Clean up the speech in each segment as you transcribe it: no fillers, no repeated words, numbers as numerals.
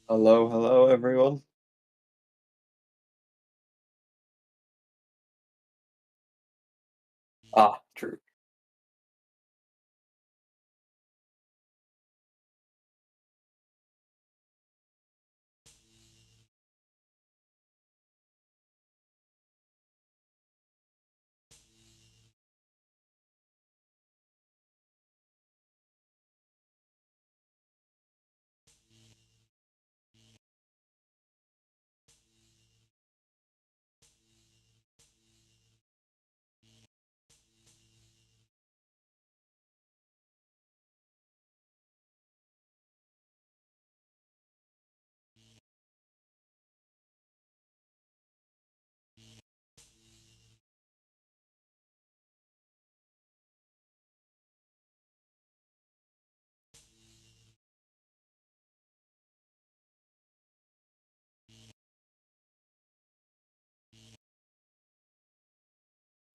Hello, hello, everyone. Ah, true.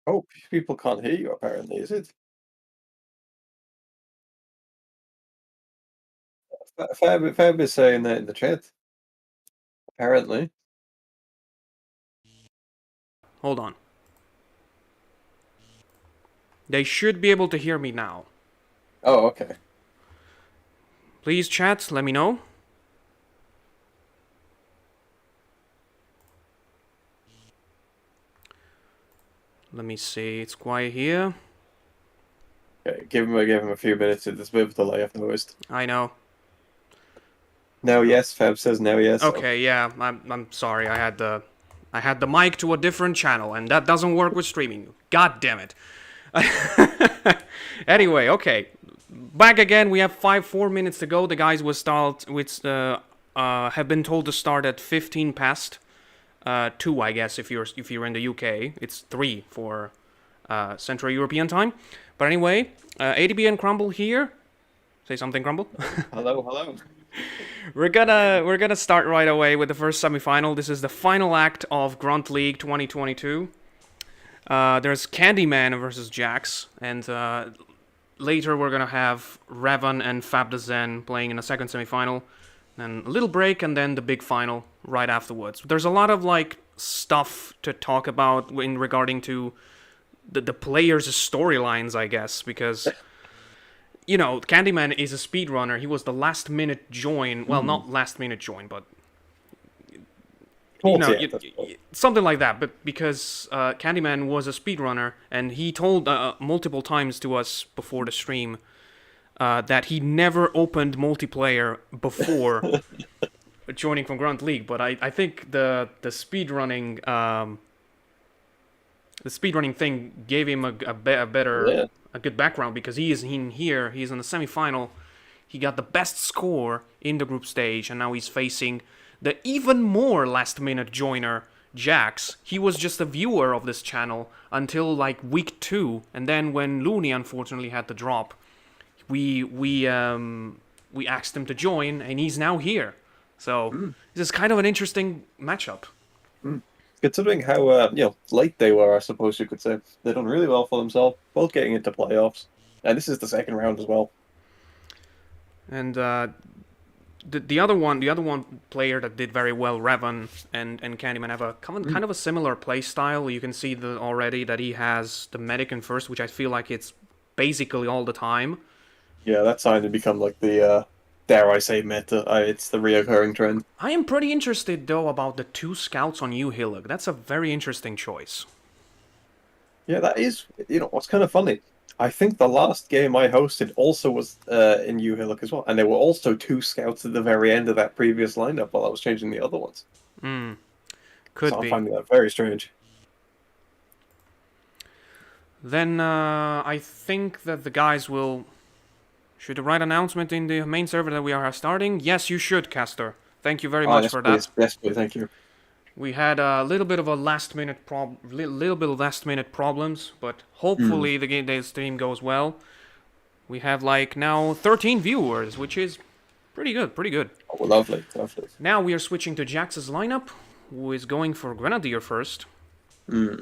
Oh, people can't hear you apparently, is it? Fab is saying that in the chat, apparently. Hold on. They should be able to hear me now. Oh, okay. Please, chat, let me know. Let me see. It's quiet here. Okay, give him a few minutes. There's a bit of a delay, I've noticed. I know. Now, yes, Fab says now, yes. Oh, Okay, yeah. I'm sorry. I had the mic to a different channel, and that doesn't work with streaming. God damn it. Anyway, okay. Back again. We have 4 minutes to go. The guys will start with have been told to start at 15 past 2, I guess, if you're in the UK. It's 3 for Central European time. But anyway, ADB and Crumble here. Say something, Crumble. hello, hello. We're gonna start right away with the first semifinal. This is the final act of Grunt League 2022. There's Candyman versus JackZ, and later we're gonna have Revan and FabTheZen playing in the second semifinal. Then a little break, and then the big final right afterwards. There's a lot of like stuff to talk about in regarding to the players' storylines, I guess, because Candyman is a speedrunner. He was the last minute join. Well, Hmm. not last minute join, but Towards the end, I suppose. something like that. But because Candyman was a speedrunner, and he told multiple times to us before the stream that he never opened multiplayer before joining from Grunt League. But I think the speedrunning thing gave him Yeah. a good background because he is in here. He's in the semifinal. He got the best score in the group stage, and now he's facing the even more last minute joiner, JackZ. He was just a viewer of this channel until like week 2, and then when Looney unfortunately had to drop, we asked him to join, and he's now here. So Mm, this is kind of an interesting matchup. mm. Considering how late they were, I suppose you could say they've done really well for themselves, both getting into playoffs, and this is the second round as well. And the other one player that did very well, Revan and Candyman have a kind of a similar play style. You can see already that he has the medic in first, which I feel like it's basically all the time. Yeah, that's starting to become like the dare I say meta. It's the reoccurring trend. I am pretty interested though about the 2 scouts on you, Hillock. That's a very interesting choice. Yeah, that is. What's kind of funny. I think the last game I hosted also was in New Hillock as well, and there were also two scouts at the very end of that previous lineup while I was changing the other ones. So Could I'm be. finding that very strange. Then I think that the guys will. Should the right announcement in the main server that we are starting? Yes, you should, Caster. Thank you very Ah, much yes, for that. please, yes, please, thank you. We had a little bit of a little bit of last minute problems, but Hmm. hopefully the stream goes well. We have like now 13 viewers, which is pretty good, pretty good. Oh, lovely, lovely. Now we are switching to JackZ's lineup, who is going for Grenadier first. Hmm.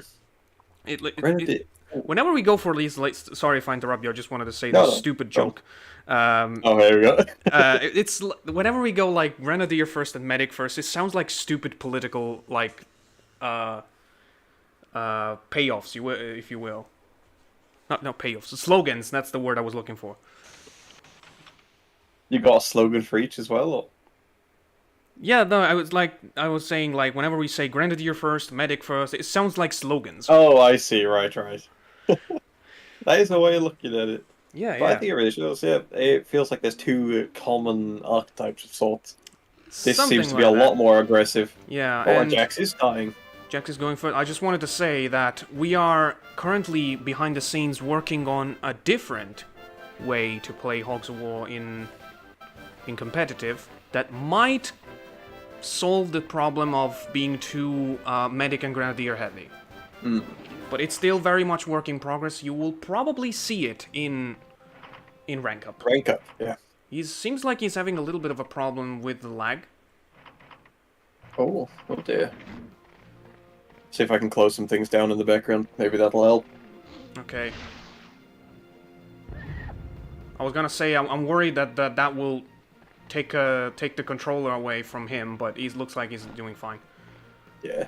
It, it, it Grenadier. Whenever we go for these, like, sorry if I interrupt you. I just wanted to say No, this no. stupid Oh, joke. Um, oh, there we go. it's whenever we go like Grenadier first and Medic first, it sounds like stupid political like uh, payoffs, if you will. Not payoffs, slogans. That's the word I was looking for. You got a slogan for each as well? Or? Yeah, no, I was saying like whenever we say Grenadier first, Medic first, it sounds like slogans. Oh, I see. Right, right. That is a way of looking at it. Yeah, But I yeah, think it really shows, yeah. It feels like there's two common archetypes of sorts. This seems something to be a like that. lot more aggressive. Yeah, Oh, and and JackZ is dying. Jack is going for it. I just wanted to say that we are currently behind the scenes working on a different way to play Hogs of War in competitive that might solve the problem of being too medic and grenadier heavy. Mm. But it's still very much work in progress. You will probably see it in rank up. Rank up, yeah. He seems like he's having a little bit of a problem with the lag. Oh, oh dear. See if I can close some things down in the background. Maybe that'll help. Okay. I was gonna say I'm worried that will take the controller away from him, but he looks like he's doing fine. Yeah.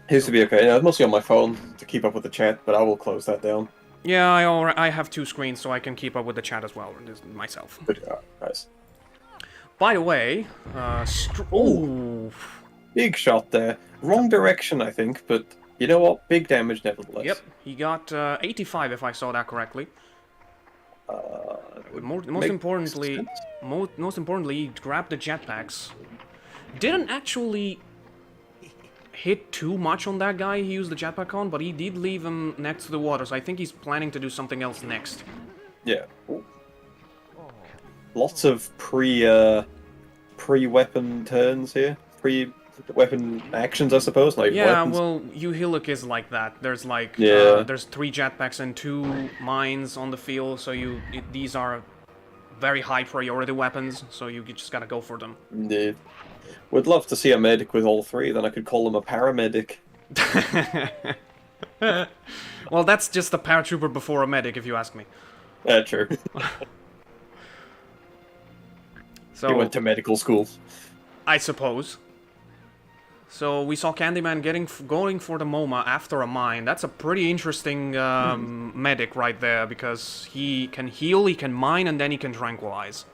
His to be okay. Yeah, mostly on my phone to keep up with the chat, but I will close that down. Yeah, I have two screens, so I can keep up with the chat as well myself. But nice. By the way, ooh. Big shot there. Wrong direction, I think, but you know what? Big damage nevertheless. Yep, he got 85 if I saw that correctly. Most importantly, he grabbed the jetpacks. Didn't actually hit too much on that guy he used the jetpack on, but he did leave him next to the water, so I think he's planning to do something else next. Yeah. Ooh. Lots of pre-weapon turns here. Pre-weapon actions, I suppose. Like Yeah, weapons. well, Uhillik is like that. There's like there's 3 jetpacks and 2 mines on the field, so these are very high priority weapons, so you just gotta go for them. Indeed. Would love to see a medic with all 3, then I could call him a paramedic. Well, that's just a paratrooper before a medic, if you ask me. True. So He went to medical school. I suppose. So we saw Candyman going for the MoMA after a mine. That's a pretty interesting medic right there, because he can heal, he can mine, and then he can tranquilize.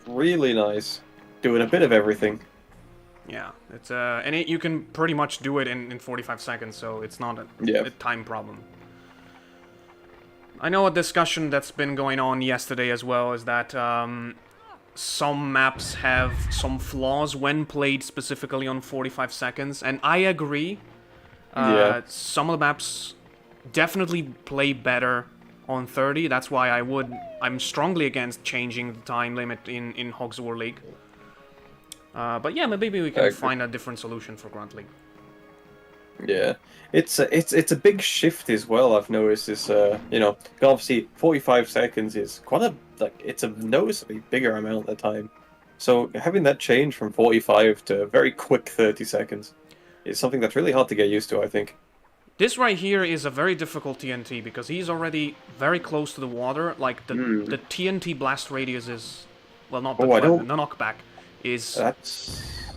Really nice. Doing a bit of everything. Yeah, it's you can pretty much do it in 45 seconds, so it's not a time problem. I know a discussion that's been going on yesterday as well is that some maps have some flaws when played specifically on 45 seconds, and I agree. Some of the maps definitely play better on 30. That's why I'm strongly against changing the time limit in Hogs of War League. But yeah, maybe we can find a different solution for Grunt League. Yeah, it's a big shift as well. I've noticed is you know, obviously 45 seconds is quite it's a noticeably bigger amount of time. So having that change from 45 to a very quick 30 seconds is something that's really hard to get used to, I think. This right here is a very difficult TNT because he's already very close to the water. Like the TNT blast radius is, well, not the knockback is. That's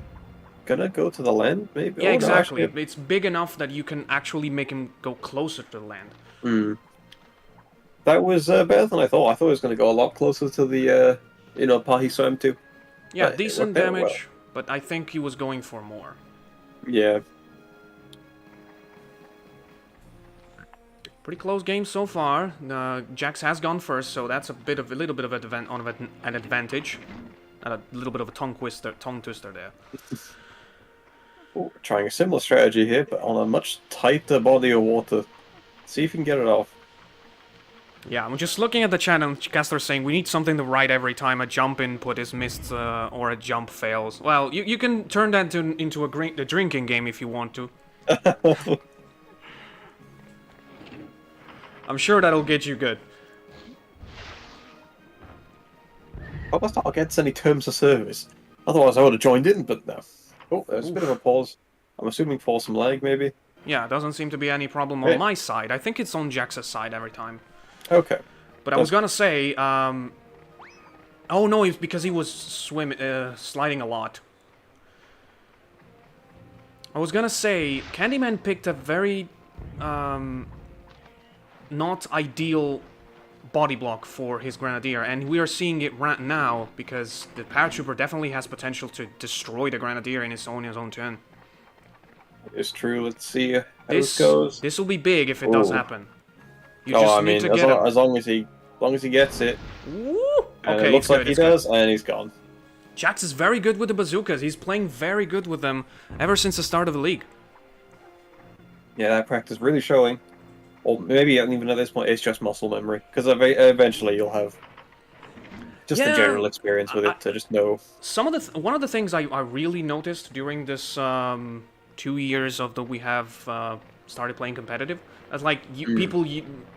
gonna go to the land, maybe. Yeah, exactly. No, it's big enough that you can actually make him go closer to the land. That was better than I thought. I thought it was gonna go a lot closer to the you know, part he swam to. Yeah, decent damage, but I think he was going for more. Yeah. Pretty close game so far. JackZ has gone first, so that's a little bit of an advantage, and a little bit of a tongue twister there. Ooh, trying a similar strategy here, but on a much tighter body of water. See if you can get it off. Yeah, I'm just looking at the chat and Caster saying we need something to write every time a jump input is missed or a jump fails. Well, you can turn that into a drinking game if you want to. I'm sure that'll get you good. I must not get any terms of service. Otherwise I would have joined in, but no. Oh, there's a bit of a pause. I'm assuming for some lag, maybe. Yeah, doesn't seem to be any problem on Yeah. my side. I think it's on JackZ's side every time. Okay. But I was gonna say, oh no, it's because he was sliding a lot. I was gonna say, Candyman picked a very, not ideal body block for his Grenadier, and we are seeing it right now because the Paratrooper definitely has potential to destroy the Grenadier in his own turn. It's true. Let's see how this goes. This will be big if it does happen. You Oh, just I need mean, to get him. as long as he gets it. Woo! And Okay, it looks good, like he does, and he's gone. JackZ is very good with the bazookas. He's playing very good with them ever since the start of the league. Yeah, that practice really showing. Or maybe even at this point, it's just muscle memory. Because eventually you'll have just the general experience with it to just know. One of the things I really noticed during this 2 years of we have started playing competitive, as like people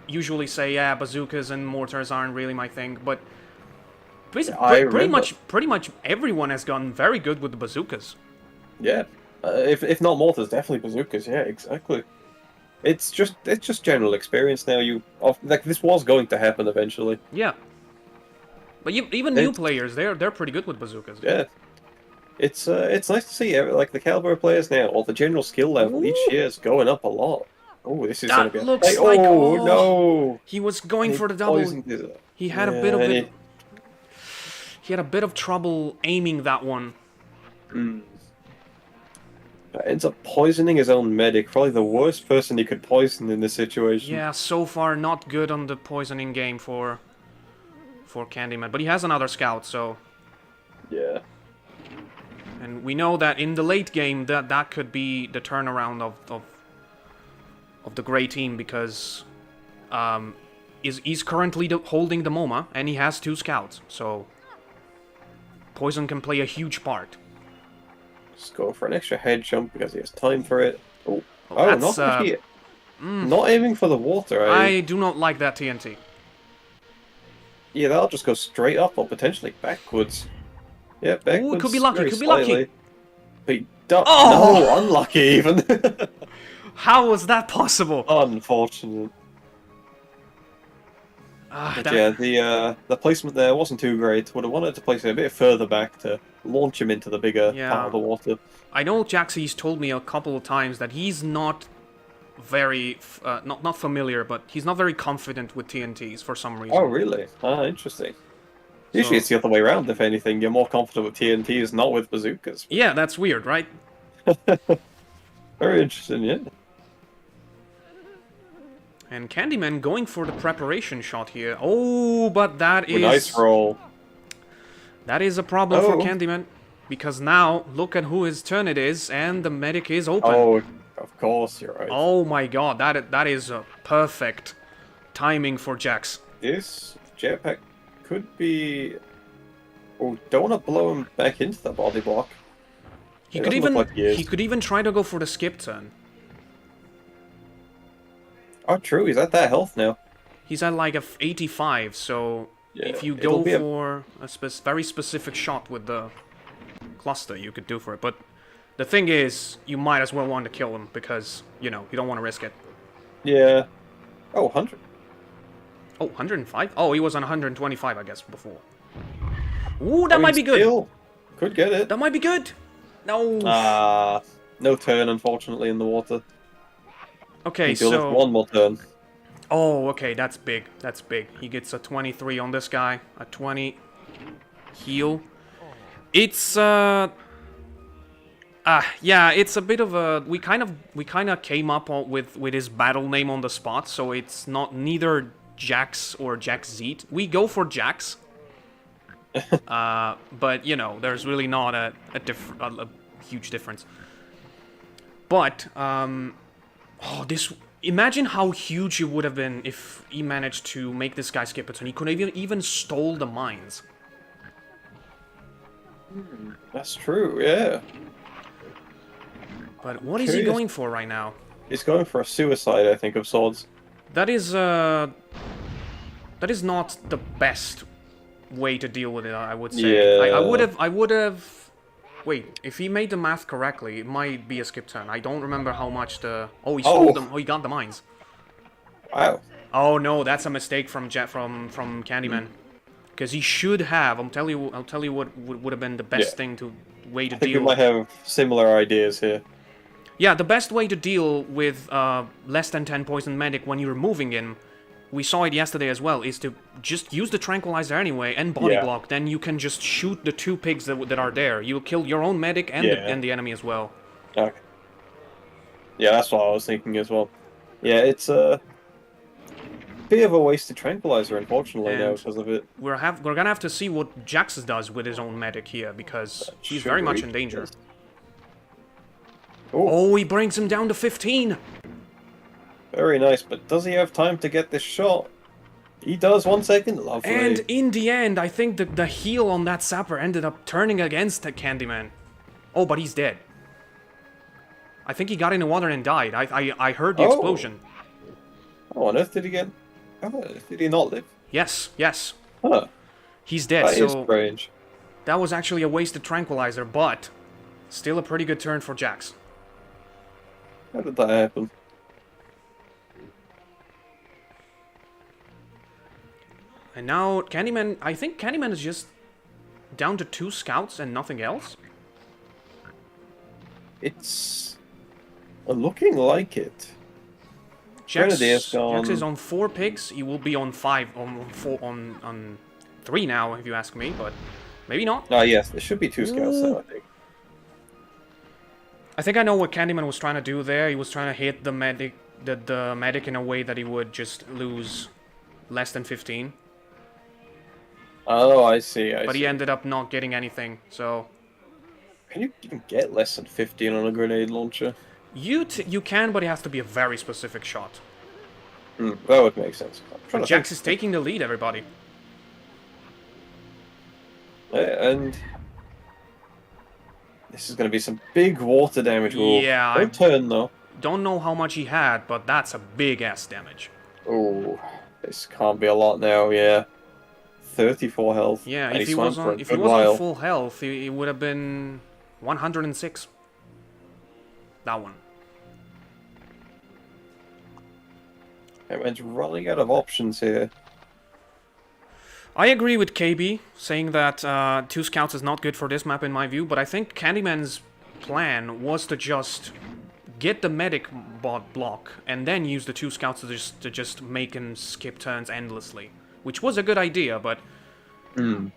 usually say, yeah, bazookas and mortars aren't really my thing, but pretty much everyone has gotten very good with the bazookas. Yeah, if not mortars, definitely bazookas. Yeah, exactly. It's just general experience now. Like this was going to happen eventually. Yeah, but even new players, they're pretty good with bazookas. Yeah, it's nice to see like the caliber of players now, or the general skill level each year is going up a lot. Oh, this is gonna be. Looks like no! He was going for the double. He had a bit of it. He had a bit of trouble aiming that one. Ends up poisoning his own medic. Probably the worst person he could poison in this situation. Yeah, so far not good on the poisoning game for Candyman, but he has another scout, so yeah. And we know that in the late game that could be the turnaround of the Grey team because he's currently holding the MoMA and he has 2 scouts, so poison can play a huge part. Just go for an extra head jump because he has time for it. Not aiming for the water. I do not like that TNT. Yeah, that'll just go straight up or potentially backwards. Yeah, backwards. Ooh, it could be lucky. Could be lucky. But no, unlucky even. How was that possible? Unfortunate. Yeah, the placement there wasn't too great. Would have wanted to place it a bit further back to launch him into the bigger part of the water. I know JackZ's told me a couple of times that he's not very, not familiar, but he's not very confident with TNTs for some reason. Oh, really? Ah, interesting. Usually it's the other way around, if anything. You're more confident with TNTs, not with bazookas. Yeah, that's weird, right? Very interesting, yeah. And Candyman going for the preparation shot here. Oh, but that is... Nice roll. That is a problem for Candyman. Because now, look at who his turn it is, and the medic is open. Oh, of course, you're right. Oh my god, that is a perfect timing for JackZ. This jetpack could be... Oh, don't want to blow him back into the body block. He could even try to go for the skip turn. Oh, true. He's at that health now. He's at like 85, so if you go for a very specific shot with the cluster, you could do for it. But the thing is, you might as well want to kill him because, you know, you don't want to risk it. Yeah. Oh, 100. Oh, 105? Oh, he was on 125, I guess, before. Ooh, that might be good. Could get it. That might be good. No. No turn, unfortunately, in the water. Okay, so... one more turn. Oh, okay, that's big. That's big. He gets a 23 on this guy. A 20. Heal. It's, yeah, it's a bit of a... We kind of came up with his battle name on the spot, so it's neither JackZ or JackZ. We go for JackZ. But, you know, there's really not a huge difference. But, imagine how huge it would have been if he managed to make this guy skip a turn. He could have even stole the mines. That's true, yeah. But what is he going for right now? He's going for a suicide, I think, of sorts. That is not the best way to deal with it, I would say. Yeah. I would have Wait, if he made the math correctly, it might be a skip turn. I don't remember how much the... Oh, he stole Oh, them. Oh, he got the mines. wow. Oh no, that's a mistake from Candyman. Mm. Because he should have. I'll tell you what would have been the Yeah, best way to I think we deal. might have similar ideas here. Yeah, the best way to deal with less than 10 poison medic when you're moving him, we saw it yesterday as well, is to just use the tranquilizer anyway and body Yeah. block. Then you can just shoot the 2 pigs that are there. You'll kill your own medic and Yeah. the enemy as well. Okay. Yeah, that's what I was thinking as well. Yeah, it's a bit of a wasted tranquilizer, unfortunately, now And because of it. we're gonna have to see what JackZ does with his own medic here, because he's Should very much reach in danger. this. Oh, Oh, he brings him down to 15! very nice, but does he have time to get this shot? He does, 1 second. Lovely. And in the end, I think the heal on that sapper ended up turning against the Candyman. Oh, but he's dead. I think he got in the water and died. I heard the explosion. How on earth did he get... How on earth did he not live? Yes, yes. Huh. He's dead, That is so strange. that was actually a wasted tranquilizer, but still a pretty good turn for JackZ. How did that happen? And now Candyman, I think Candyman is just down to 2 scouts and nothing else. It's looking like it. Grenadier's gone. JackZ is on 4 pigs. He will be on 5, on 3 now, if you ask me, but maybe not. Ah, yes, there should be 2 scouts now, I think. I think I know what Candyman was trying to do there. He was trying to hit the medic, the medic in a way that he would just lose less than 15. Oh, I see, But see. he ended up not getting anything, so... Can you even get less than 15 on a grenade launcher? You can, but it has to be a very specific shot. That would make sense. But JackZ is taking the lead, everybody. And this is going to be some big water damage. Yeah, Don't turn though. Don't know how much he had, but that's a big ass damage. Oh, this can't be a lot now. Yeah, 34 health. Yeah, and if he swam was for a on good while. full health, he would have been 106. That one. Everyone's running out of options here. I agree with KB, saying that 2 scouts is not good for this map in my view, but I think Candyman's plan was to just get the medic bot block and then use the 2 scouts to just make him skip turns endlessly. Which was a good idea, but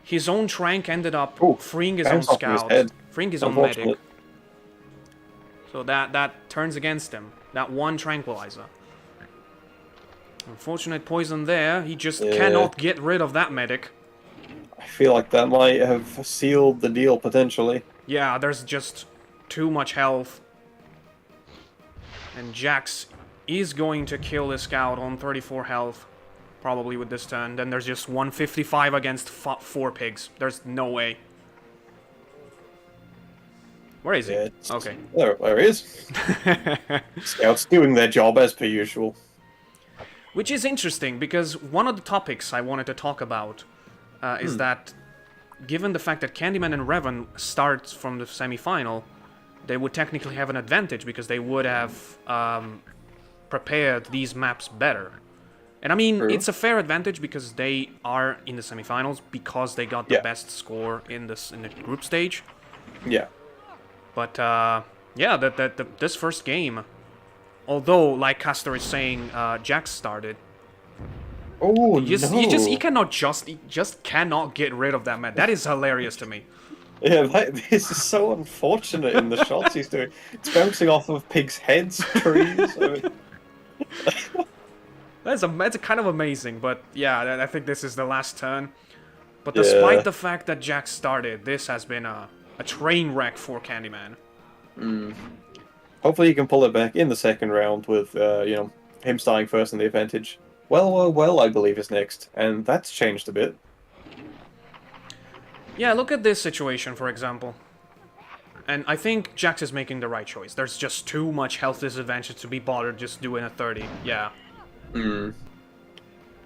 his own trank ended up freeing his own Bounced off his scout, head. freeing his own medic. So that turns against him. That one tranquilizer. Unfortunate poison there. He just cannot get rid of that medic. I feel like that might have sealed the deal potentially. Yeah, there's just too much health. And JackZ is going to kill the scout on 34 health. Probably with this turn. Then there's just 155 against 4 pigs. There's no way. Where is he? Yeah, Okay. There he is. Scouts doing their job as per usual. Which is interesting, because one of the topics I wanted to talk about is that, given the fact that Candyman and Revan start from the semi-final, they would technically have an advantage, because they would have prepared these maps better. And I mean, it's a fair advantage, because they are in the semi-finals, because they got the best score in the group stage. Yeah. But, yeah, this first game... Although, like Castor is saying, JackZ started. Oh, He just cannot get rid of that man. That is hilarious to me. Yeah, this is so unfortunate in the shots he's doing. It's bouncing off of pigs' heads, trees. I mean... That's kind of amazing, but yeah, I think this is the last turn. But despite the fact that JackZ started, this has been a train wreck for Candyman. Hopefully he can pull it back in the second round with, you know, him starting first in the advantage. Well, I believe is next, and that's changed a bit. Yeah, look at this situation, for example. And I think JackZ is making the right choice. There's just too much health disadvantage to be bothered just doing a 30. Yeah.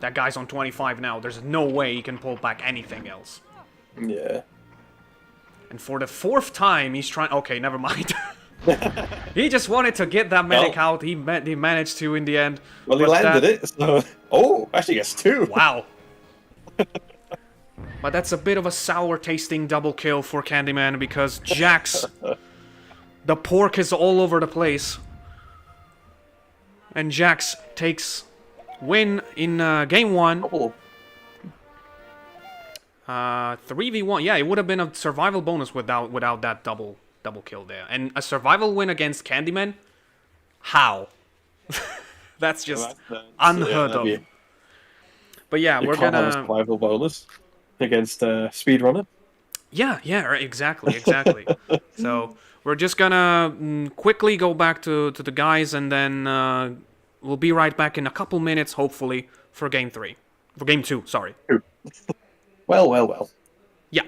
That guy's on 25 now. There's no way he can pull back anything else. Yeah. And for the fourth time, he's trying... Okay, never mind. He just wanted to get that medic out. He managed to in the end. Well, he landed it, so... Oh, actually gets 2. Wow. But that's a bit of a sour-tasting double kill for Candyman because JackZ... The pork is all over the place. And JackZ takes win in game 1. Oh. 3v1. Yeah, it would have been a survival bonus without that double kill there. And a survival win against Candyman? How? That's just unheard of. But yeah, we're gonna have a survival bonus against Speedrunner. Yeah, exactly. So we're just gonna quickly go back to the guys, and then we'll be right back in a couple minutes, hopefully, for game 3. For game 2, sorry. Well. Yeah.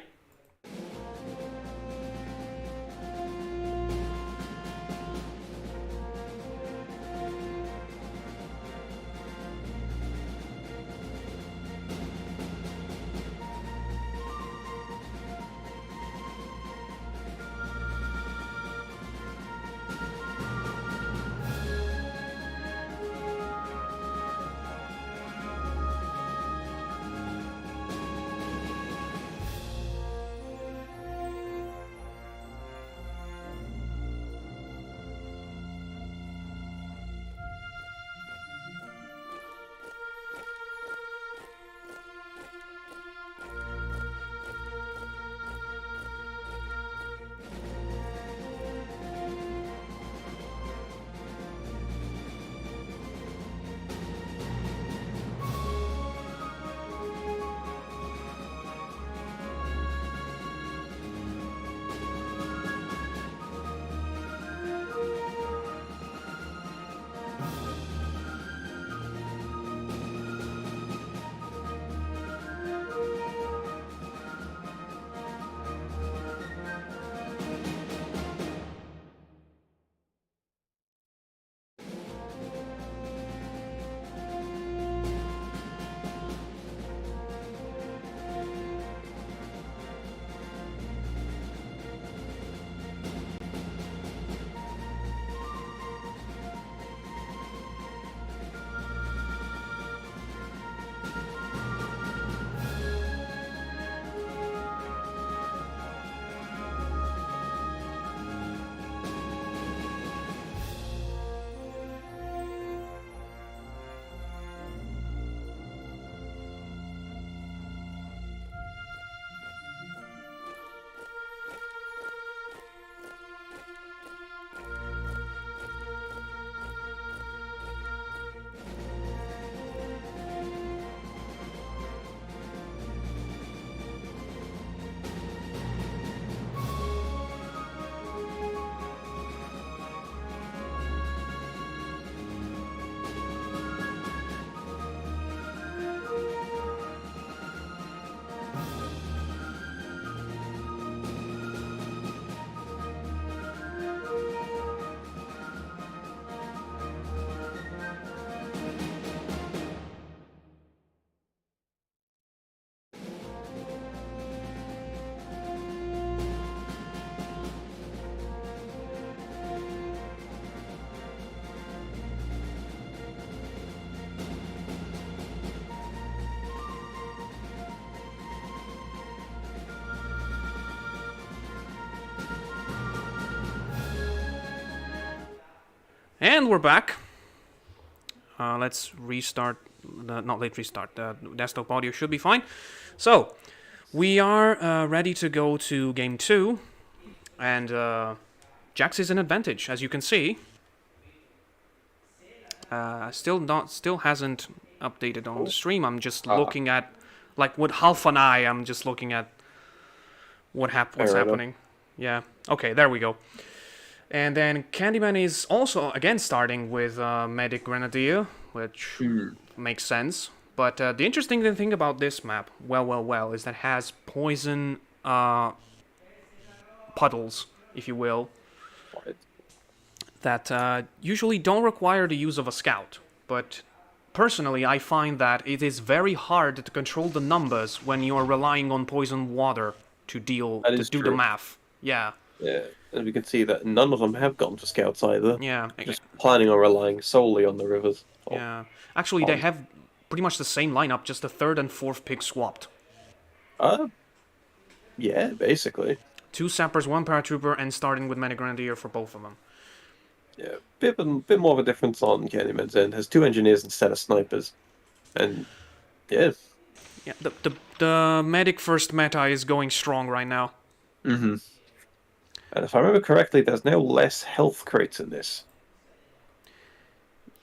And we're back. Let's restart. Not let restart. The desktop audio should be fine. So, we are ready to go to game 2. And JackZ is an advantage, as you can see. Still hasn't updated on the stream. I'm just looking at, like, with half an eye, I'm just looking at what's happening. Yeah. Okay, there we go. And then Candyman is also, again, starting with Medic Grenadier, which makes sense. But the interesting thing about this map, well, is that it has poison puddles, if you will, that usually don't require the use of a scout. But personally, I find that it is very hard to control the numbers when you're relying on poison water to deal That to is do the true. math. Yeah, Yeah, and we can see that none of them have gone to scouts either. yeah, Just planning on relying solely on the rivers. Or yeah. Actually, they ponds. have pretty much the same lineup, just the third and fourth pick swapped. Uh, yeah, basically. Two sappers, one paratrooper, and starting with Medic Grenadier for both of them. Yeah, bit more of a difference on Candyman's end. Has two engineers instead of snipers, and yeah. Yeah, the medic first meta is going strong right now. Mm-hmm. And if I remember correctly, there's now less health crates in this.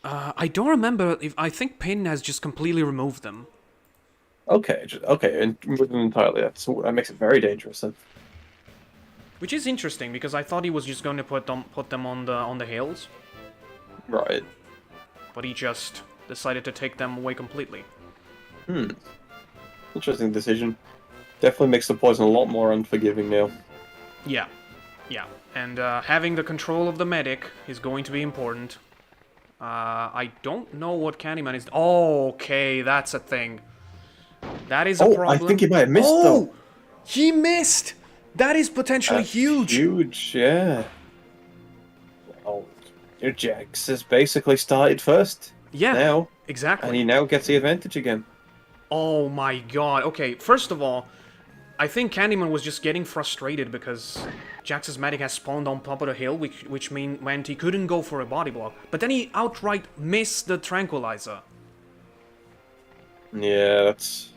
I don't remember if I think Pin has just completely removed them. Okay, okay, and remove them entirely. That makes it very dangerous. Then. Which is interesting because I thought he was just going to put them on the hills, Right. but he just decided to take them away completely. Hmm. Interesting decision. Definitely makes the poison a lot more unforgiving now. Yeah, yeah, and having the control of the medic is going to be important. I don't know what Candyman is. Oh, okay, that's a thing. That is a problem. I think he might have missed though. He missed. That is potentially That's huge. Huge, yeah. Well, your JackZ has basically started first. Yeah, Now. exactly. And he now gets the advantage again. Oh my god. Okay, first of all, I think Candyman was just getting frustrated because JackZ's medic has spawned on top of the hill, which meant he couldn't go for a body block. But then he outright missed the tranquilizer. Yeah, that's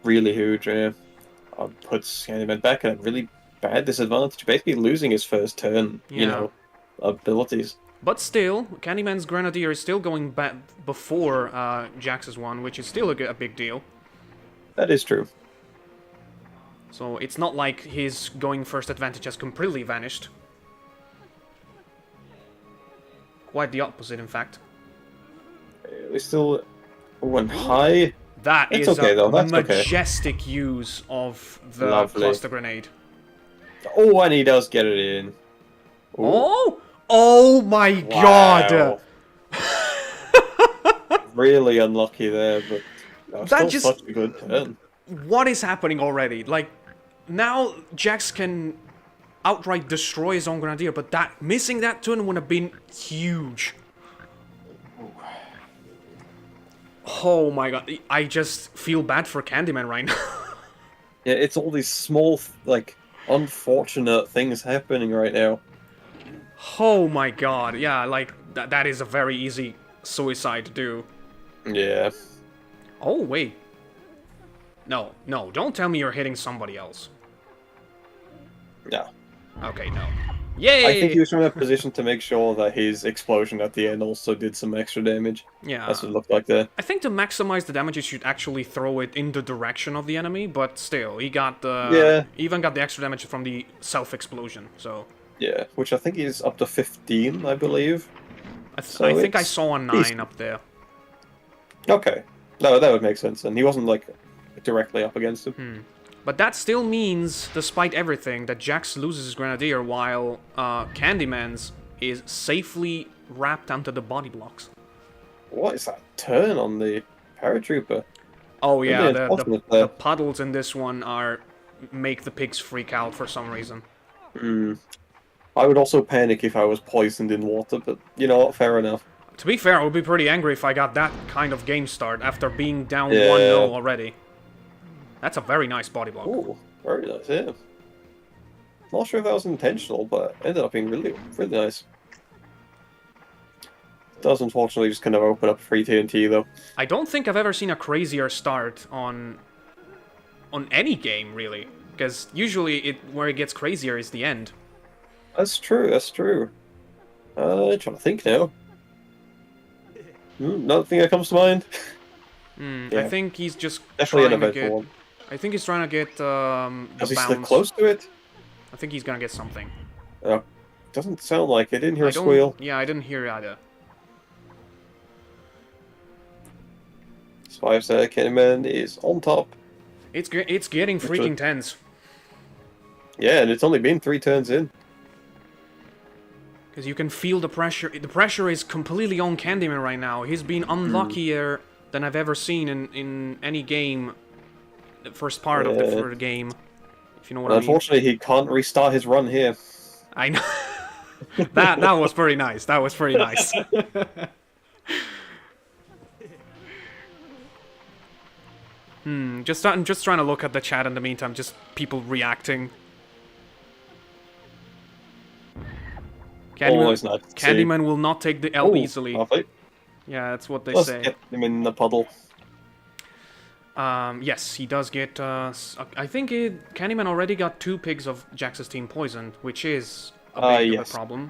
really huge, yeah. Puts Candyman back at a really bad disadvantage, basically losing his first turn, Yeah. abilities. But still, Candyman's Grenadier is still going back before JackZ's one, which is still a big deal. That is true. So it's not like his going first advantage has completely vanished. Quite the opposite, in fact. We still went high. That That's is okay, a though. That's majestic use of the Lovely. cluster grenade. Oh, and he does get it in. Ooh. Oh! Oh my god! Wow. Really unlucky there, but that was still such a good turn. What is happening already? Like, now JackZ can outright destroy his own Grenadier, but missing that turn would have been huge. Oh my god, I just feel bad for Candyman right now. Yeah, it's all these small, like, unfortunate things happening right now. Oh my god, yeah, like, that is a very easy suicide to do. Yeah. Oh, wait. No, don't tell me you're hitting somebody else. Yeah. Okay, no. Yay! I think he was from that position to make sure that his explosion at the end also did some extra damage. Yeah. That's what it looked like there. I think to maximize the damage, you should actually throw it in the direction of the enemy, but still, he got the... Yeah. He even got the extra damage from the self-explosion, so... Yeah, which I think is up to 15, I believe. I think I saw a 9 up there. Okay. No, that would make sense, and he wasn't, like, directly up against him. But that still means, despite everything, that JackZ loses his Grenadier while Candyman's is safely wrapped onto the body blocks. What is that turn on the paratrooper? Oh yeah, Really the puddles in this one make the pigs freak out for some reason. I would also panic if I was poisoned in water, but you know what, fair enough. To be fair, I would be pretty angry if I got that kind of game start after being down Yeah. 1-0 already. That's a very nice body block. Ooh, very nice, yeah. Not sure if that was intentional, but ended up being really, really nice. Does unfortunately just kind of open up free TNT though. I don't think I've ever seen a crazier start on any game, really. Because usually where it gets crazier is the end. That's true, that's true. I'm trying to think now. Nothing that comes to mind. Yeah. I think he's just definitely trying an to eventful one. I think he's trying to get the Is he bounce. still close to it? I think he's gonna get something. Oh, doesn't sound like it. Didn't hear a squeal. Yeah, I didn't hear either. FabTheZen Candyman is on top. It's getting freaking tense. Yeah, and it's only been 3 turns in. Because you can feel the pressure. The pressure is completely on Candyman right now. He's been unluckier than I've ever seen in any game. The first part of the game. if you know what And I mean. unfortunately, he can't restart his run here. I know. That was pretty nice. That was pretty nice. I'm just trying to look at the chat in the meantime, just people reacting. Always nice to see. Candyman will not take the L Oh, easily. lovely. Yeah, that's what they Let's say. get him in the puddle. Yes, he does get. I think Candyman already got 2 pigs of JackZ's team poisoned, which is a bit of a Yes. problem.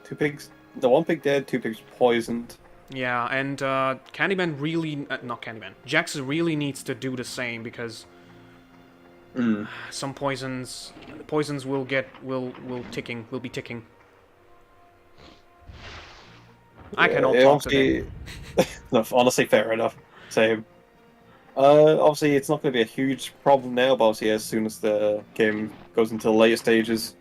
2 pigs. The 1 pig dead, 2 pigs poisoned. Yeah, and Candyman really, not Candyman. JackZ really needs to do the same because some poisons will be ticking. I cannot talk today. No, honestly, fair enough. Same. Obviously, it's not going to be a huge problem now, but obviously, as soon as the game goes into the later stages,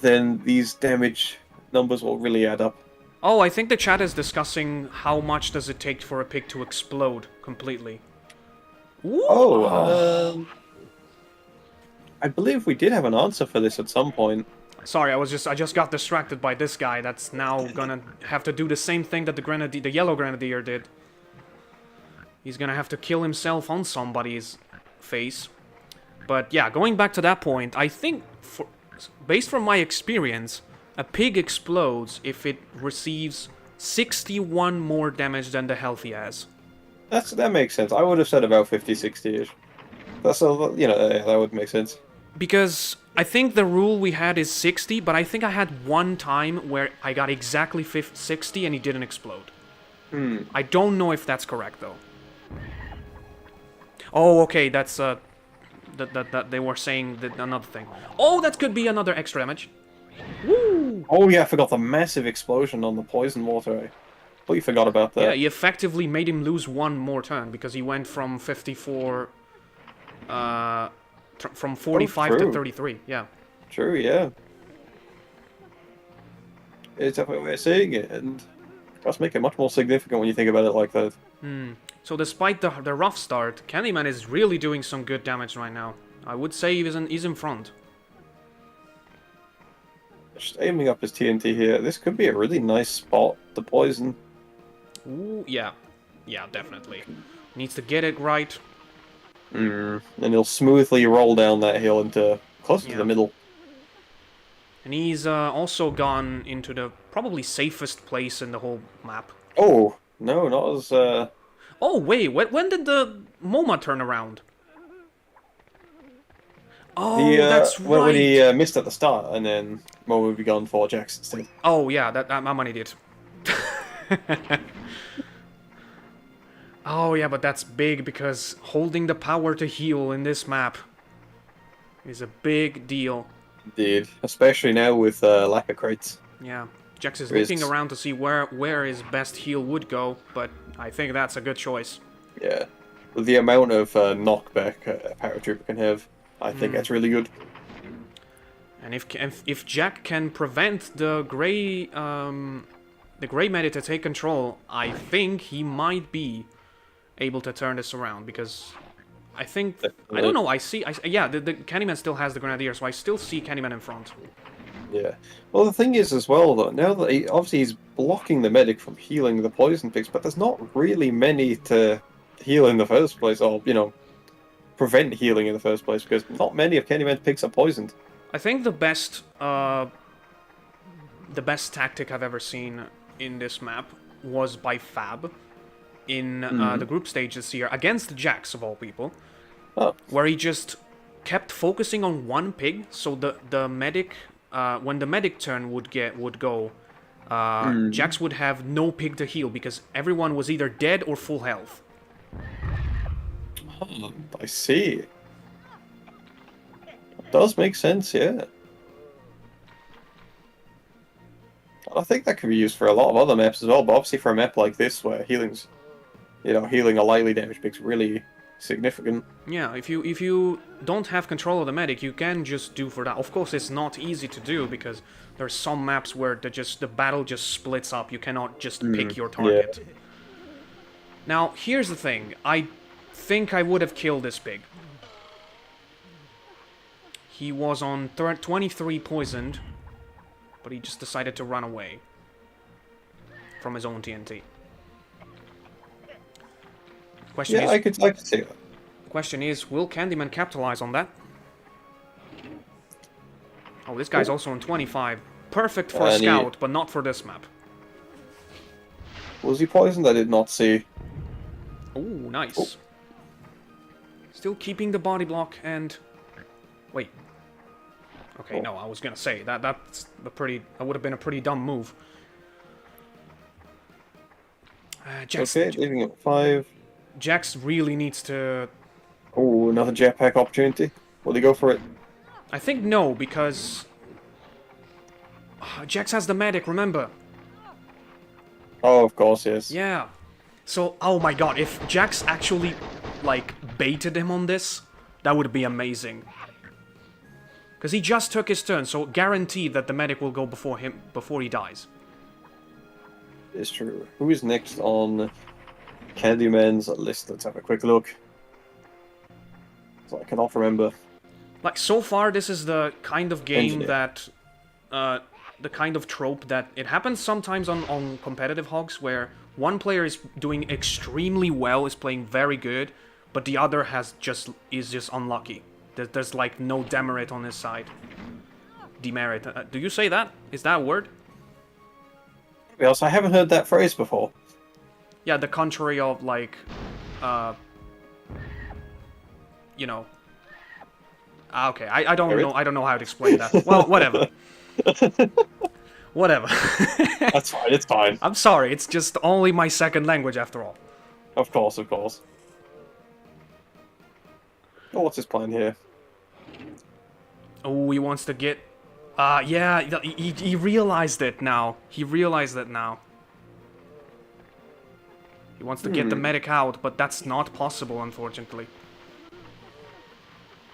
then these damage numbers will really add up. Oh, I think the chat is discussing how much does it take for a pig to explode completely. Ooh. Oh, I believe we did have an answer for this at some point. Sorry, I just got distracted by this guy that's now gonna have to do the same thing that the yellow grenadier did. He's gonna have to kill himself on somebody's face. But yeah, going back to that point, I think, based from my experience, a pig explodes if it receives 61 more damage than the health he has. That makes sense. I would have said about 50, 60-ish. That's a, that would make sense. Because I think the rule we had is 60, but I think I had one time where I got exactly 60 and he didn't explode. I don't know if that's correct though. Oh, okay, that's that they were saying that another thing. Oh, that could be another extra damage. Woo! Oh yeah, I forgot the massive explosion on the poison water. I completely forgot about that. Yeah, he effectively made him lose 1 more turn because he went from 54, from 45 to 33. Yeah. True. Yeah. It's definitely a way of seeing it, and it does make it much more significant when you think about it like that. So despite the rough start, Candyman is really doing some good damage right now. I would say he's in front. Just aiming up his TNT here. This could be a really nice spot to poison. Ooh, yeah. Yeah, definitely. Needs to get it right. And he'll smoothly roll down that hill into close to the middle. And he's also gone into the probably safest place in the whole map. Oh, no, not as... Oh, wait, when did the MoMA turn around? Oh, that's right. When he missed at the start, and then Mo would be gone for JackZ instead. Oh, yeah, I'm an idiot. Oh, yeah, but that's big because holding the power to heal in this map is a big deal. Indeed. Especially now with lack of crates. Yeah. JackZ is looking around to see where his best heal would go, but I think that's a good choice. Yeah. With the amount of knockback a paratrooper can have, I think that's really good. And if Jack can prevent the gray medic to take control, I think he might be able to turn this around, because I think I don't know. Yeah, the Candyman still has the Grenadier, so I still see Candyman in front. Yeah. Well, the thing is as well, though, now that obviously he's blocking the medic from healing the poison pigs, but there's not really many to heal in the first place, or prevent healing in the first place, because not many of Candyman's pigs are poisoned. I think the best tactic I've ever seen in this map was by Fab in the group stage this year against JackZ of all people, where he just kept focusing on one pig. So the medic, when the medic turn would go, JackZ would have no pig to heal because everyone was either dead or full health. Oh, I see. Does make sense, yeah. I think that could be used for a lot of other maps as well, but obviously for a map like this where healing a lightly damaged pig's really significant. Yeah, if you don't have control of the medic, you can just do for that. Of course, it's not easy to do because there's some maps where the battle just splits up. You cannot just pick your target. Yeah. Now, here's the thing. I think I would have killed this pig. He was on 23 poisoned, but he just decided to run away from his own TNT. Yeah, I could see that. Question is, will Candyman capitalize on that? Oh, this guy's also on 25. Perfect for a scout, but not for this map. Was he poisoned? I did not see. Oh, nice. Still keeping the body block and... Wait. Okay, no, I was gonna say, that would have been a pretty dumb move. Okay, leaving at 5. JackZ really needs to... Oh, another jetpack opportunity. Will he go for it? I think no, because... JackZ has the medic, remember? Oh, of course, yes. Yeah. So, oh my god, if JackZ actually, like, baited him on this, that would be amazing. Because he just took his turn, so guaranteed that the medic will go before him, before he dies. It's true. Who is next on Candyman's list? Let's have a quick look. So I cannot remember. Like, so far, this is the kind of game Engineer. that... the kind of trope that it happens sometimes on competitive Hogs, where one player is doing extremely well, is playing very good, but the other is just unlucky. There's like no demerit on his side. Demerit. Do you say that? Is that a word? Yes, I haven't heard that phrase before. Yeah, the contrary of like, you know. Okay, I don't know. I don't know how to explain that. Well, whatever. Whatever. That's fine, it's fine. I'm sorry, it's just only my second language after all. Of course, of course. Oh, what's his plan here? Oh, he wants to get... yeah, he realized it now. He realized it now. He wants to get the medic out, but that's not possible, unfortunately.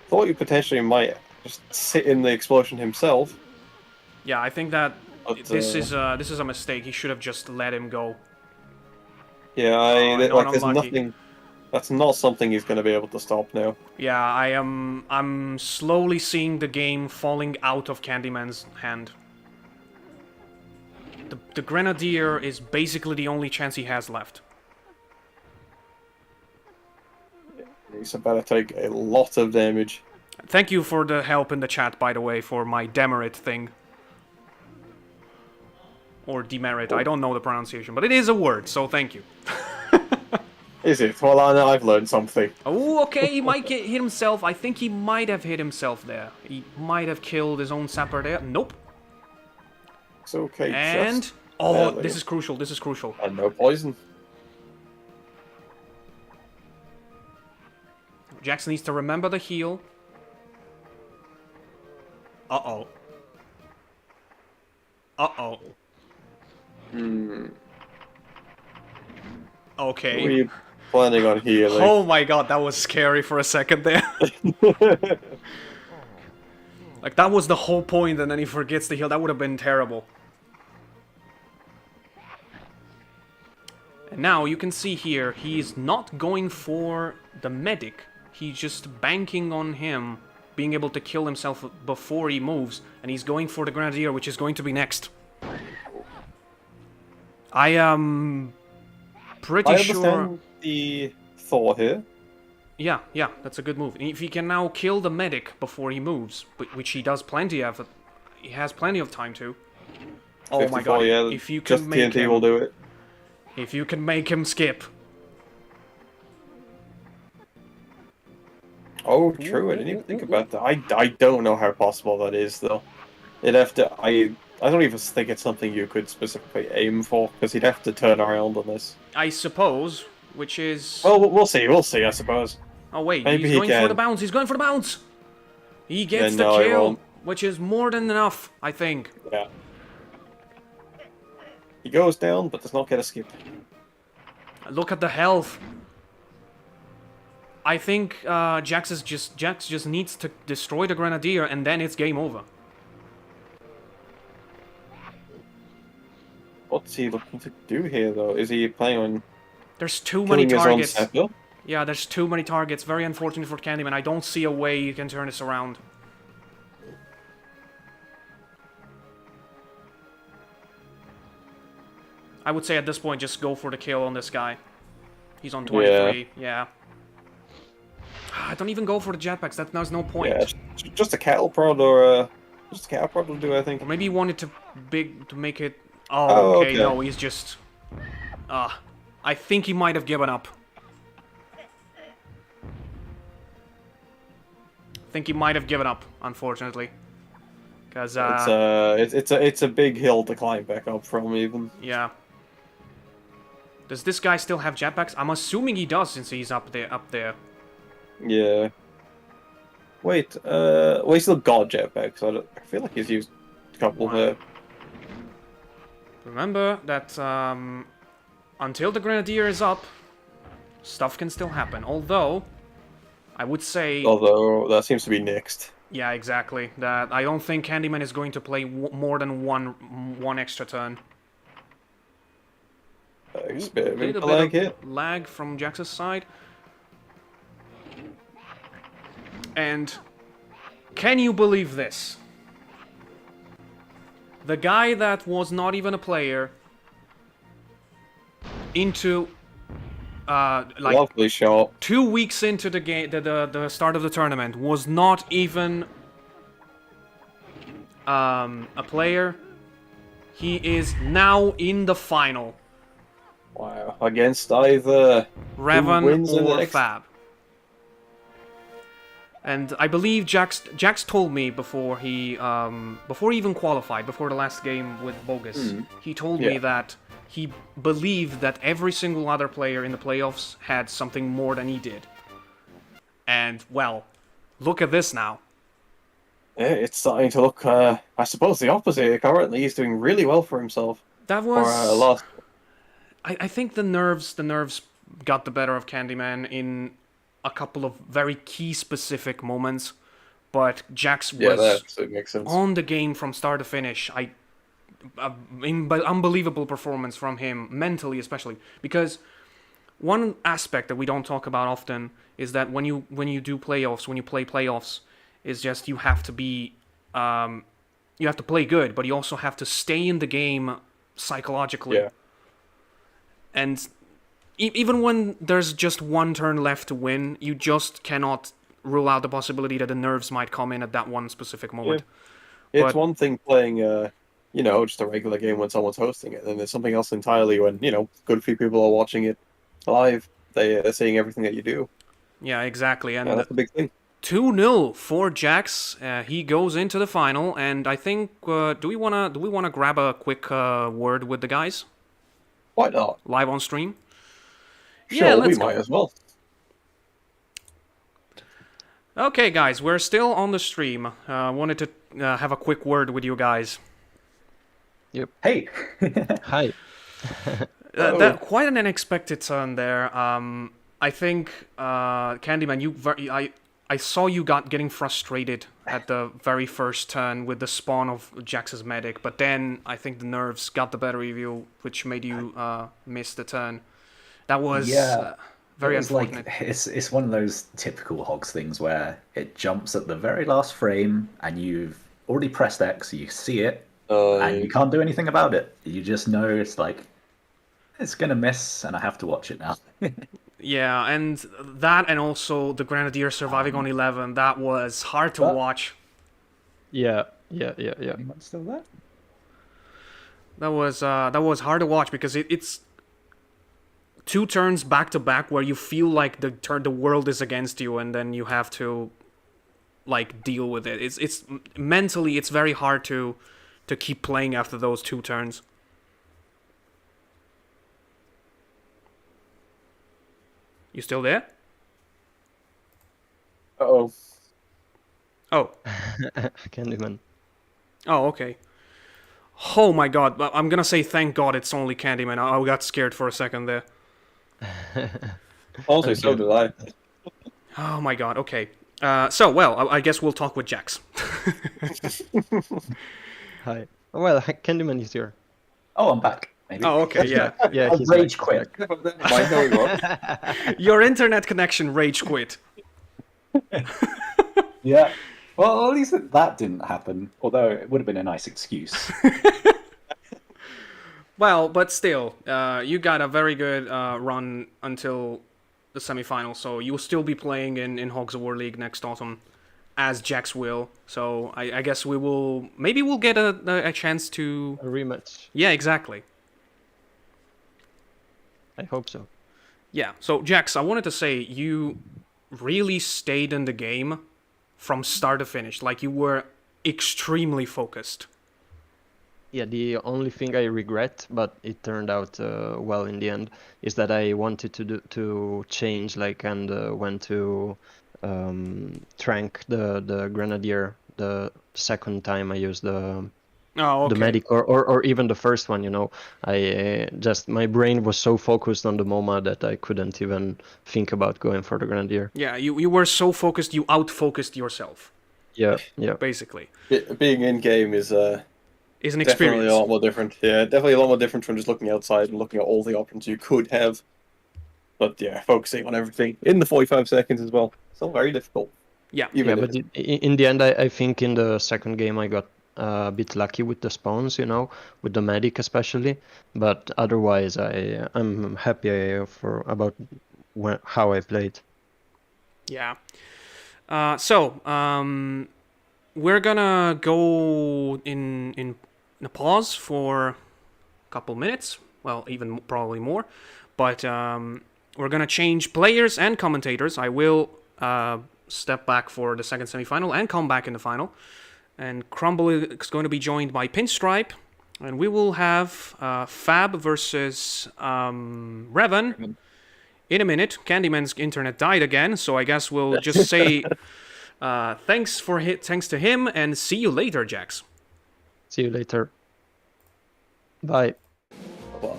Thought you potentially might just sit in the explosion himself. Yeah, I think that But, this is a mistake. He should have just let him go. Yeah, not there's unlucky. nothing. That's not something he's going to be able to stop now. Yeah, I'm slowly seeing the game falling out of Candyman's hand. The Grenadier is basically the only chance he has left. He's about to take a lot of damage. Thank you for the help in the chat, by the way, for my demerit thing. Or demerit, I don't know the pronunciation, but it is a word, so thank you. Is it? Well, I know I've learned something. Oh, okay, he might hit himself. I think he might have hit himself there. He might have killed his own sapper there. Nope. It's okay, And... just Oh, barely. this is crucial, this is crucial. And no poison. JackZ needs to remember the heal. Uh-oh. Uh-oh. Okay. What are you planning on healing? Oh my god, that was scary for a second there. Like, that was the whole point, and then he forgets to heal. That would have been terrible. And now, you can see here, he's not going for the medic. He's just banking on him being able to kill himself before he moves, and he's going for the Grenadier, which is going to be next. I am pretty I sure... understand the thought here. Yeah, that's a good move. If he can now kill the medic before he moves, which he does plenty of, he has plenty of time to. Oh my god, yeah, if you can just make TNT him... will do it. If you can make him skip. Oh, true, I didn't even think about that. I don't know how possible that is, though. It'd have to... I don't even think it's something you could specifically aim for, because he'd have to turn around on this. I suppose, which is... Well, we'll see, I suppose. Oh wait, maybe he's he going for can. the bounce, he's going for the bounce! He gets Yeah, the no, he kill, won't. which is more than enough, I think. Yeah. He goes down, but does not get a skip. Look at the health. I think JackZ just needs to destroy the Grenadier, and then it's game over. What's he looking to do here, though? Is he planning on There's too many killing his own targets. sapper? Yeah, there's too many targets. Very unfortunate for Candyman. I don't see a way you can turn this around. I would say at this point, just go for the kill on this guy. He's on 23. Yeah. Don't even go for the jetpacks. There's no point. Yeah, just a cattle prod or just a cattle prod will do, I think. Or maybe he wanted to make it. Oh, Oh, okay. okay. No, he's just. I think he might have given up. I think he might have given up, unfortunately. Because it's a big hill to climb back up from, even. yeah. Does this guy still have jetpacks? I'm assuming he does, since he's up there. Yeah. Wait, well, he still got jetpacks. I feel like he's used a couple there. Remember that until the Grenadier is up, stuff can still happen. Although, I would say... Although, that seems to be next. Yeah, exactly. That I don't think Candyman is going to play more than one extra turn. Maybe A lag bit hit. of lag from JackZ's side. And can you believe this? The guy that was not even a player into like Lovely shot. 2 weeks into the game, the start of the tournament, was not even a player. He is now in the final. Wow. Against either Revan in the or next... Fab. And I believe JackZ told me before he even qualified, before the last game with Bogus, he told me that he believed that every single other player in the playoffs had something more than he did. And, well, look at this now. Yeah, it's starting to look, I suppose, the opposite. Currently, he's doing really well for himself. That was... last... I think the nerves got the better of Candyman in a couple of very key specific moments, but JackZ was makes sense. on the game from start to finish. Unbelievable performance from him, mentally especially, because one aspect that we don't talk about often is that when you do playoffs, when you play playoffs, is just you have to be you have to play good, but you also have to stay in the game psychologically. Yeah. And even when there's just one turn left to win, you just cannot rule out the possibility that the nerves might come in at that one specific moment. Yeah. It's one thing playing, just a regular game when someone's hosting it, and there's something else entirely when, good few people are watching it live. They're seeing everything that you do. Yeah, exactly. And that's a big thing. 2-0 for JackZ. He goes into the final, and I think do we wanna grab a quick word with the guys? Why not? Live on stream. Sure, yeah, we might as well. Okay, guys, we're still on the stream. Wanted to have a quick word with you guys. Yep. Hey. Hi. Quite an unexpected turn there. I think Candyman, I saw you getting frustrated at the very first turn with the spawn of JackZ's medic, but then I think the nerves got the better of you, which made you miss the turn. That was very unfortunate. Like, it's one of those typical Hogs things where it jumps at the very last frame, and you've already pressed X, you see it, and you can't do anything about it. You just know it's gonna miss, and I have to watch it now. Yeah, and that, and also the Grenadier surviving on 11, that was hard to watch. Yeah. Anyone still there? That was hard to watch because it's 2 turns back to back where you feel like the world is against you, and then you have to deal with it. It's mentally it's very hard to keep playing after those 2 turns. You still there? Uh-oh. Oh. Candyman. Oh, okay. Oh my god, I'm gonna say thank god it's only Candyman. I got scared for a second there. Also, so did I. Oh my god, okay. I guess we'll talk with JackZ. Hi. Well, Candyman is here. Oh, I'm back. Maybe. Oh, okay, yeah. Yeah, I'll he's rage back. quit. Your internet connection rage quit. Yeah. Well, at least that didn't happen, although it would have been a nice excuse. Well, but still, you got a very good run until the semifinal, so you'll still be playing in Hogs War League next autumn, as JackZ will. So I guess maybe we'll get a chance to. A rematch. Yeah, exactly. I hope so. Yeah. So JackZ, I wanted to say you really stayed in the game from start to finish. Like you were extremely focused. Yeah, the only thing I regret, but it turned out well in the end, is that I wanted to change, like, and went to trank the grenadier the second time I used the Oh, okay. medic, or even the first one. I just, my brain was so focused on the MoMA that I couldn't even think about going for the grenadier. Yeah, you were so focused, you out-focused yourself. Yeah, yeah. Basically. Being in game is Is an definitely experience. a lot more different. Yeah, definitely a lot more different from just looking outside and looking at all the options you could have. But yeah, focusing on everything in the 45 seconds as well. Still very difficult. Yeah. Yeah, Even but in the end, I think in the second game I got a bit lucky with the spawns, with the medic especially. But otherwise, I'm happy about how I played. Yeah. So we're gonna go in a pause for a couple minutes. Well, even probably more. But we're gonna change players and commentators. I will step back for the second semifinal and come back in the final. And Crumble is going to be joined by Pinstripe. And we will have Fab versus Revan in a minute. Candyman's internet died again, so I guess we'll just say thanks to him, and see you later, JackZ. See you later. Bye. Bye.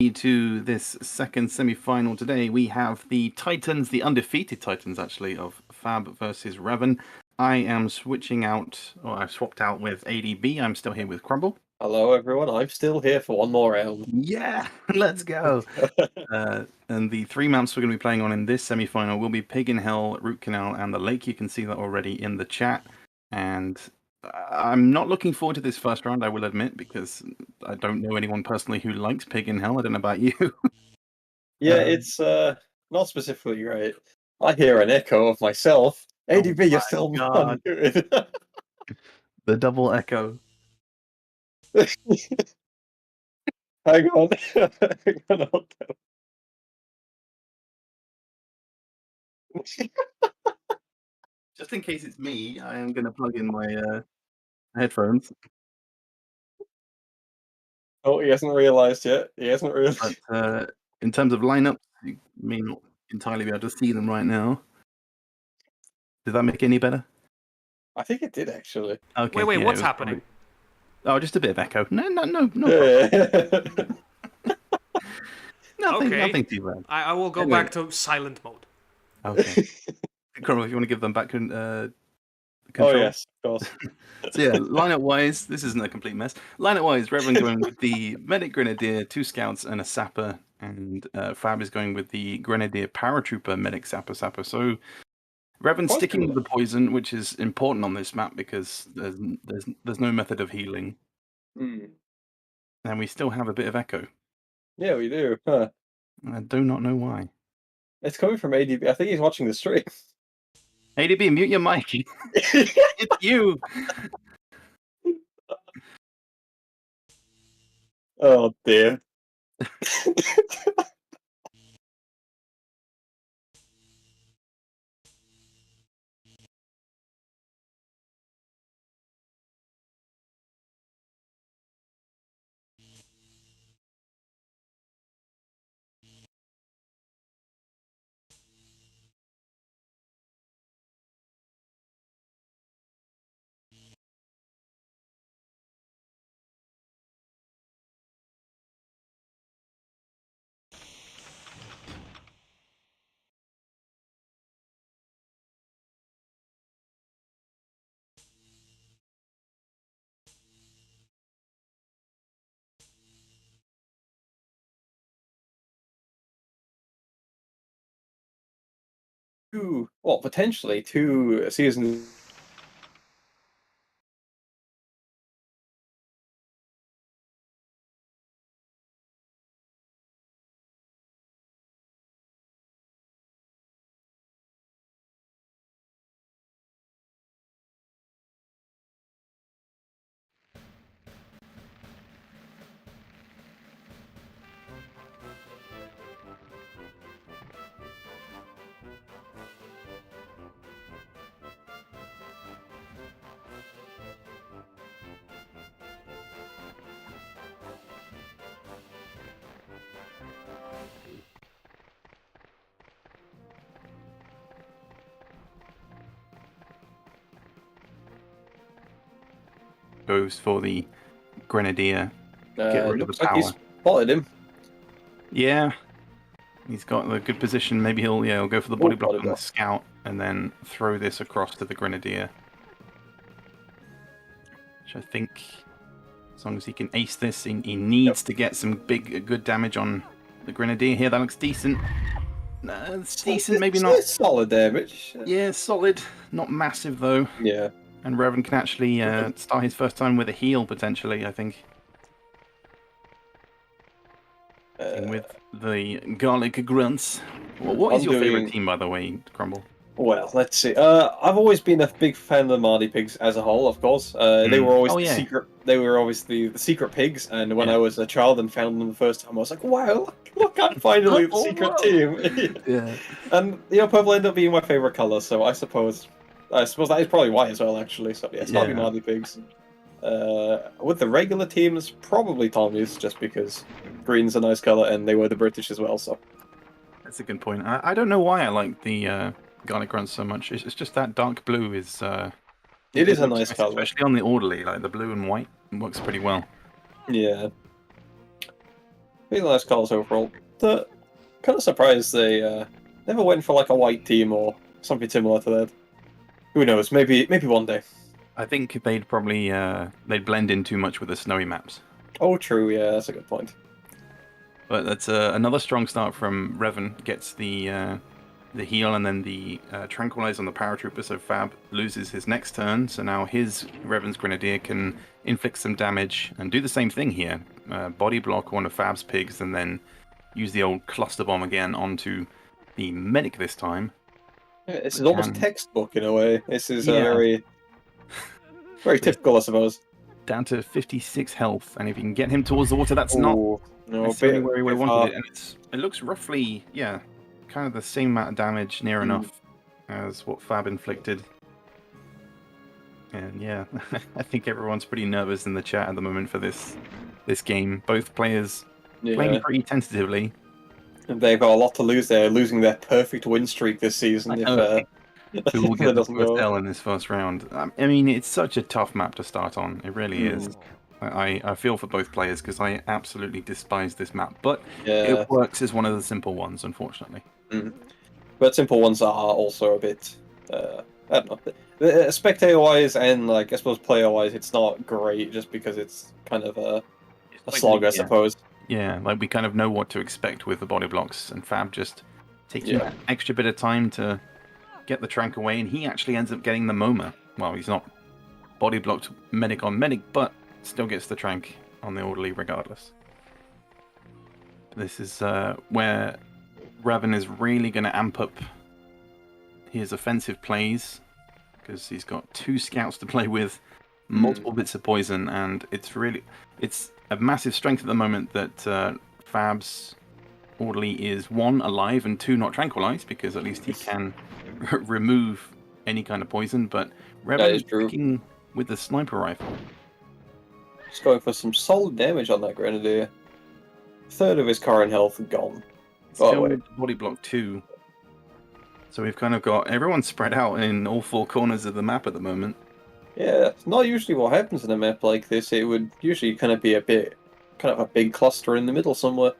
everybody, to this second semi-final today. We have the Titans, the undefeated Titans, actually, of Fab versus Revan. I am switching out, or I've swapped out with ADB. I'm still here with Crumble. Hello, everyone. I'm still here for one more round. Yeah, let's go. And the 3 maps we're going to be playing on in this semi-final will be Pig in Hell, Root Canal, and the Lake. You can see that already in the chat. And I'm not looking forward to this first round, I will admit, because I don't know anyone personally who likes Pig in Hell. I don't know about you. Yeah, it's not specifically great. I hear an echo of myself. ADB, you're still God. unmuted. The double echo. Hang on. Hang on. Just in case it's me, I am going to plug in my headphones. Oh, he hasn't realised yet. He hasn't realised. But in terms of lineup, you may not entirely be able to see them right now. Did that make it any better? I think it did, actually. Okay. Wait, yeah, what's it was happening? probably... Oh, just a bit of echo. No problem. Yeah. Nothing too bad. I will go Anyway. back to silent mode. Okay. Cromwell, if you want to give them back control. Oh, yes, of course. So yeah, lineup-wise, this isn't a complete mess. Lineup-wise, Revan going with the Medic Grenadier, 2 Scouts, and a Sapper, and Fab is going with the Grenadier Paratrooper, Medic, Sapper. So Revan's Quite sticking with similar. the poison, which is important on this map because there's no method of healing, Mm. and we still have a bit of echo. Yeah, we do. Huh. I do not know why. It's coming from ADB. I think he's watching the stream. ADB, mute your mic. It's you. Oh, dear. Potentially 2 seasons. Goes for the Grenadier. Get rid of the Looks like power. he's spotted him. Yeah, he's got a good position. Maybe he'll go for the body block body on the block. Scout and then throw this across to the Grenadier. Which I think, as long as he can ace this, he needs to get some good damage on the Grenadier here. That looks decent. It's decent, maybe not. It's solid damage. Yeah, solid. Not massive though. Yeah. And Revan can actually start his first time with a heal potentially, I think. With the garlic grunts. Well, what is your favorite team, by the way, Crumble? Well, let's see. I've always been a big fan of the Mardy pigs as a whole, of course. They were always secret. They were always the secret pigs, and when I was a child and found them the first time, I was like, "Wow, look! I'm finally the secret team." Yeah. And purple ended up being my favorite color, so I suppose that is probably why as well. Actually, so yeah, it's gotta be Mardy pigs. With the regular teams, probably Tommies, just because green's a nice color, and they were the British as well. So that's a good point. I don't know why I like the garlic grunts so much. It's just that dark blue is. It is a nice color, especially on the orderly. Like the blue and white works pretty well. Yeah. Really nice calls overall. Kind of surprised they never went for like a white team or something similar to that. Who knows? Maybe one day. I think they'd probably they'd blend in too much with the snowy maps. Oh, true. Yeah, that's a good point. But that's another strong start from Revan. Gets the heal and then the tranquilize on the paratrooper. So Fab loses his next turn. So now his Revan's Grenadier can inflict some damage and do the same thing here. Body block one of Fab's pigs and then use the old cluster bomb again onto the medic this time. Yeah, this is almost textbook in a way. This is a Yeah. very typical, I suppose. Down to 56 health, and if you can get him towards the water, that's not necessarily where he would have wanted it. And it looks roughly, yeah, kind of the same amount of damage, near enough, as what Fab inflicted. And yeah, I think everyone's pretty nervous in the chat at the moment for this game. Both players playing pretty tentatively. And they've got a lot to lose there, losing their perfect win streak this season. Who will get the first L in this first round? I mean, it's such a tough map to start on. It really is. I feel for both players because I absolutely despise this map, but it works as one of the simple ones, unfortunately. But simple ones are also a bit, I don't know, spectator-wise and like I suppose player-wise, it's not great just because it's kind of a slog, I suppose. Yeah, like we kind of know what to expect with the body blocks, and Fab just taking that extra bit of time to get the trank away, and he actually ends up getting the MoMA. Well, he's not body blocked medic on medic, but still gets the trank on the orderly regardless. This is where Revan is really going to amp up his offensive plays, because he's got 2 scouts to play with, multiple bits of poison, and it's a massive strength at the moment that Fab's orderly is 1 alive and 2 not tranquilized, because at least he can remove any kind of poison. But Revan is picking with the sniper rifle. Just going for some solid damage on that Grenadier. 1/3 of his current health gone. Still with body block 2. So we've kind of got everyone spread out in all 4 corners of the map at the moment. Yeah, it's not usually what happens in a map like this. It would usually kind of be a big cluster in the middle somewhere,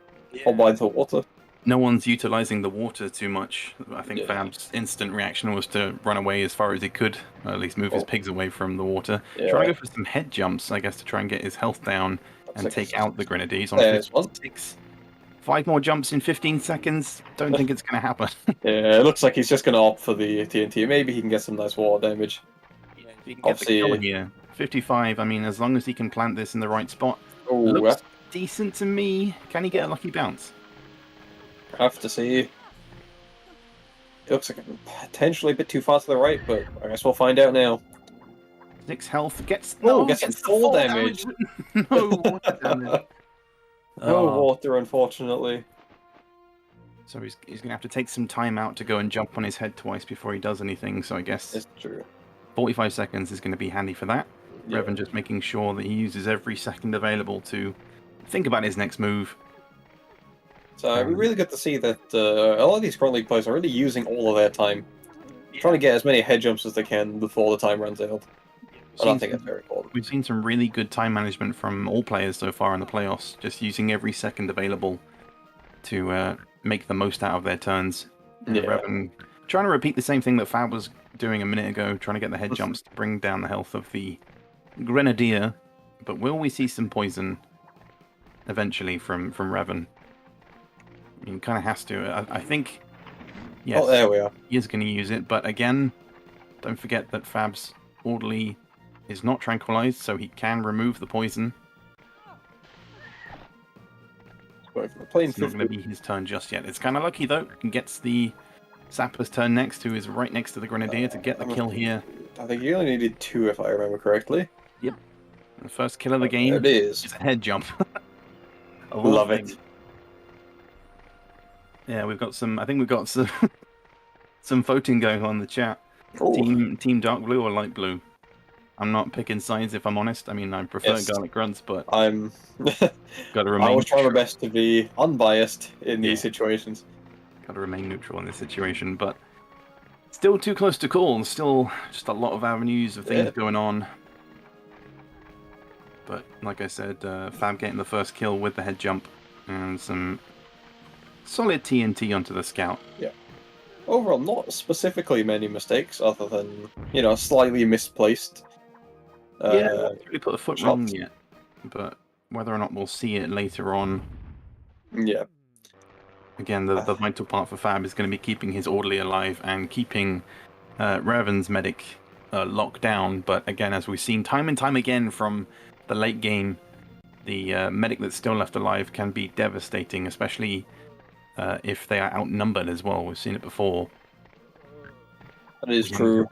or by the water. No one's utilizing the water too much. I think Fab's instant reaction was to run away as far as he could, or at least move his pigs away from the water. Try to go for some head jumps, I guess, to try and get his health down and take out the Grenadiers on 56. 5 more jumps in 15 seconds. Don't think it's going to happen. Yeah, it looks like he's just going to opt for the TNT. Maybe he can get some nice water damage. Yeah, if he can get the kill here. 55, I mean, as long as he can plant this in the right spot. Looks decent to me. Can he get a lucky bounce? Have to see. It looks like potentially a bit too far to the right, but I guess we'll find out now. 6 health gets some fall damage. No water damage. No water, unfortunately. So he's going to have to take some time out to go and jump on his head twice before he does anything. So I guess it's true. 45 seconds is going to be handy for that. Revan just making sure that he uses every second available to think about his next move. So we really get to see that a lot of these Grunt League players are really using all of their time, trying to get as many head jumps as they can before the time runs out. And I think that's very important. We've seen some really good time management from all players so far in the playoffs, just using every second available to make the most out of their turns. Revan trying to repeat the same thing that Fab was doing a minute ago, trying to get the head jumps to bring down the health of the Grenadier. But will we see some poison eventually from Revan? I mean, kind of has to. I think, yes, there we are. He is going to use it, but again, don't forget that Fab's orderly is not tranquilized, so he can remove the poison. It's not going to be his turn just yet. It's kind of lucky, though. He gets the Sapper's turn next, who is right next to the Grenadier, to get the kill here. I think he only needed 2, if I remember correctly. Yep. The first kill of the game it is a head jump. I love it. Yeah, we've got some. I think we've got some some voting going on in the chat. Team dark blue or light blue? I'm not picking sides if I'm honest. I mean, I prefer garlic grunts, but I'm got to remain. I always try my best to be unbiased in these situations. Got to remain neutral in this situation, but still too close to call. Still just a lot of avenues of things going on. But like I said, Fab getting the first kill with the head jump And some solid TNT onto the scout. Yeah. Overall, not specifically many mistakes, other than, you know, slightly misplaced. Yeah, not really put a foot wrong shots. yet, but whether or not we'll see it later on. Yeah. Again, the vital part for Fab is going to be keeping his orderly alive and keeping Revan's medic locked down. But again, as we've seen time and time again from the late game, the medic that's still left alive can be devastating, especially if they are outnumbered as well. We've seen it before. That is true.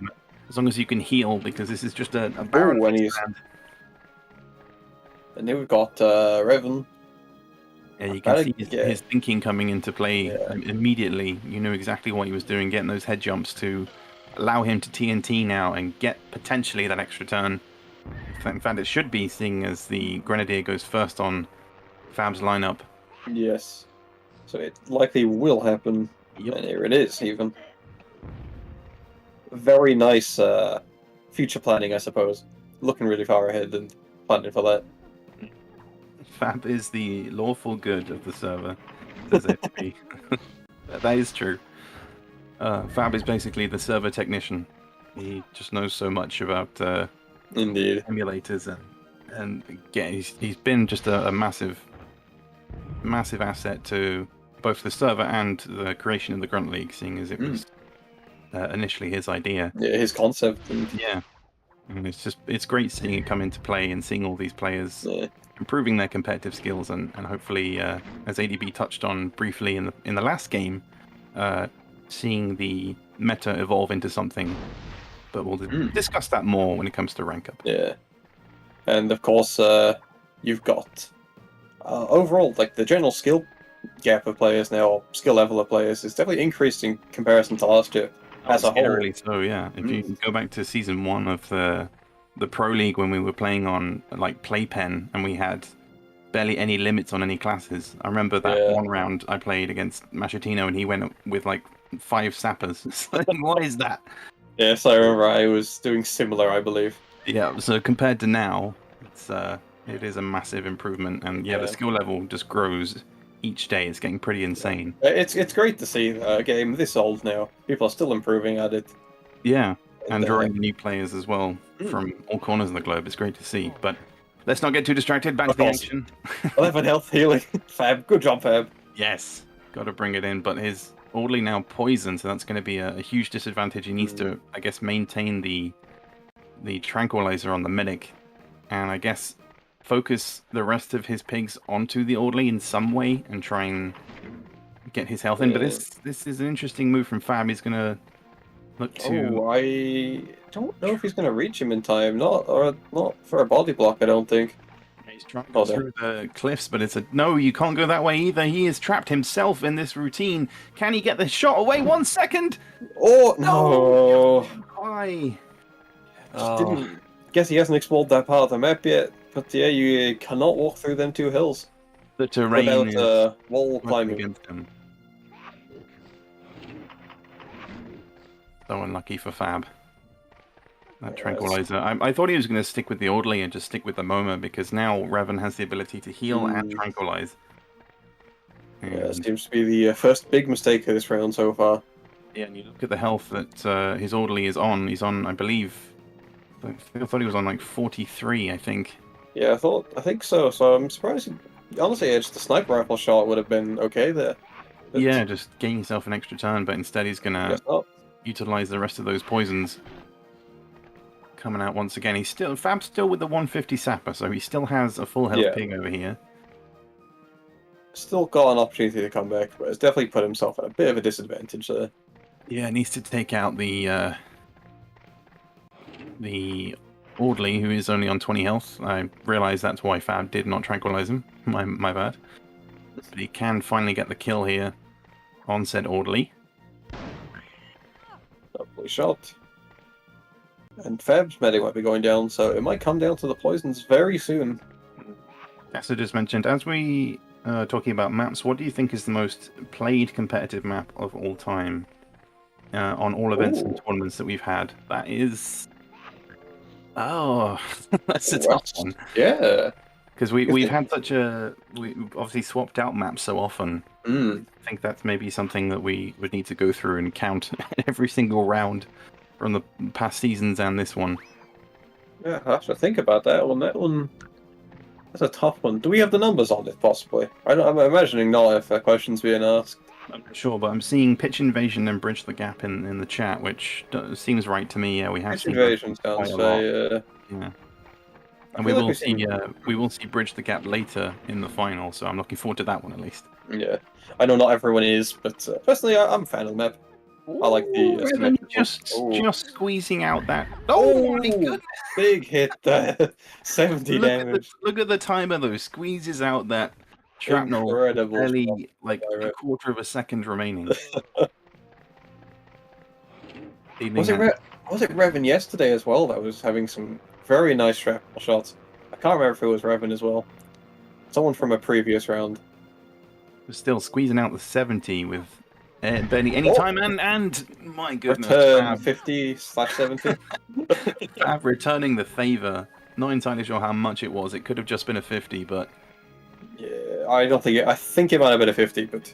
As long as you can heal, because this is just a barren wasteland. And then we've got Revan. Yeah, you can see his thinking coming into play immediately. You knew exactly what he was doing, getting those head jumps to allow him to TNT now and get potentially that extra turn. In fact, it should be, seeing as the Grenadier goes first on Fab's lineup. Yes. So it likely will happen. Yep. And here it is, even. Very nice future planning, I suppose. Looking really far ahead and planning for that. Fab is the lawful good of the server, says it to be. That is true. Fab is basically the server technician. He just knows so much about Indeed. emulators, and yeah, he's been just a massive asset to both the server and the creation of the Grunt League, seeing as it was initially his idea. Yeah, his concept. And... yeah. And it's great seeing it come into play and seeing all these players improving their competitive skills, and hopefully, as ADB touched on briefly in the last game, seeing the meta evolve into something. But we'll discuss that more when it comes to rank up. Yeah, and of course, you've got overall, like, the general skill gap of players now, or skill level of players, is definitely increased in comparison to last year. As a whole. Really so, yeah. If you go back to season 1 of the Pro League, when we were playing on like Playpen and we had barely any limits on any classes, I remember that one round I played against Machitino and he went with like 5 sappers. What is that? Yes, I remember I was doing similar, I believe. Yeah, so compared to now, it is a massive improvement, and the skill level just grows each day. It's getting pretty insane. It's great to see a game this old now. People are still improving at it. Yeah, and drawing new players as well from all corners of the globe. It's great to see. But let's not get too distracted. Back to the action. 11 health healing. Fab. Good job, Fab. Yes. Got to bring it in. But his orderly now poisoned, so that's going to be a huge disadvantage. He needs to, I guess, maintain the tranquilizer on the medic. And I guess focus the rest of his pigs onto the orderly in some way and try and get his health in. But this is an interesting move from Fab. He's going to look to... Oh, I don't know if he's going to reach him in time. Not for a body block, I don't think. He's trying to go through the cliffs, but it's no, you can't go that way either. He is trapped himself in this routine. Can he get the shot away? 1 second! Oh, no! Why? Didn't... Guess he hasn't explored that part of the map yet. But yeah, you cannot walk through them 2 hills. The terrain without is wall climbing against him. So unlucky for Fab. That tranquilizer. I thought he was going to stick with the orderly and just stick with the MoMA, because now Revan has the ability to heal and tranquilize. And... yeah, it seems to be the first big mistake of this round so far. Yeah, and you look at the health that his orderly is on. He's on, I believe, I thought he was on like 43, I think. Yeah, I think so. So I'm surprised. Honestly, just the sniper rifle shot would have been okay there. But yeah, just gain yourself an extra turn, but instead he's gonna utilize the rest of those poisons. Coming out once again. Fab's still with the 150 sapper, so he still has a full health ping over here. Still got an opportunity to come back, but has definitely put himself at a bit of a disadvantage there. Yeah, needs to take out the orderly, who is only on 20 health. I realise that's why Fab did not tranquilize him. My bad. But he can finally get the kill here on said orderly. Lovely shot. And Fab's medic might be going down, so it might come down to the poisons very soon. As I just mentioned, as we talking about maps, what do you think is the most played competitive map of all time on all events and tournaments that we've had? That is... oh, that's a tough one. Yeah. Because we've had we've obviously swapped out maps so often. I think that's maybe something that we would need to go through and count every single round from the past seasons and this one. Yeah, I have to think about that one. That one, that's a tough one. Do we have the numbers on it, possibly? I'm imagining not if that question's being asked. I'm not sure, but I'm seeing Pitch Invasion and Bridge the Gap in the chat, which seems right to me. Yeah, we have Pitch seen Invasion quite sounds a lot. fair. Yeah. I And feel like we've seen... we will see Bridge the Gap later in the final, so I'm looking forward to that one at least. Yeah, I know not everyone is, but personally, I'm a fan of the map. I like the Revan symmetrical. just squeezing out that. Oh My goodness! big hit there, 70 damage. Look at the timer though. Squeezes out that shrapnel. Incredible. Barely like a Right. quarter of a second remaining. Was it Revan yesterday as well that was having some very nice shrapnel shots? I can't remember if it was Revan as well. Someone from a previous round. Still squeezing out the 70 with barely any time, and my goodness, Return 50/70. Fab returning the favor. Not entirely sure how much it was. It could have just been a 50, but yeah, I don't think I think it might have been a 50, but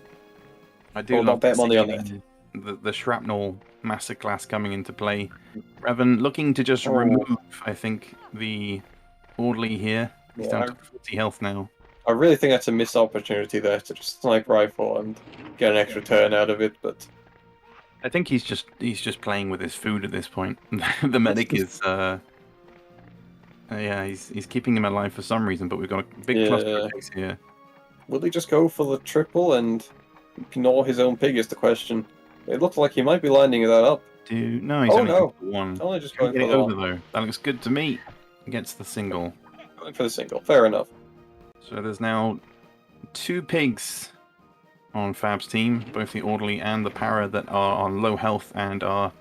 I do not love bet money on seeing the shrapnel masterclass coming into play. Revan looking to just remove, I think, the orderly here. He's down to 40 health now. I really think that's a missed opportunity there to just snipe rifle and get an extra turn out of it, but I think he's just playing with his food at this point. The medic is yeah, he's keeping him alive for some reason, but we've got a big cluster of pigs here. Will he just go for the triple and ignore his own pig is the question. It looks like he might be lining that up. No, he's only going for one. Only just going for it the over one. though. That looks good to me. Against the single. Going for the single. Fair enough. So there's now 2 pigs on Fab's team, both the orderly and the para that are on low health and are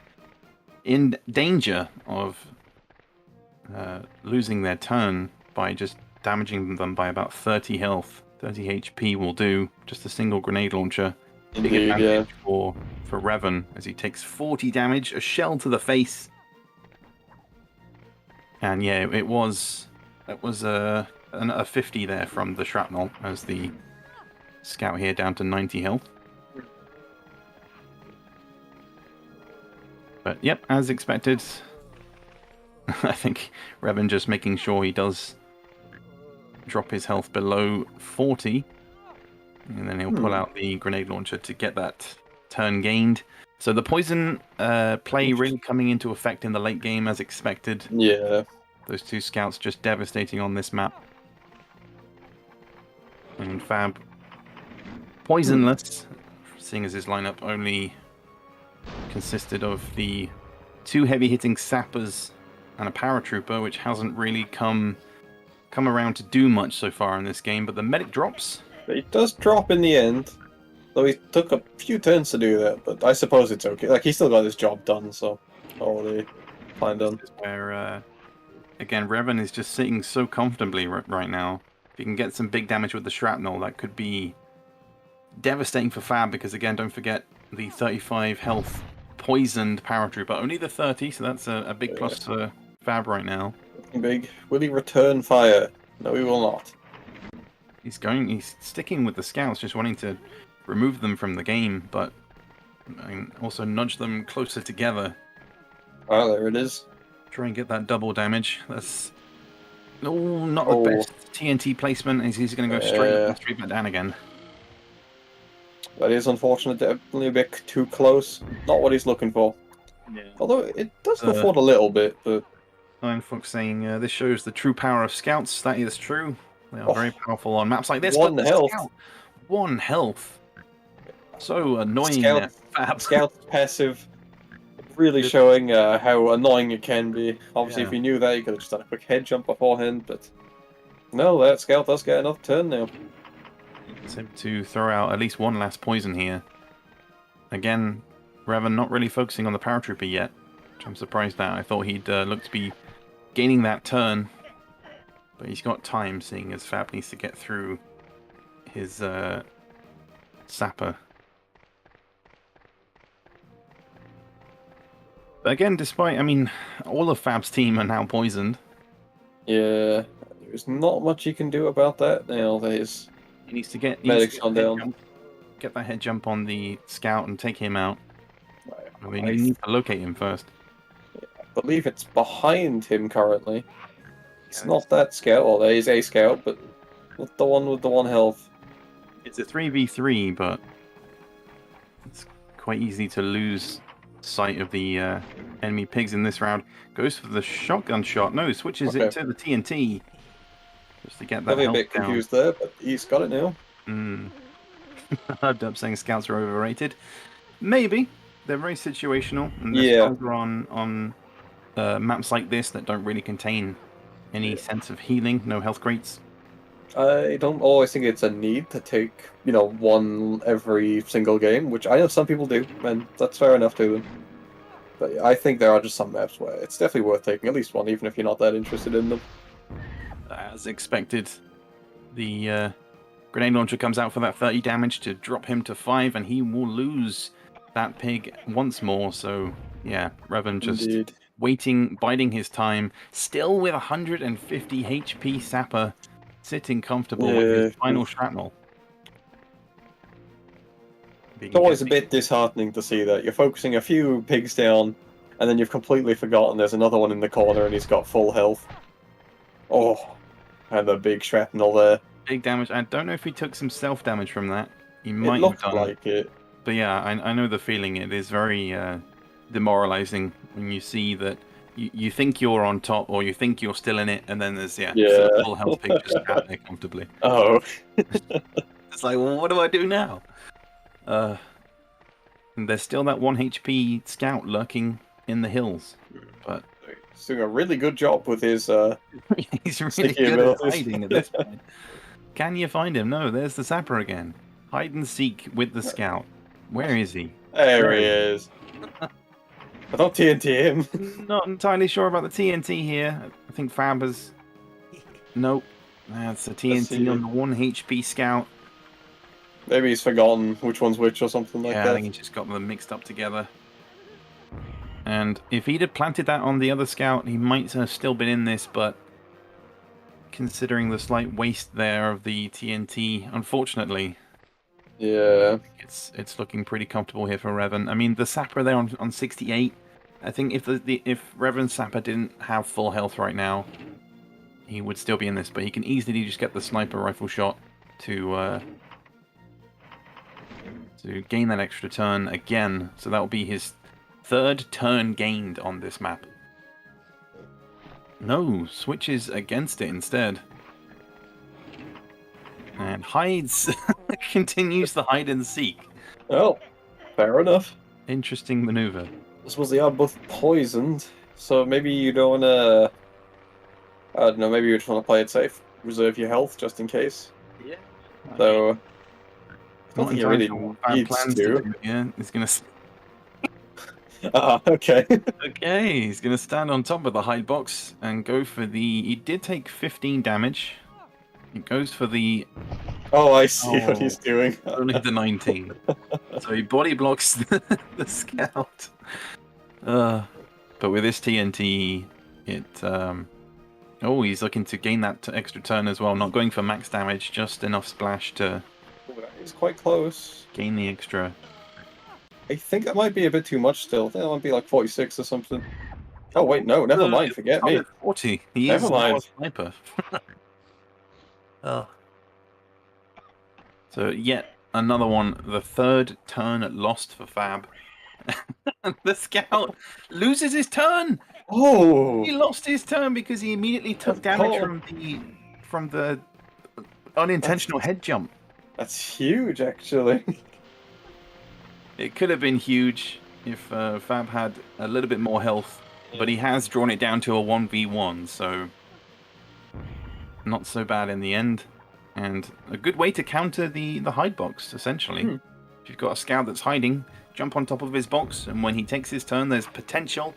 in danger of losing their turn by just damaging them by about 30 health. 30 HP will do. Just a single grenade launcher. Big advantage for Revan as he takes 40 damage, a shell to the face. And yeah, that was a 50 there from the shrapnel as the scout here down to 90 health. But yep, as expected, I think Revan just making sure he does drop his health below 40. And then he'll pull out the grenade launcher to get that turn gained. So the poison play really coming into effect in the late game as expected. Yeah. Those 2 scouts just devastating on this map. And Fab poisonless, seeing as his lineup only consisted of the 2 heavy-hitting sappers and a paratrooper, which hasn't really come around to do much so far in this game. But the medic drops. It does drop in the end, though he took a few turns to do that, but I suppose it's okay. Like, he still got his job done, so all the plan done. This is where, again, Revan is just sitting so comfortably right now. If you can get some big damage with the shrapnel, that could be devastating for Fab, because again, don't forget the 35 health poisoned paratrooper. Only the 30, so that's a big plus for Fab right now. Big. Will he return fire? No, he will not. He's sticking with the scouts, just wanting to remove them from the game, but also nudge them closer together. Oh, there it is. Try and get that double damage. That's not the best TNT placement, as he's going to go straight back down again. That is unfortunate, definitely a bit too close. Not what he's looking for. Yeah. Although it does go forward a little bit, but... Iron Fox saying, this shows the true power of scouts. That is true. They are very powerful on maps like this. One health. One health. So annoying. Scout's passive. Really showing how annoying it can be. Obviously, if you knew that, you could have just done a quick head jump beforehand, but... No, that scout does get another turn now. It's able to throw out at least one last poison here. Again, Revan not really focusing on the paratrooper yet, which I'm surprised at. I thought he'd look to be gaining that turn. But he's got time, seeing as Fab needs to get through his sapper. But again, despite, all of Fab's team are now poisoned. Yeah, There's not much you can do about that nowadays. He needs to get Medic's gone down. Get that head jump on the scout and take him out. I mean, I you need to locate him first. believe it's behind him currently. It's not that scout. Well, there is a scout, but not the one with the 1 health. It's a 3v3, but it's quite easy to lose sight of the enemy pigs in this round. Goes for the shotgun shot. No, switches it to the TNT. Just to get that Probably a health bit down. confused there, but he's got it now. Hyped up saying scouts are overrated. Maybe. They're very situational. And they're stronger on maps like this that don't really contain any sense of healing, no health crates. I don't always think it's a need to take, one every single game, which I know some people do, and that's fair enough to them. But I think there are just some maps where it's definitely worth taking at least one, even if you're not that interested in them. As expected, the grenade launcher comes out for that 30 damage to drop him to 5, and he will lose that pig once more. So, yeah, Revan just waiting, biding his time, still with 150 HP Sapper, sitting comfortable with his final shrapnel. It's always a bit disheartening to see that you're focusing a few pigs down, and then you've completely forgotten there's another one in the corner and he's got full health. Oh, and a big shrapnel there. Big damage. I don't know if he took some self-damage from that. He might have done. Like it. But yeah, I know the feeling. It is very demoralizing when you see that you think you're on top, or you think you're still in it, and then there's full health pig just out there comfortably. Oh. It's like, well, what do I do now? And there's still that 1 HP scout lurking in the hills, but he's doing a really good job with his he's really good at hiding at this point. Can you find him? No, there's the sapper again. Hide and seek with the scout. Where is he? There he is. I don't TNT him. Not entirely sure about the TNT here. I think Fab has... Nope. That's a TNT on the 1 HP scout. Maybe he's forgotten which one's which or something like that. Yeah, I think he just got them mixed up together. And if he'd have planted that on the other scout, he might have still been in this, but considering the slight waste there of the TNT, unfortunately, it's looking pretty comfortable here for Revan. I mean, the Sapper there on 68, I think if Revan's Sapper didn't have full health right now, he would still be in this, but he can easily just get the sniper rifle shot to gain that extra turn again. So that will be his 3rd turn gained on this map. No, switches against it instead. And hides, continues the hide and seek. Oh, fair enough. Interesting maneuver. I suppose they are both poisoned, so maybe you don't want to... I don't know, maybe you just want to play it safe. Reserve your health, just in case. Yeah. So... I don't Not think you really need to. Yeah, he's going to... Okay. Okay, he's going to stand on top of the hide box and go for the... He did take 15 damage. He goes for the... Oh, I see what he's doing. Only the 19. So he body blocks the scout. But with this TNT, it... Oh, he's looking to gain that extra turn as well. Not going for max damage, just enough splash to... It's quite close. Gain the extra. I think that might be a bit too much still. I think that might be like 46 or something. Oh wait, no, never mind. Forget me. 40. He never is mind. A sniper. Oh. So yet another one. The 3rd turn lost for Fab. The scout loses his turn. Oh! He lost his turn because he immediately took damage from the unintentional head jump. That's huge, actually. It could have been huge if Fab had a little bit more health, but he has drawn it down to a 1v1, so not so bad in the end. And a good way to counter the hide box, essentially. If you've got a scout that's hiding, jump on top of his box, and when he takes his turn, there's potential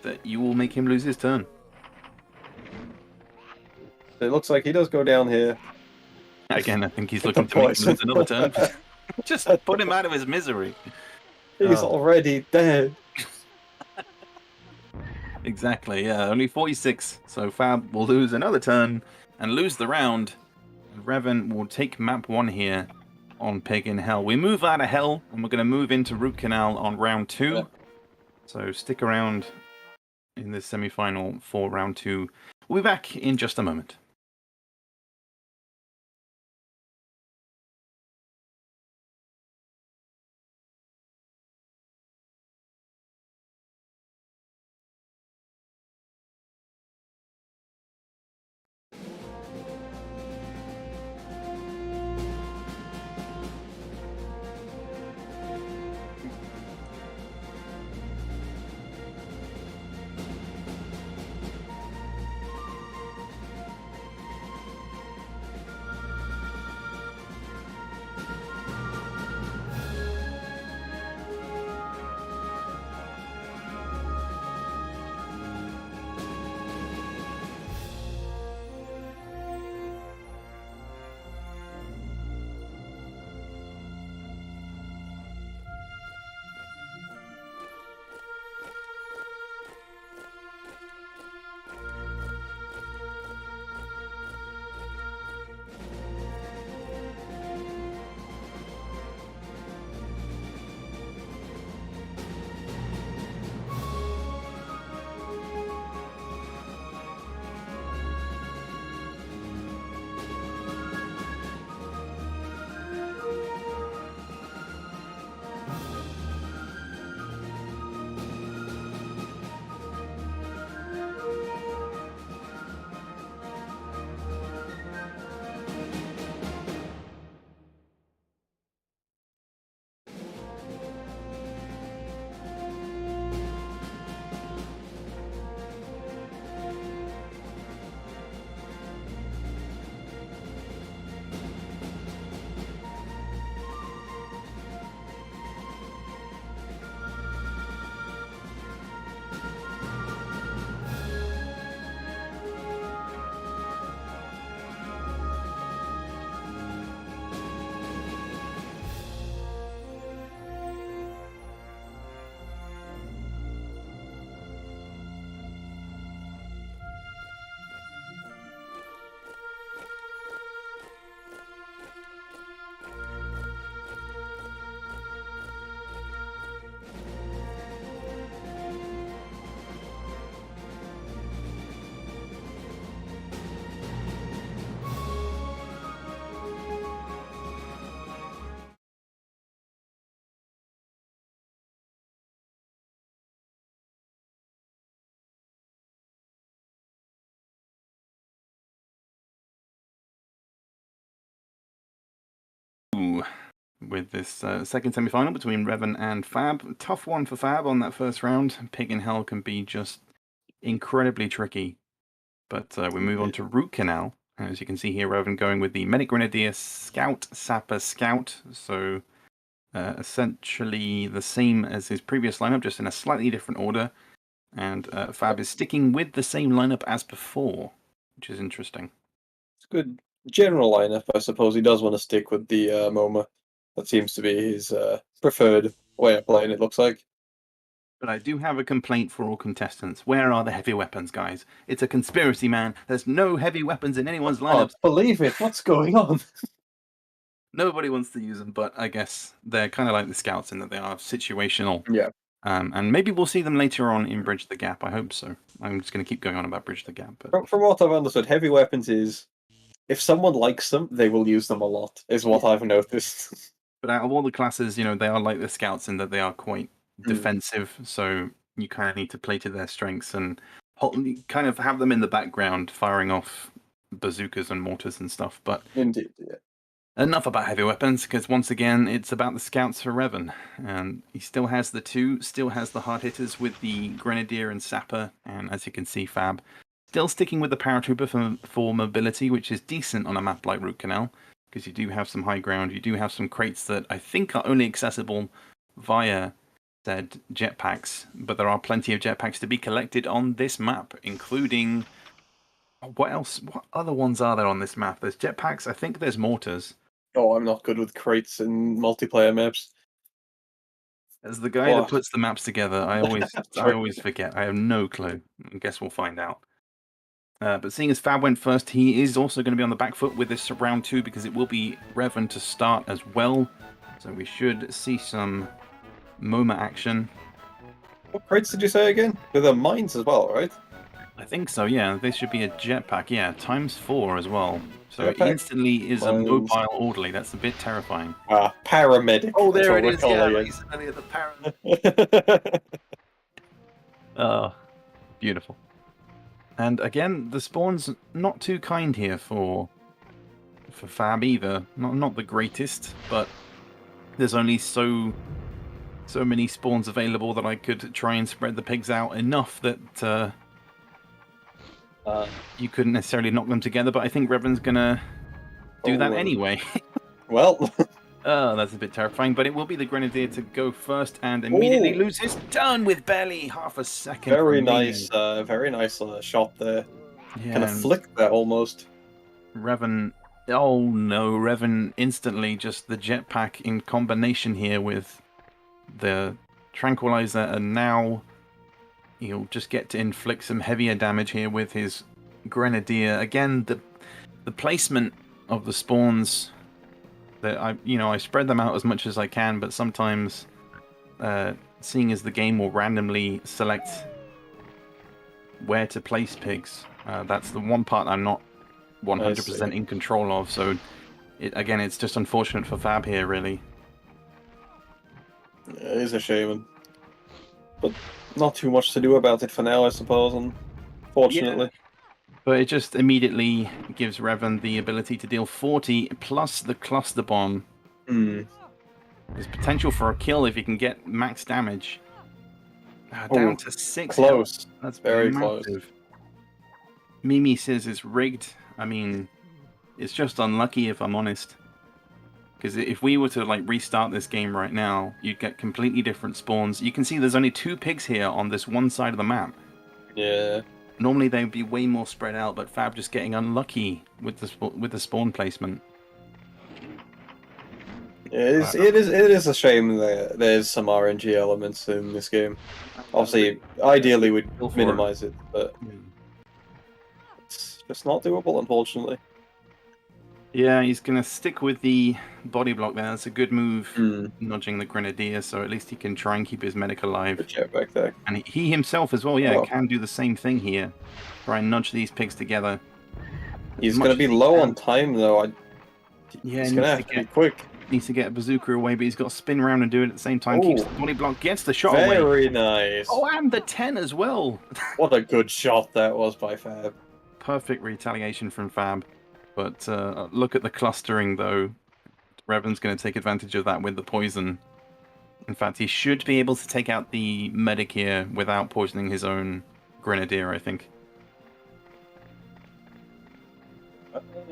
that you will make him lose his turn. It looks like he does go down here. Again, I think he's looking to make him lose another turn. Just put him out of his misery. He's already dead. Exactly, yeah, only 46. So Fab will lose another turn and lose the round. Revan will take map 1 here on Pig in Hell. We move out of Hell, and we're going to move into Root Canal on round 2. Yeah. So stick around in this semi-final for round 2. We'll be back in just a moment. With this second semi-final between Revan and Fab. Tough one for Fab on that first round. Pig in Hell can be just incredibly tricky. But we move on to Root Canal. As you can see here, Revan going with the Medic Grenadier Scout, Sapper Scout. So essentially the same as his previous lineup, just in a slightly different order. And Fab is sticking with the same lineup as before, which is interesting. It's a good general lineup. I suppose he does want to stick with the MoMA. That seems to be his preferred way of playing, it looks like. But I do have a complaint for all contestants. Where are the heavy weapons, guys? It's a conspiracy, man. There's no heavy weapons in anyone's lineups. Believe it. What's going on? Nobody wants to use them, but I guess they're kind of like the scouts in that they are situational. Yeah. And maybe we'll see them later on in Bridge the Gap. I hope so. I'm just going to keep going on about Bridge the Gap. But From what I've understood, heavy weapons is if someone likes them, they will use them a lot, is what I've noticed. But out of all the classes, they are like the scouts in that they are quite defensive. So you kind of need to play to their strengths and kind of have them in the background firing off bazookas and mortars and stuff. But Indeed, yeah. enough about heavy weapons, because once again, it's about the scouts for Revan. And he still has the two, still has the hard hitters with the Grenadier and Sapper. And as you can see, Fab still sticking with the Paratrooper for mobility, which is decent on a map like Root Canal, because you do have some high ground, you do have some crates that I think are only accessible via said jetpacks, but there are plenty of jetpacks to be collected on this map, including... What else? What other ones are there on this map? There's jetpacks, I think there's mortars. Oh, I'm not good with crates in multiplayer maps. As the guy that puts the maps together, I True. always forget. I have no clue. I guess we'll find out. But seeing as Fab went first, he is also going to be on the back foot with this round 2 because it will be Revan to start as well. So we should see some MoMA action. What crates did you say again? They're mines as well, right? I think so, yeah. This should be a jetpack, yeah, ×4 as well. So it Jetpack, instantly is a mines. mobile orderly. That's a bit terrifying. Paramedic. Oh, that's there what it we're is, yeah, calling like it. you said earlier, the paramedic. Oh, beautiful. And again, the spawn's not too kind here for Fab either. Not the greatest, but there's only so many spawns available that I could try and spread the pigs out enough that you couldn't necessarily knock them together. But I think Revan's gonna do that anyway. Well, Oh, that's a bit terrifying, but it will be the Grenadier to go first and immediately lose his turn with barely half a second. very nice shot there. Yeah, Kind of flicked that almost. Revan. Oh no, Revan instantly just the jetpack in combination here with the tranquilizer, and now he'll just get to inflict some heavier damage here with his Grenadier. Again, the placement of the spawns. That I spread them out as much as I can, but sometimes, seeing as the game will randomly select where to place pigs, that's the one part I'm not 100% in control of. So, it's just unfortunate for Fab here, really. It is a shame, but not too much to do about it for now, I suppose. Unfortunately. Yeah. But it just immediately gives Revan the ability to deal 40 plus the cluster bomb. There's potential for a kill if he can get max damage. Down to 6 close. Health. That's very massive. close. Mimi says it's rigged. I mean, it's just unlucky if I'm honest. Because if we were to restart this game right now, you'd get completely different spawns. You can see there's only 2 pigs here on this one side of the map. Yeah. Normally they'd be way more spread out, but Fab just getting unlucky with the spawn placement. It is a shame that there's some RNG elements in this game. Obviously, ideally we'd minimize it, but it's just not doable, unfortunately. Yeah, he's going to stick with the body block there. That's a good move, nudging the Grenadier, so at least he can try and keep his medic alive. Good jetpack there. And he himself as well, can do the same thing here. Try and nudge these pigs together. He's going to be low on time, though. He's going to have to be quick. Needs to get a bazooka away, but he's got to spin around and do it at the same time. Keeps the body block, gets the shot away. Very nice. Oh, and the 10 as well. What a good shot that was by Fab. Perfect retaliation from Fab. But look at the clustering, though. Revan's going to take advantage of that with the poison. In fact, he should be able to take out the medic here without poisoning his own Grenadier, I think.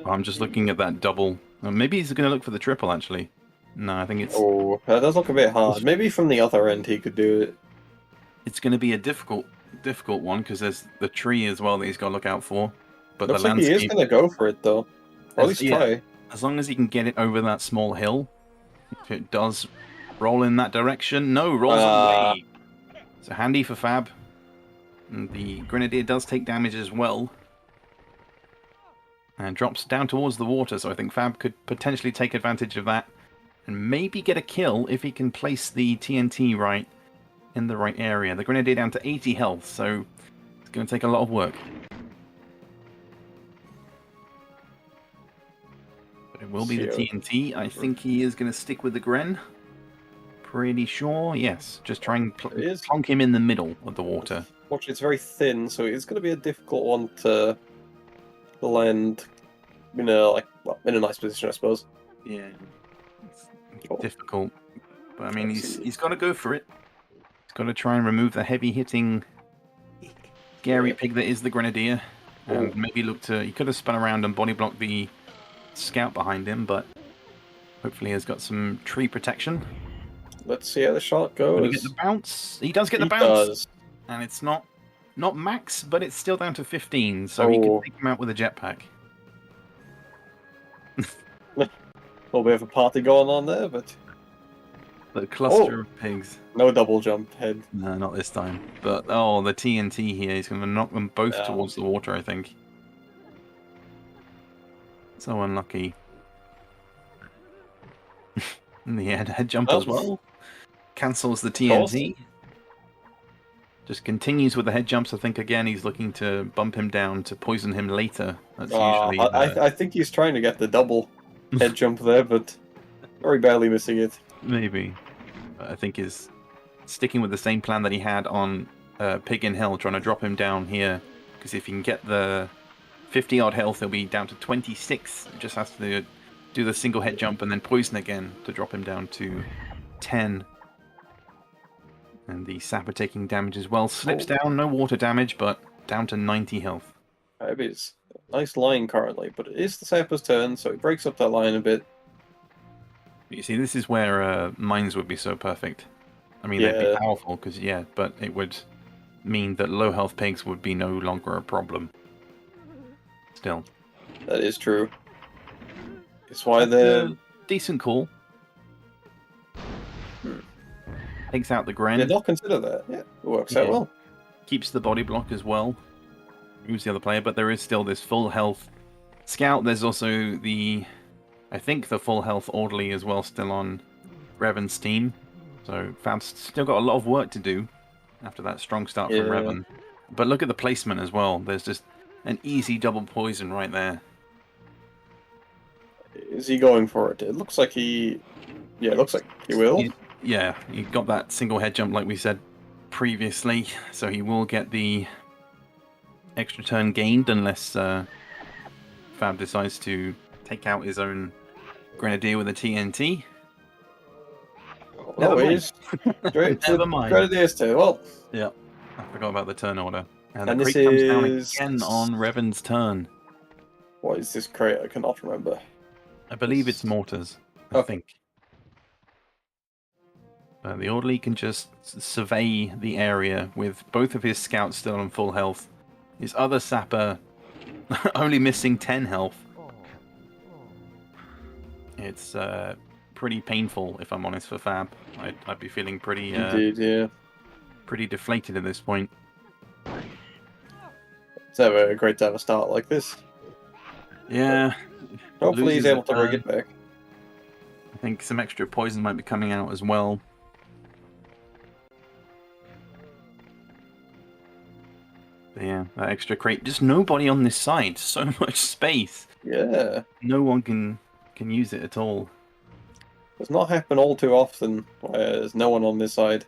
I'm just looking at that double. Maybe he's going to look for the triple, actually. No, I think it's... Oh, that does look a bit hard. Maybe from the other end he could do it. It's going to be a difficult one, because there's the tree as well that he's got to look out for. But Looks the like landscape... he is going to go for it, though. Or at least try. As long as he can get it over that small hill. If it does roll in that direction... No, rolls away! So handy for Fab. And the Grenadier does take damage as well. And drops down towards the water, so I think Fab could potentially take advantage of that. And maybe get a kill if he can place the TNT right in the right area. The Grenadier down to 80 health, so it's going to take a lot of work. But it will be the TNT. I think he is going to stick with the Gren. Pretty sure, yes. Just try and plonk him in the middle of the water. Watch, it's very thin, so it's going to be a difficult one to land in a nice position, I suppose. Yeah, it's difficult, but I mean, he's got to go for it. He's got to try and remove the heavy-hitting, scary pig that is the Grenadier, and maybe look to. He could have spun around and body blocked the scout behind him, but hopefully he's got some tree protection. Let's see how the shot goes. Will he get the bounce? He does get the bounce, and it's not max, but it's still down to 15, so he can take him out with a jetpack. Well, we have a party going on there, but The cluster of pigs. No double jump head. No, not this time. But, oh, the TNT here. He's going to knock them both towards the water, I think. So unlucky. And the head jump as well. Cancels the TNT. Just continues with the head jumps. I think, again, he's looking to bump him down to poison him later. That's usually... I think he's trying to get the double head jump there, but very badly missing it. Maybe. I think is sticking with the same plan that he had on Pig in Hell, trying to drop him down here. Because if he can get the 50-odd health, he'll be down to 26. He just has to do the single head jump and then poison again to drop him down to 10. And the sapper taking damage as well. Slips down, no water damage, but down to 90 health. Maybe it's a nice line currently, but it is the sapper's turn, so it breaks up that line a bit. You see, this is where mines would be so perfect. I mean, they'd be powerful, because, but it would mean that low health pigs would be no longer a problem. Still. That is true. It's why they're... decent call. Takes out the Grunt. Did not consider that. Yeah, it works out well. Keeps the body block as well. Moves the other player, but there is still this full health scout. There's also the... I think the full health orderly as well still on Revan's team. So Fab's still got a lot of work to do after that strong start from Revan. But look at the placement as well. There's just an easy double poison right there. Is he going for it? It looks like he... Yeah, it looks like he will. He got that single head jump like we said previously. So he will get the extra turn gained unless Fab decides to take out his own Grenadier with a TNT. No, he's Never mind. Grenadiers too. Well, yeah, I forgot about the turn order. And the this crate comes down is... again on Revan's turn. What is this crate? I cannot remember. I believe it's mortars, I think. The orderly can just survey the area with both of his scouts still on full health. His other sapper only missing 10 health. It's pretty painful, if I'm honest, for Fab. I'd be feeling pretty pretty deflated at this point. It's never great to have a start like this. Yeah. Hopefully he's able to bring it back. I think some extra poison might be coming out as well. But yeah, that extra crate. Just nobody on this side. So much space. Yeah. No one can use it at all. Does not happen all too often. There's no one on this side.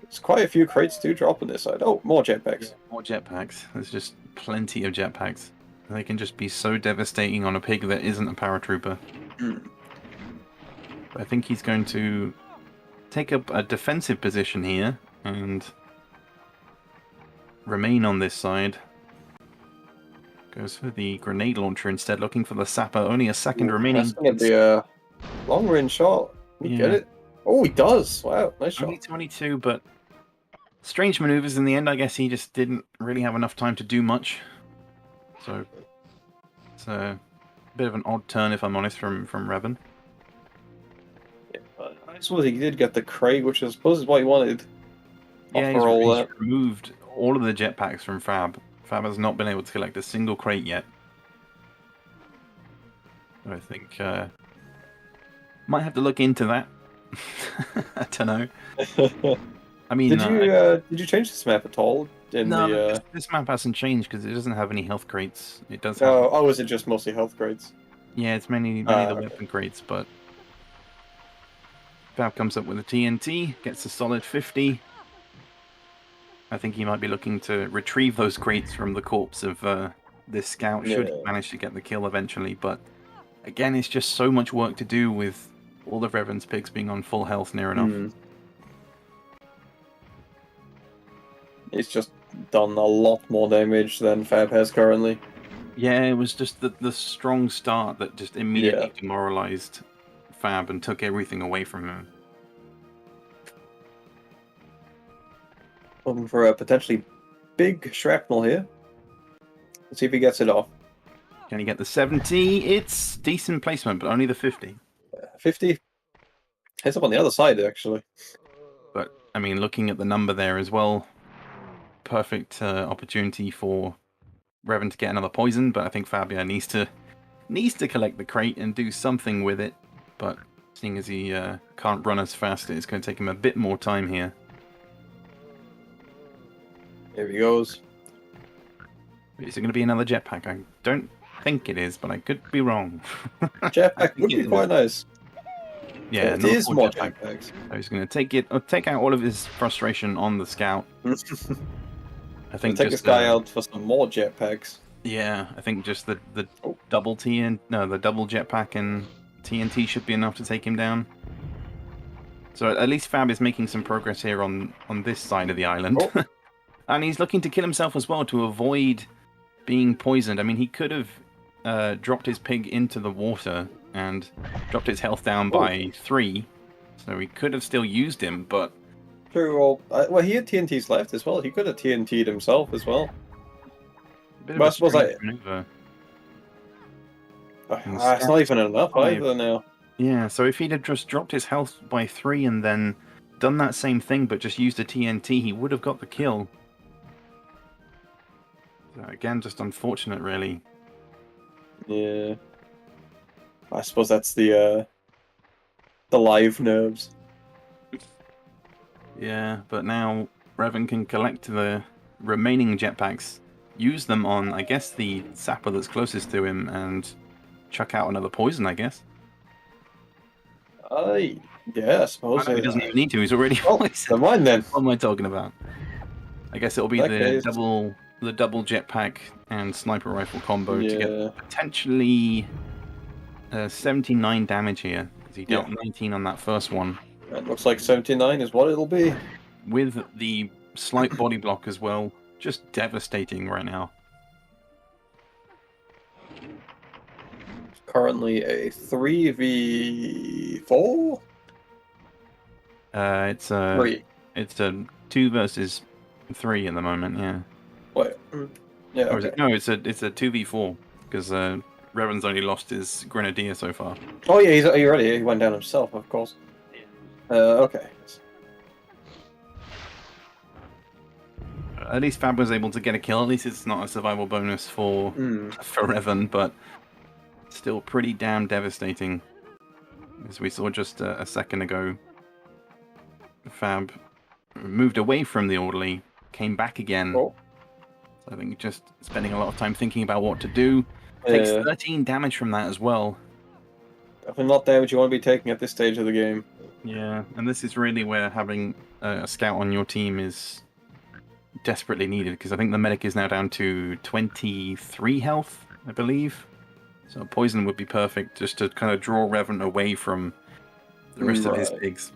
There's quite a few crates to drop on this side. Oh, more jetpacks. Yeah, more jetpacks. There's just plenty of jetpacks. They can just be so devastating on a pig that isn't a paratrooper. I think he's going to take up a defensive position here and remain on this side. Goes for the grenade launcher instead, looking for the sapper. Only a second remaining. That's going to be a long-range shot. You get it? Oh, he does. Wow, nice shot. Only 22, but strange maneuvers in the end. I guess he just didn't really have enough time to do much. So it's a bit of an odd turn, if I'm honest, from Revan. Yeah, I suppose he did get the crate, which I suppose is what he wanted. Yeah, he's removed all of the jetpacks from Fab. Fab has not been able to collect a single crate yet. So I think might have to look into that. I don't know. I mean, did you change this map at all? No, this map hasn't changed because it doesn't have any health crates. It does. Oh, is it just mostly health crates? Yeah, it's mainly the weapon crates, but Fab comes up with a TNT, gets a solid 50. I think he might be looking to retrieve those crates from the corpse of this scout, should he manage to get the kill eventually. But again, it's just so much work to do with all of Revan's pigs being on full health near enough. It's just done a lot more damage than Fab has currently. Yeah, it was just the strong start that just immediately demoralized Fab and took everything away from him. Looking for a potentially big shrapnel here. Let's see if he gets it off. Can he get the 70? It's decent placement, but only the 50. 50. Heads up on the other side, actually. But, I mean, looking at the number there as well, perfect opportunity for Revan to get another poison, but I think Fabia needs to collect the crate and do something with it. But seeing as he can't run as fast, it's going to take him a bit more time here. Here he goes. Is it going to be another jetpack? I don't think it is, but I could be wrong. Jetpack would be quite nice. Yeah, it is more jetpack. jetpacks. So he's going to take out all of his frustration on the scout. I think take this guy out for some more jetpacks. Yeah, I think just the double the double jetpack and TNT should be enough to take him down. So at least Fab is making some progress here on this side of the island. Oh. And he's looking to kill himself as well to avoid being poisoned. I mean, he could have dropped his pig into the water and dropped his health down by 3. So he could have still used him, but... True, well, he had TNTs left as well. He could have TNT'd himself as well. But I suppose it's not even enough either now. Yeah, so if he'd have just dropped his health by 3 and then done that same thing but just used a TNT, he would have got the kill. So again, just unfortunate, really. Yeah. I suppose that's the live nerves. Yeah, but now Revan can collect the remaining jetpacks, use them on, I guess, the sapper that's closest to him, and chuck out another poison, I guess. Yeah, I suppose. He doesn't even need to, he's already poisoned. Never mind then. What am I talking about? I guess it'll be the double jetpack and sniper rifle combo to get potentially 79 damage here, because he dealt 19 on that first one. It looks like 79 is what it'll be. With the slight body block as well, just devastating right now. Currently a 3v4? It's a 3. It's a 2 versus 3 at the moment, yeah. Wait. Yeah. Or is it? No, it's a 2v4 because Revan's only lost his grenadier so far. Oh yeah, he's already. He went down himself, of course. Okay. At least Fab was able to get a kill. At least it's not a survival bonus for Revan, but still pretty damn devastating. As we saw just a second ago, Fab moved away from the orderly, came back again. So I think just spending a lot of time thinking about what to do. Takes 13 damage from that as well. Definitely not damage you want to be taking at this stage of the game. Yeah, and this is really where having a scout on your team is desperately needed, because I think the medic is now down to 23 health, I believe. So poison would be perfect just to kind of draw Revan away from the rest of his pigs.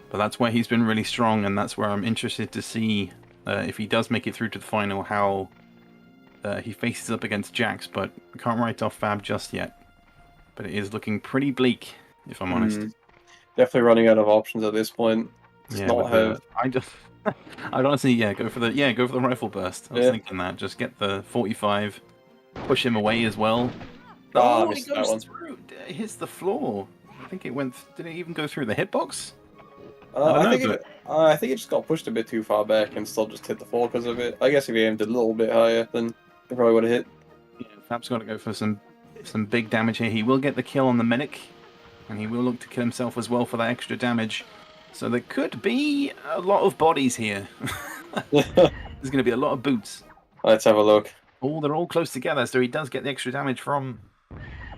But that's where he's been really strong, and that's where I'm interested to see if he does make it through to the final, how he faces up against JackZ, but can't write off Fab just yet. But it is looking pretty bleak, if I'm honest. Definitely running out of options at this point. I'd honestly, go for the rifle burst. I was thinking that. Just get the 45, push him away as well. Oh, it goes through. It hits the floor. I think it went. Did it even go through the hitbox? I think it just got pushed a bit too far back and still just hit the floor because of it. I guess if he aimed a little bit higher, then it probably would have hit. Yeah, Fab's got to go for some big damage here. He will get the kill on the medic, and he will look to kill himself as well for that extra damage. So there could be a lot of bodies here. There's going to be a lot of boots. Let's have a look. Oh, they're all close together, so he does get the extra damage from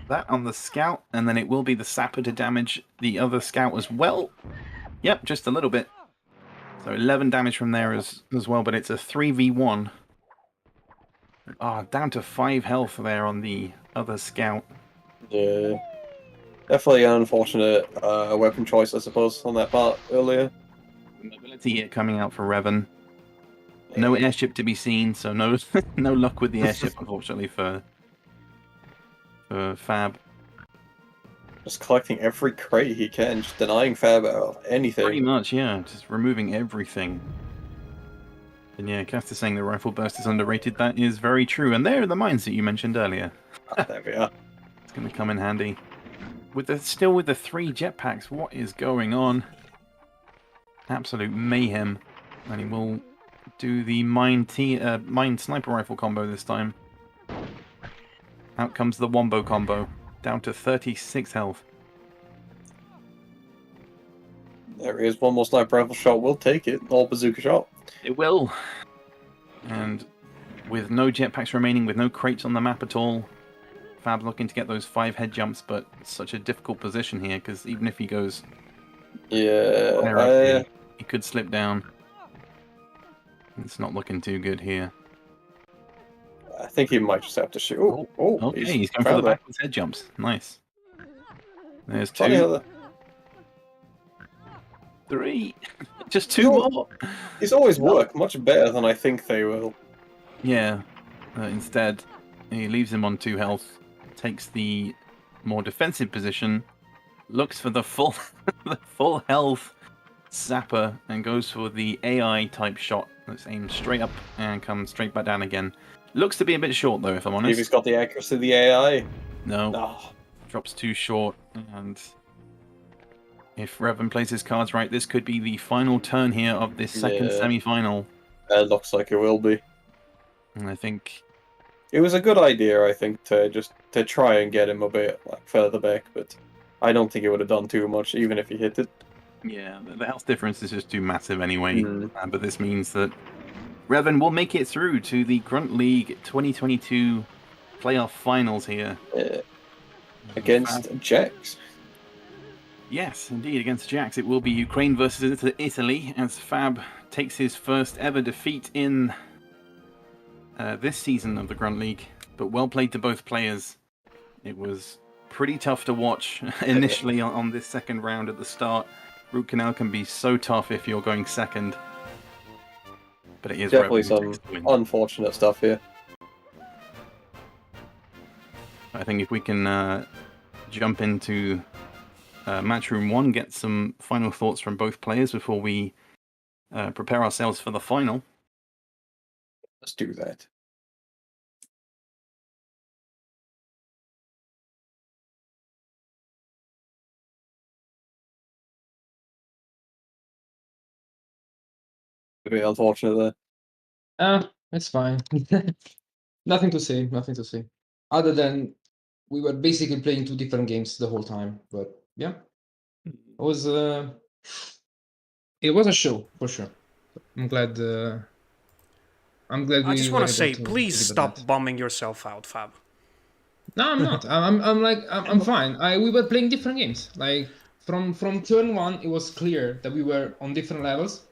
that on the scout, and then it will be the sapper to damage the other scout as well. Yep, just a little bit. So 11 damage from there as well, but it's a 3v1. Down to 5 health there on the other scout. Yeah. Definitely an unfortunate weapon choice, I suppose, on that part earlier. Mobility here coming out for Revan. No airship to be seen, so no no luck with the airship, unfortunately, for Fab. Just collecting every crate he can, just denying Fab out of anything. Pretty much, yeah. Just removing everything. And yeah, Cass is saying the rifle burst is underrated. That is very true. And there are the mines that you mentioned earlier. There we are. It's going to come in handy. still with the 3 jetpacks, what is going on? Absolute mayhem. And he will do the mine sniper rifle combo this time. Out comes the wombo combo, down to 36 health. There he is. One more sniper rifle shot will take it. All bazooka shot. It will. And with no jetpacks remaining, with no crates on the map at all, Fab looking to get those 5 head jumps, but such a difficult position here, because even if he goes higher up here, he could slip down. It's not looking too good here. I think he might just have to shoot. Okay, he's going for the backwards head jumps. Nice. There's 2. 3. Just 2 more. These always work much better than I think they will. Yeah. Instead, he leaves him on 2 health, takes the more defensive position, looks for the full the full health zapper, and goes for the AI type shot that's aimed straight up and comes straight back down again. Looks to be a bit short though, if I'm honest. Maybe he's got the accuracy of the AI. No. Oh. Drops too short, and if Revan plays his cards right, this could be the final turn here of this second semi-final. It looks like it will be. And I think it was a good idea, I think, to try and get him a bit further back, but I don't think it would have done too much, even if he hit it. Yeah, the health difference is just too massive anyway. But this means that Revan will make it through to the Grunt League 2022 playoff finals here. Against JackZ. Yes, indeed, against JackZ. It will be Ukraine versus Italy, as Fab takes his first ever defeat in this season of the Grunt League. But well played to both players. It was pretty tough to watch initially on this second round at the start. Root Canal can be so tough if you're going second. But it is definitely some unfortunate stuff here. I think if we can jump into Matchroom 1, get some final thoughts from both players before we prepare ourselves for the final. Let's do that. A bit unfortunate there. It's fine. Nothing to say. Nothing to say. Other than we were basically playing 2 different games the whole time. But yeah, it was a show for sure. I'm glad. I just want to say, to please stop bombing yourself out, Fab. No, I'm not. I'm fine. We were playing different games. Like from turn 1, it was clear that we were on different levels,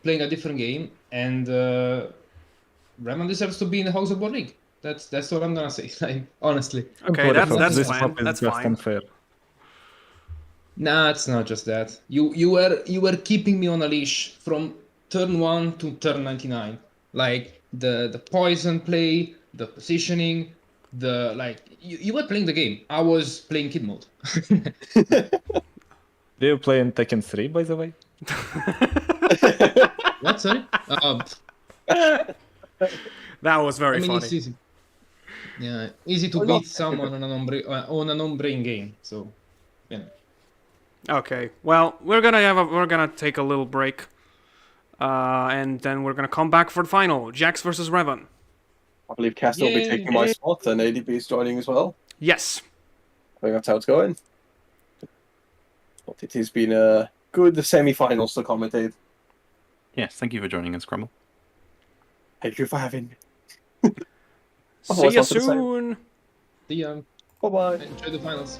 playing a different game, and Revan deserves to be in the Hogs of War League. That's all I'm gonna say. Like, honestly. Okay, that's this fine. map is That's just fine. unfair. Nah, it's not just that. You were keeping me on a leash from turn 1 to turn 99. Like the poison play, the positioning, you were playing the game. I was playing kid mode. Do you play in Tekken 3, by the way? What, sorry? That was very funny. It's easy. Yeah, easy to beat someone on an on-brain game. So, yeah. Okay, well, we're gonna take a little break, and then we're gonna come back for the final. JackZ versus Revan. I believe Castle will be taking my spot, and ADB is joining as well. Yes. I think that's how it's going. But it has been a good semi-finals to commentate. Yes, thank you for joining us, Crumble. Thank you for having me. See you soon. See ya. Bye-bye. Enjoy the finals.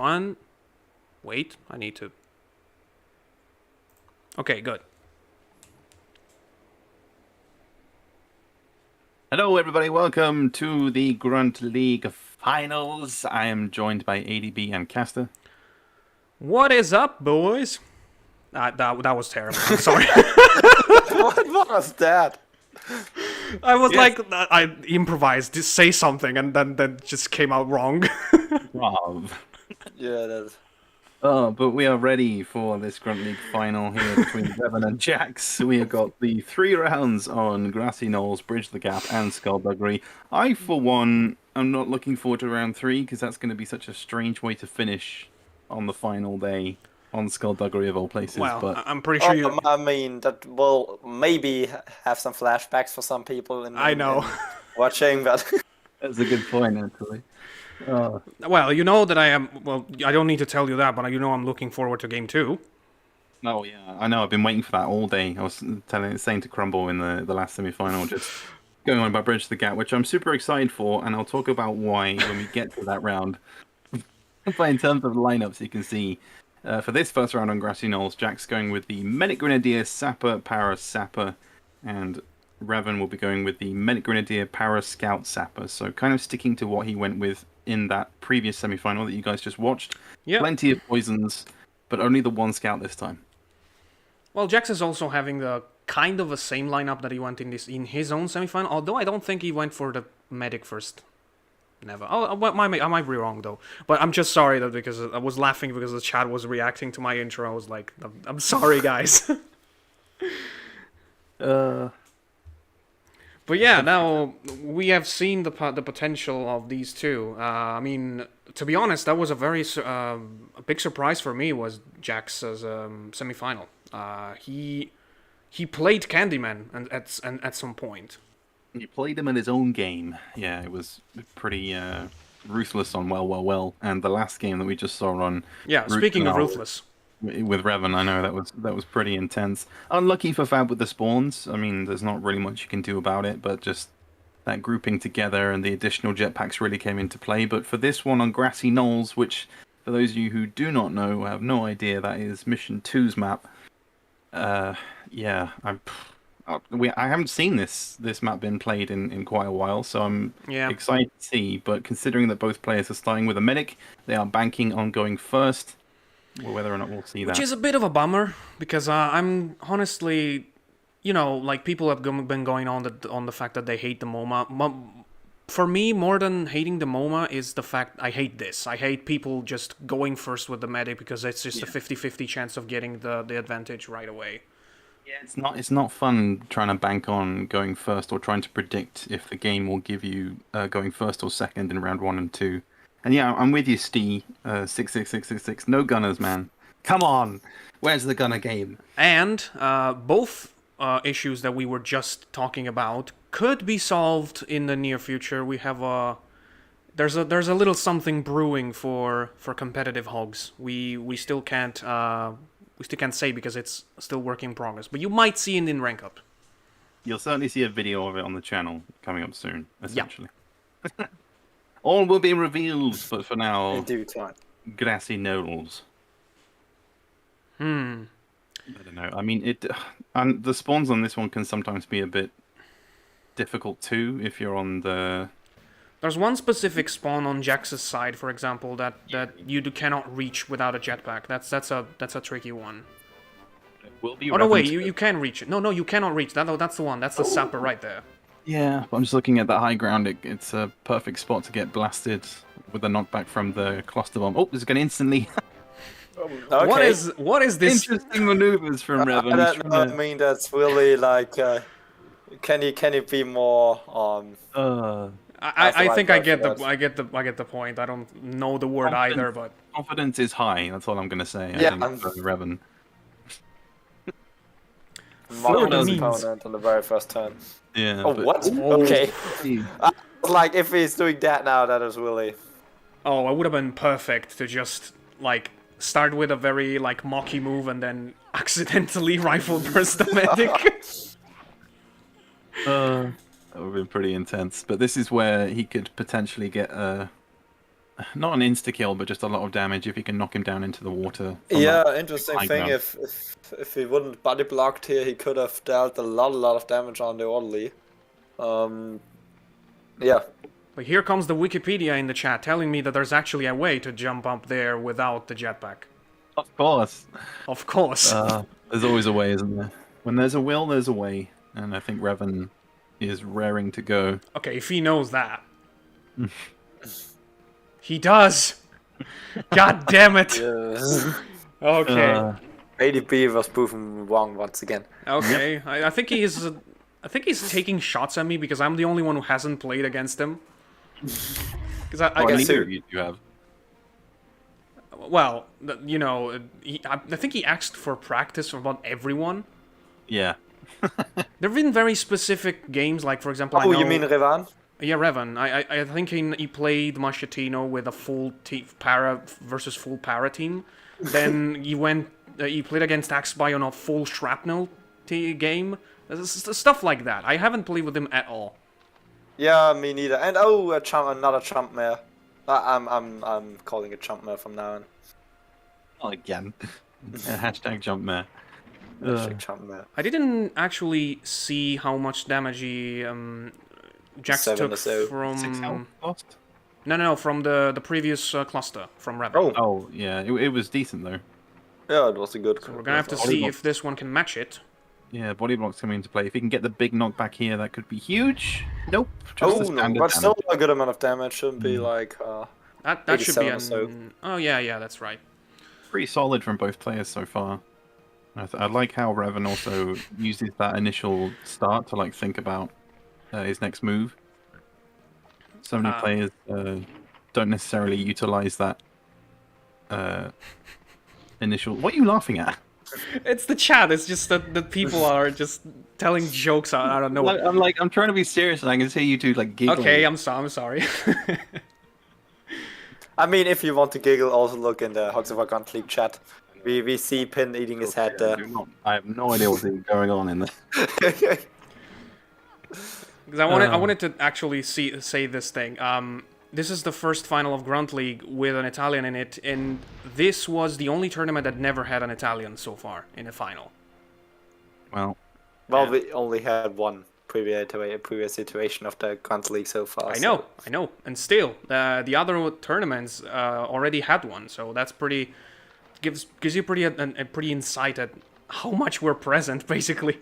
on. Wait, I need to... Okay, good. Hello, everybody. Welcome to the Grunt League Finals. I am joined by ADB and Caster. What is up, boys? That was terrible. I'm sorry. What was that? I was like, I improvised, just say something, and then just came out wrong. Rob. Yeah, that's... Oh, but we are ready for this Grunt League final here between Revan and JackZ. We have got the 3 rounds on Grassy Knolls, Bridge the Gap, and Skullduggery. I, for one, am not looking forward to round 3 because that's going to be such a strange way to finish on the final day on Skullduggery of all places. Well, but I'm pretty sure you... I mean, that will maybe have some flashbacks for some people I know. in watching, but... that's a good point, actually. Well, you know that I am... Well, I don't need to tell you that, but you know I'm looking forward to Game 2. Oh, yeah. I know. I've been waiting for that all day. I was saying to Crumble in the last semi-final, just going on about Bridge the Gap, which I'm super excited for, and I'll talk about why when we get to that round. But in terms of lineups, you can see for this first round on Grassy Knolls, JackZ going with the Medic Grenadier, Sapper, Para, Sapper, and Revan will be going with the Medic Grenadier, Para, Scout, Sapper. So kind of sticking to what he went with in that previous semi-final that you guys just watched. Yeah. Plenty of poisons, but only the 1 Scout this time. Well, JackZ is also having the kind of the same lineup that he went in his own semifinal, although I don't think he went for the medic first. Never. Oh, I might be wrong though. But I'm just sorry that because I was laughing because the chat was reacting to my intro. I was like, I'm sorry, guys. But yeah, now we have seen the potential of these two. I mean, to be honest, that was a very a big surprise for me. Was JackZ's semifinal. He played Candyman and at some point. He played him in his own game. Yeah, it was pretty ruthless on well, and the last game that we just saw on. Yeah, speaking of ruthless. With Revan, I know that was pretty intense. Unlucky for Fab with the spawns. I mean, there's not really much you can do about it, but just that grouping together and the additional jetpacks really came into play. But for this one on Grassy Knolls, which for those of you who do not know, have no idea, that is Mission 2's map. Yeah, I haven't seen this map been played in quite a while, so I'm excited to see. But considering that both players are starting with a medic, they are banking on going first. Whether or not we'll see that. Which is a bit of a bummer, because I'm honestly, you know, like people have been going on the fact that they hate the MoMA. For me, more than hating the MoMA is the fact I hate this. I hate people just going first with the medic because it's just a 50-50 chance of getting the advantage right away. Yeah, it's not fun trying to bank on going first or trying to predict if the game will give you going first or second in round 1 and 2. And yeah, I'm with you, Steve. 66666. No gunners, man. Come on. Where's the gunner game? And both issues that we were just talking about could be solved in the near future. We have there's a little something brewing for competitive Hogs. We still can't say because it's still work in progress. But you might see it in rank up. You'll certainly see a video of it on the channel coming up soon. Essentially. Yeah. All will be revealed, but for now, in due time. Grassy Knolls. I don't know. I mean, and the spawns on this one can sometimes be a bit difficult too if you're on the. There's one specific spawn on JackZ's side, for example, that you cannot reach without a jetpack. That's a tricky one. Will be. Oh no, wait, you can reach it. No, you cannot reach that. That's the one. That's the sapper right there. Yeah, but I'm just looking at that high ground. It's a perfect spot to get blasted with a knockback from the cluster bomb. Oh, it's going to instantly. Okay. What is this? Interesting maneuvers from Revan. I mean, that's really like. Can you be more? I think I get the point. I don't know the word either, but confidence is high. That's all I'm going to say. Yeah, I think for Revan. Marvelous opponent on the very first turn. Yeah. Oh, what? Okay. Like, if he's doing that now, that is really... Oh, it would have been perfect to just, like, start with a very, like, mocky move and then accidentally rifle burst the medic. That would have been pretty intense. But this is where he could potentially get a not an insta kill, but just a lot of damage if you can knock him down into the water. from Yeah, that interesting high thing. ground. If he wouldn't body blocked here, he could have dealt a lot of damage on the orderly. Yeah. But here comes the Wikipedia in the chat telling me that there's actually a way to jump up there without the jetpack. Of course. Of course. There's always a way, isn't there? When there's a will, there's a way. And I think Revan is raring to go. Okay, if he knows that. He does! God damn it! Okay. ADP was proven wrong once again. Okay, I think he's... I think he's taking shots at me because I'm the only one who hasn't played against him. Because I guess... neither of you have. Well, you know, I think he asked for practice from about everyone. Yeah. There have been very specific games, like, for example, I Oh, know... you mean Revan? Yeah, Revan. I think he played Machetino with a full para versus full para team. Then he played against Axby on a full shrapnel game. Stuff like that. I haven't played with him at all. Yeah, me neither. And another chump mare. I'm calling it chump mare from now on. Oh, again. Hashtag jump mare. Hashtag chump mare. I didn't actually see how much damage he JackZ took 7-0. from... 6 health lost? No, from the previous cluster from Revan. Oh, yeah. It was decent, though. Yeah, it was a good. So we're gonna have to see if this one can match it. Yeah, body block's coming into play. If he can get the big knockback here, that could be huge. Nope. Just Oh a no, standard but still damage. a good amount of damage. Shouldn't be like. That should be 87 an... or so. Oh, yeah, that's right. Pretty solid from both players so far. I like how Revan also uses that initial start to like think about his next move. So many players don't necessarily utilize that initial... What are you laughing at? It's the chat. It's just that the people are just telling jokes out of nowhere. I'm trying to be serious, and I can see you two like giggling. Okay, I'm sorry. I mean, if you want to giggle, also look in the Hogs of a Grunt League chat. We see Pin eating his head there. I have no idea what's even going on in there. Because I wanted to actually say this thing. This is the first final of Grunt League with an Italian in it, and this was the only tournament that never had an Italian so far in a final. Well, We only had one previous iteration of the Grunt League so far. I know, and still, the other tournaments already had one, so that's pretty gives you a pretty insight at how much we're present, basically.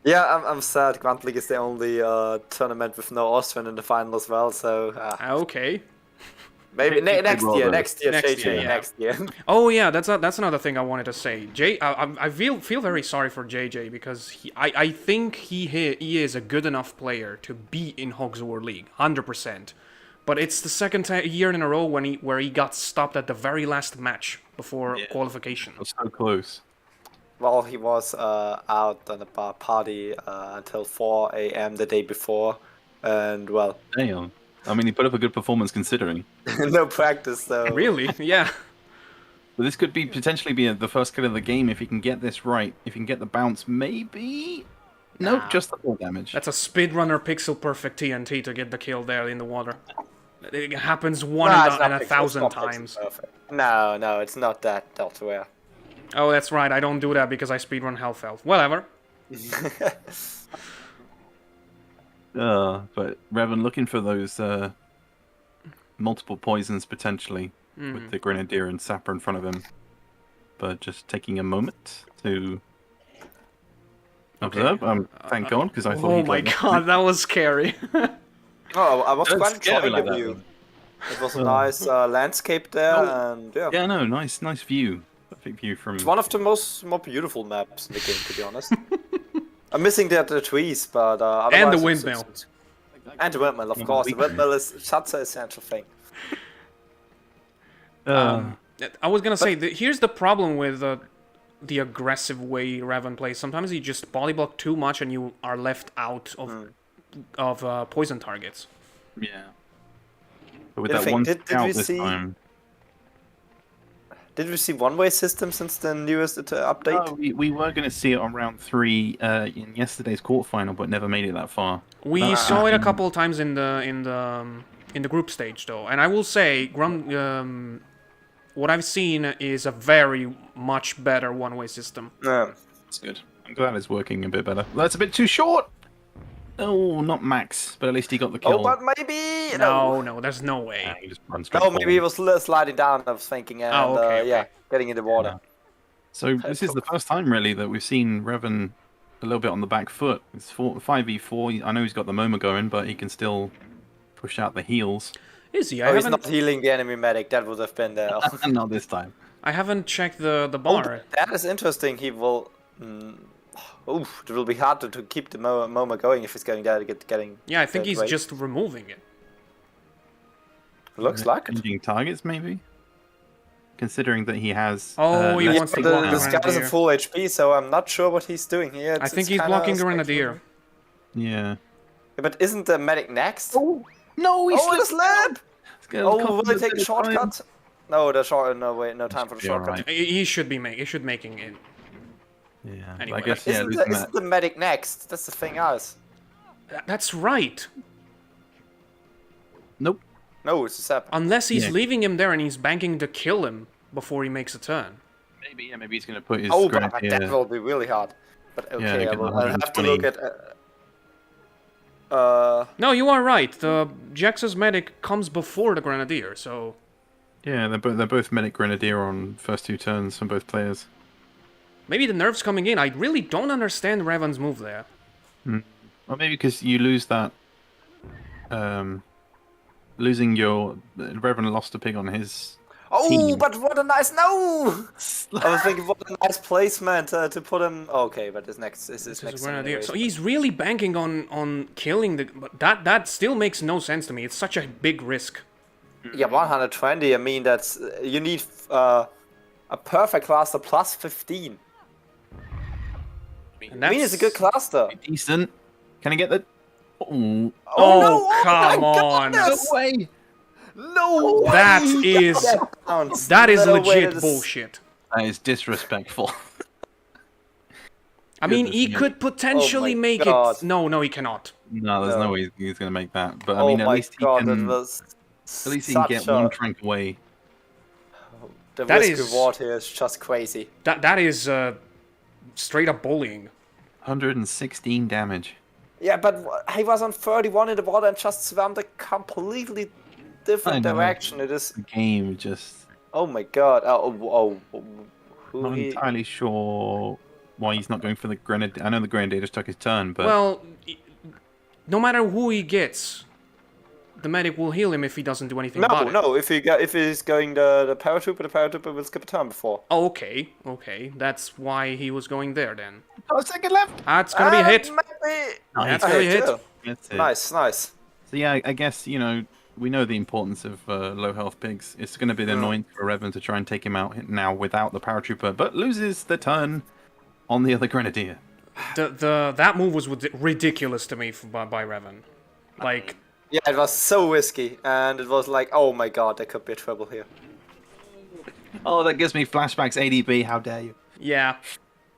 Yeah, I'm sad. Grunt League is the only tournament with no Austrian in the final as well. So Okay. maybe next year, Next JJ, year, yeah. next year. Oh yeah, that's another thing I wanted to say. I feel very sorry for JJ because I think he is a good enough player to be in Hogs War League, 100%. But it's the second year in a row where he got stopped at the very last match before qualification. it was so close. Well, he was out on a bar party until 4 a.m. the day before, and well, Damn. I mean, he put up a good performance considering. no practice though. Really? Yeah. But this could potentially be the first kill of the game if he can get this right. If he can get the bounce, maybe. Nope, just the full damage. That's a speedrunner pixel perfect TNT to get the kill there in the water. It happens one in a 1,000 times. No, it's not that rare. Oh, that's right. I don't do that because I speedrun Hellfeld. Whatever. But Revan looking for those multiple poisons potentially with the Grenadier and Sapper in front of him. But just taking a moment to observe. Thank God, because I thought. Oh my God, that was scary. Oh, I was Don't quite scare me enjoying like the that, view. though. It was a nice landscape there, and yeah. Yeah, no, nice view. Perfect view from. It's one of the more beautiful maps in the game, to be honest. I'm missing the trees, but And the otherwise windmill. And the windmill, of course. The windmill is such an essential thing. I was gonna say, here's the problem with the aggressive way Revan plays. Sometimes you just body block too much and you are left out of poison targets. Yeah. But with Did that you one think- did scout we this see- time. Did we see one-way system since the newest update? Oh, we were going to see it on round 3 in yesterday's quarterfinal, but never made it that far. We saw it a couple of times in the in the group stage, though. And I will say, what I've seen is a very much better one-way system. Yeah. That's good. I'm glad it's working a bit better. That's a bit too short. Oh, not Max, but at least he got the kill. Oh, but maybe No, there's no way. Yeah, he just runs straight No, maybe he forward. was sliding down. I was thinking, and okay. yeah, getting in the water. Yeah. So this is the first time really that we've seen Revan a little bit on the back foot. It's 5v4. I know he's got the MoMA going, but he can still push out the heals. Is he? Oh, he's not healing the enemy medic. That would have been there. Not this time. I haven't checked the Oh, bar. that is interesting. He will. Oof, it will be hard to keep the MoMA going if he's getting. Yeah, I think he's weight. just removing it. Looks like it. Changing targets, maybe. Considering that he has. Oh, he less wants to people block now. the This guy is Grenadier. at full HP, so I'm not sure what he's doing here. I think he's blocking Grenadier. Yeah. But isn't the medic next? Oh no, he's Oh, the slab! Oh, Oh, will they take a shortcut? No, the short. No, wait, no time for the Should be shortcut. alright. He should be making it. Yeah. Anyway. I guess yeah. Isn't, losing isn't the medic next? That's the thing, guys. That's right. Nope. No, it's a sap. Unless he's Yeah. leaving him there and he's banking to kill him before he makes a turn. Maybe maybe he's gonna put his. Oh, but Grenadier- that will be really hard. But okay, Yeah, I get will, the I'll have to 120. look at. No, you are right. The JackZ's medic comes before the Grenadier, so Yeah, they're both medic Grenadier on first 2 turns from both players. maybe the nerf's coming in. I really don't understand Revan's move there. Or maybe because you lose that. Losing your Revan lost a pig on his. Oh, team. but what a nice no! I was thinking, what a nice placement to put him. Okay, but his next is his This next. is Grenadier. anyway. So he's really banking on killing the. But that still makes no sense to me. It's such a big risk. Yeah, 120. I mean, that's you need a perfect cluster plus 15. And I mean, it's a good cluster. Decent. Can I get the? Oh, Oh, no, come my on! goodness! way! No way! That is that is No way, legit that is- bullshit. That is disrespectful. I mean, he Goodness me. could potentially Oh my make God. it. No, he cannot. No, there's No. no way he's gonna make that. But I Oh mean, at my least he god, can. that was At least he can get such one a- trank away. The That risk is- reward here is just crazy. That is straight up bullying. 116 damage. Yeah, but he was on 31 in the water and just swam the completely different I know. direction. It is. The game just. Oh my god. Who Not he? entirely sure why he's not going for the Grenadier. I know the Grenadier just took his turn, but Well, no matter who he gets, the medic will heal him if he doesn't do anything about it. No. If he's going the paratrooper will skip a turn before. Oh, okay. That's why he was going there then. got a second left. That's gonna be a hit. Maybe. That's Nice. gonna be a hit. too. That's it. Nice. So yeah, I guess we know the importance of low health pigs. It's going to be annoying for Revan to try and take him out now without the paratrooper, but loses the turn on the other Grenadier. That move was ridiculous to me by Revan. Like, Yeah, it was so risky, and it was like, oh my god, there could be trouble here. Oh, that gives me flashbacks. ADB, how dare you? yeah,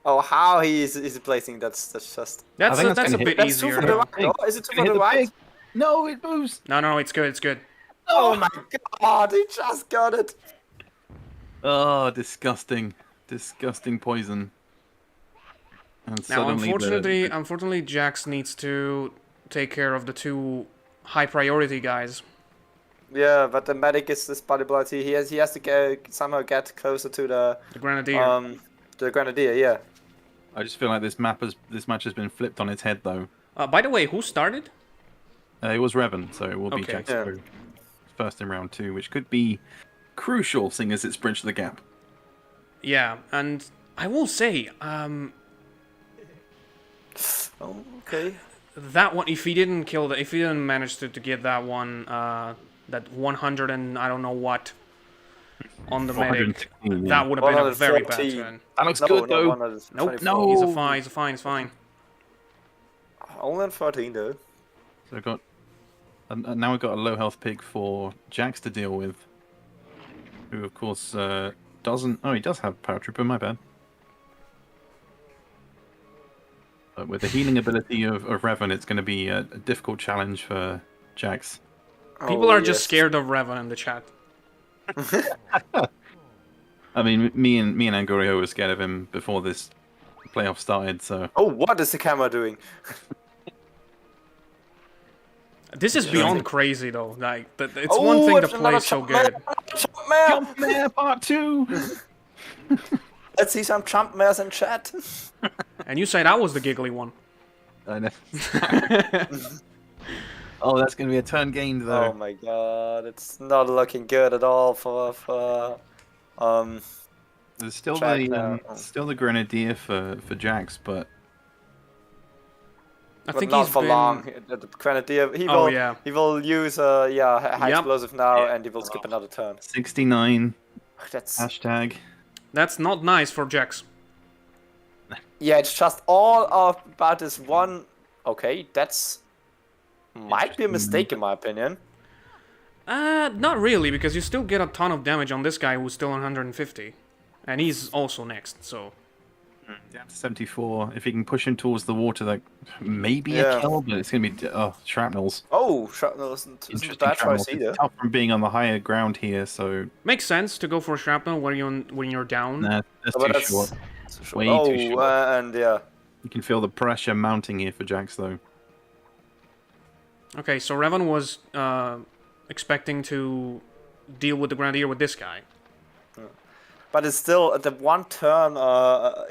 Oh, how he's placing that's just. that's think that's a gonna bit hit. That's two easier. for the right. Pig. Oh, is it two Gonna for hit the the right? pig. No, it moves. No, it's good. It's good. Oh my god, he just got it. Oh, disgusting, disgusting poison. And Now, suddenly unfortunately, JackZ needs to take care of the 2 high priority guys. Yeah, but the medic is this bodybuilder. He has to somehow get closer to The Grenadier. the Grenadier. Yeah. I just feel like this match has been flipped on its head though. By the way, who started? It was Revan, so it will be Okay. JackZ first in round 2, which could be crucial, seeing as it's bridged the gap. Yeah, and I will say, Oh, okay. that one, if he didn't manage to get that one, that 100 and I don't know what on the medic, 416, yeah. that would have been a very bad 114. turn. That looks No, good though. 124. No. He's fine. Only on 13 though. So I've got now we've got a low health pig for JackZ to deal with, who of course doesn't. Oh, he does have paratrooper. My bad. But with the healing ability of Revan, it's going to be a difficult challenge for JackZ. People Oh, are just yes. scared of Revan in the chat. I mean, me and Angorio were scared of him before this playoff started. So Oh, what is the camera doing? This is beyond crazy though. Like, it's Oh, one thing to it's play another so Trump mare, good. Trump mare. Jump Mare Part 2. Let's see some Trump mares in chat. And you say that was the giggly one. I know. Oh, that's going to be a turn gained Oh though. my god, it's not looking good at all for There's still Jack now. the Grenadier for JackZ, but I But think not he's for been... long. The Grenadier, he Oh, will yeah. he will use high Yep. explosive now, and he will skip another turn. 69 That's hashtag. That's not nice for JackZ. yeah, it's just all about this one. Okay, that's might be a mistake in my opinion. Not really, because you still get a ton of damage on this guy who's still 150. And he's also next, so... Down to 74. If he can push him towards the water, that maybe Yeah. a kill, but it's going to be shrapnels. Oh, shrapnel isn't a Interesting bad shrapnels. choice either. It's tough from being on the higher ground here, so Makes sense to go for shrapnel when you're down. nah, that's But too that's- short. that's Way oh, too short. And yeah. You can feel the pressure mounting here for JackZ, though. Okay, so Revan was expecting to deal with the Grenadier with this guy. But it's still the one turn.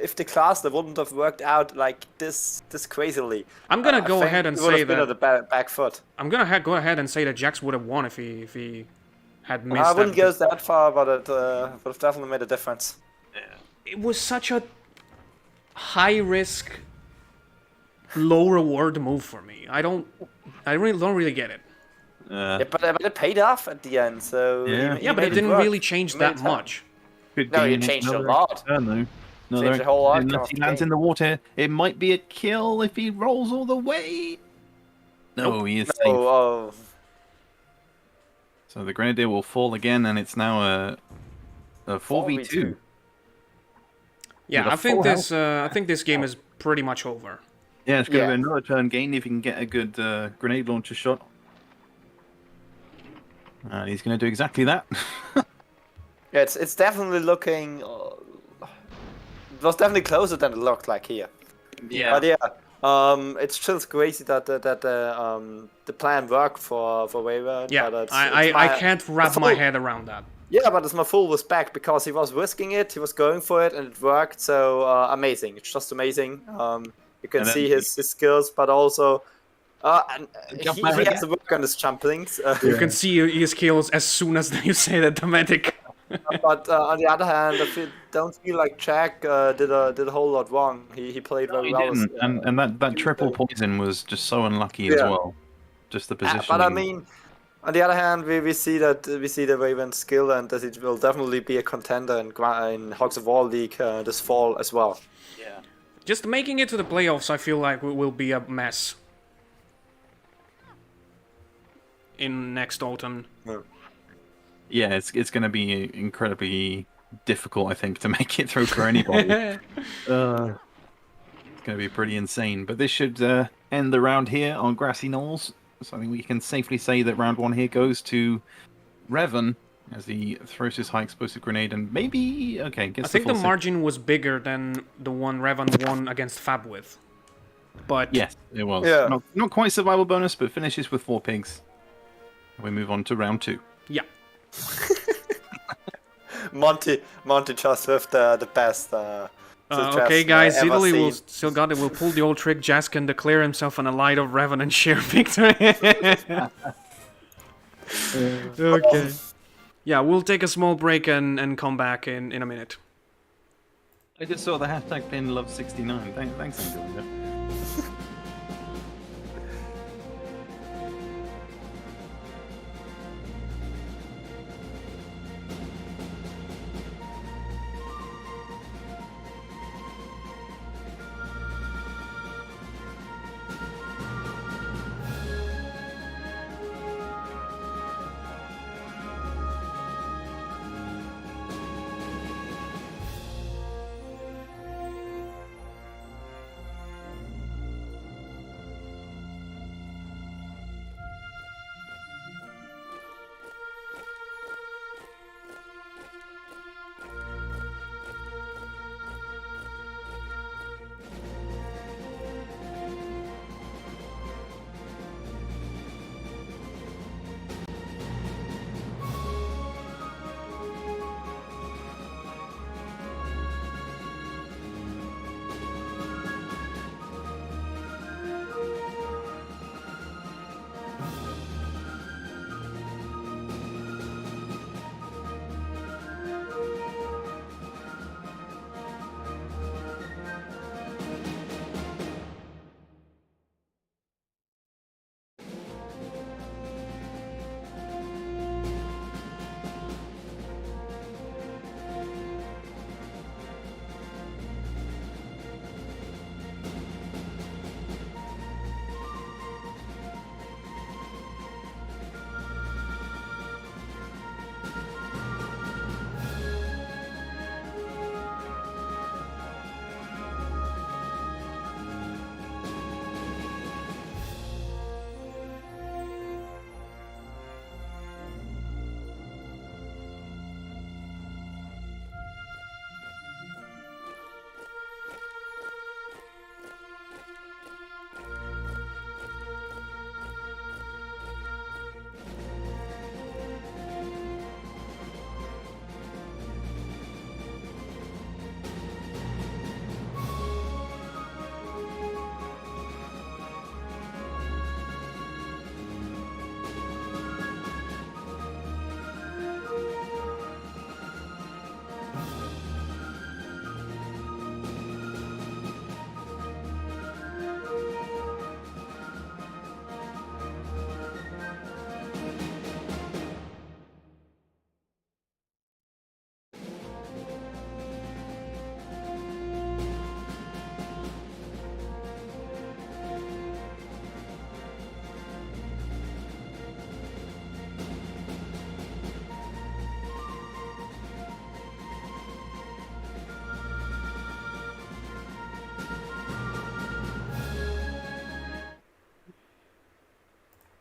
If the class that wouldn't have worked out like this crazily. I'm gonna I go think ahead and he would say have been that... on the back foot. I'm gonna go ahead and say that JackZ would have won if he had missed I wouldn't that. go that far, but it would have definitely made a difference. It was such a high risk, low reward move for me. I really don't really get it. Yeah, but it paid off at the end. So Yeah. he Yeah, but made it didn't work. really change He made that it turn. much. Could No, be it changed a another lot. Turn, though. Changed a whole lot Unless of he lands game. in the water, it might be a kill if he rolls all the way. No, he is safe. Oh, So the Grenadier will fall again, and it's now a 4v2. Yeah, With a I think full this game is pretty much over. Yeah, it's going to Yeah. be another turn gain if he can get a good grenade launcher shot. He's going to do exactly that. yeah, it's definitely looking. It was definitely closer than it looked like here. But yeah, it's just crazy that the plan worked for Revan. Yeah, but I can't wrap my head around that. Yeah, but Smaful was back because he was risking it, he was going for it, and it worked. So amazing! It's just amazing. You can And then see his skills, but also and Jump he back has again. to work on his jumplings. You can see his kills as soon as you say the thematic. But on the other hand, I don't feel like Jack did a whole lot wrong. He played very He well. didn't. And that triple poison was just so unlucky as Yeah. well. Just the position. But I mean, on the other hand, we see the Raven's skill, and that it will definitely be a contender in Hogs of War League this fall as well. Just making it to the playoffs, I feel like will be a mess. In next autumn. Yeah, it's going to be incredibly difficult, I think, to make it through for anybody. It's going to be pretty insane. But this should end the round here on Grassy Knolls. So I think we can safely say that round one here goes to Revan as he throws his high explosive grenade and maybe gets I think the full margin was bigger than the one Revan won against Fab with. But Yes, it was. Yeah. Not quite survival bonus, but finishes with 4 pigs. We move on to round 2. yeah. Monty just with the best. Okay, guys, ever Italy will seen. still got it. Will pull the old trick. JackZ can declare himself an ally of Revan and share victory. Okay. Yeah, we'll take a small break and come back in a minute. I just saw the hashtag pin love69. Thanks, Angelina.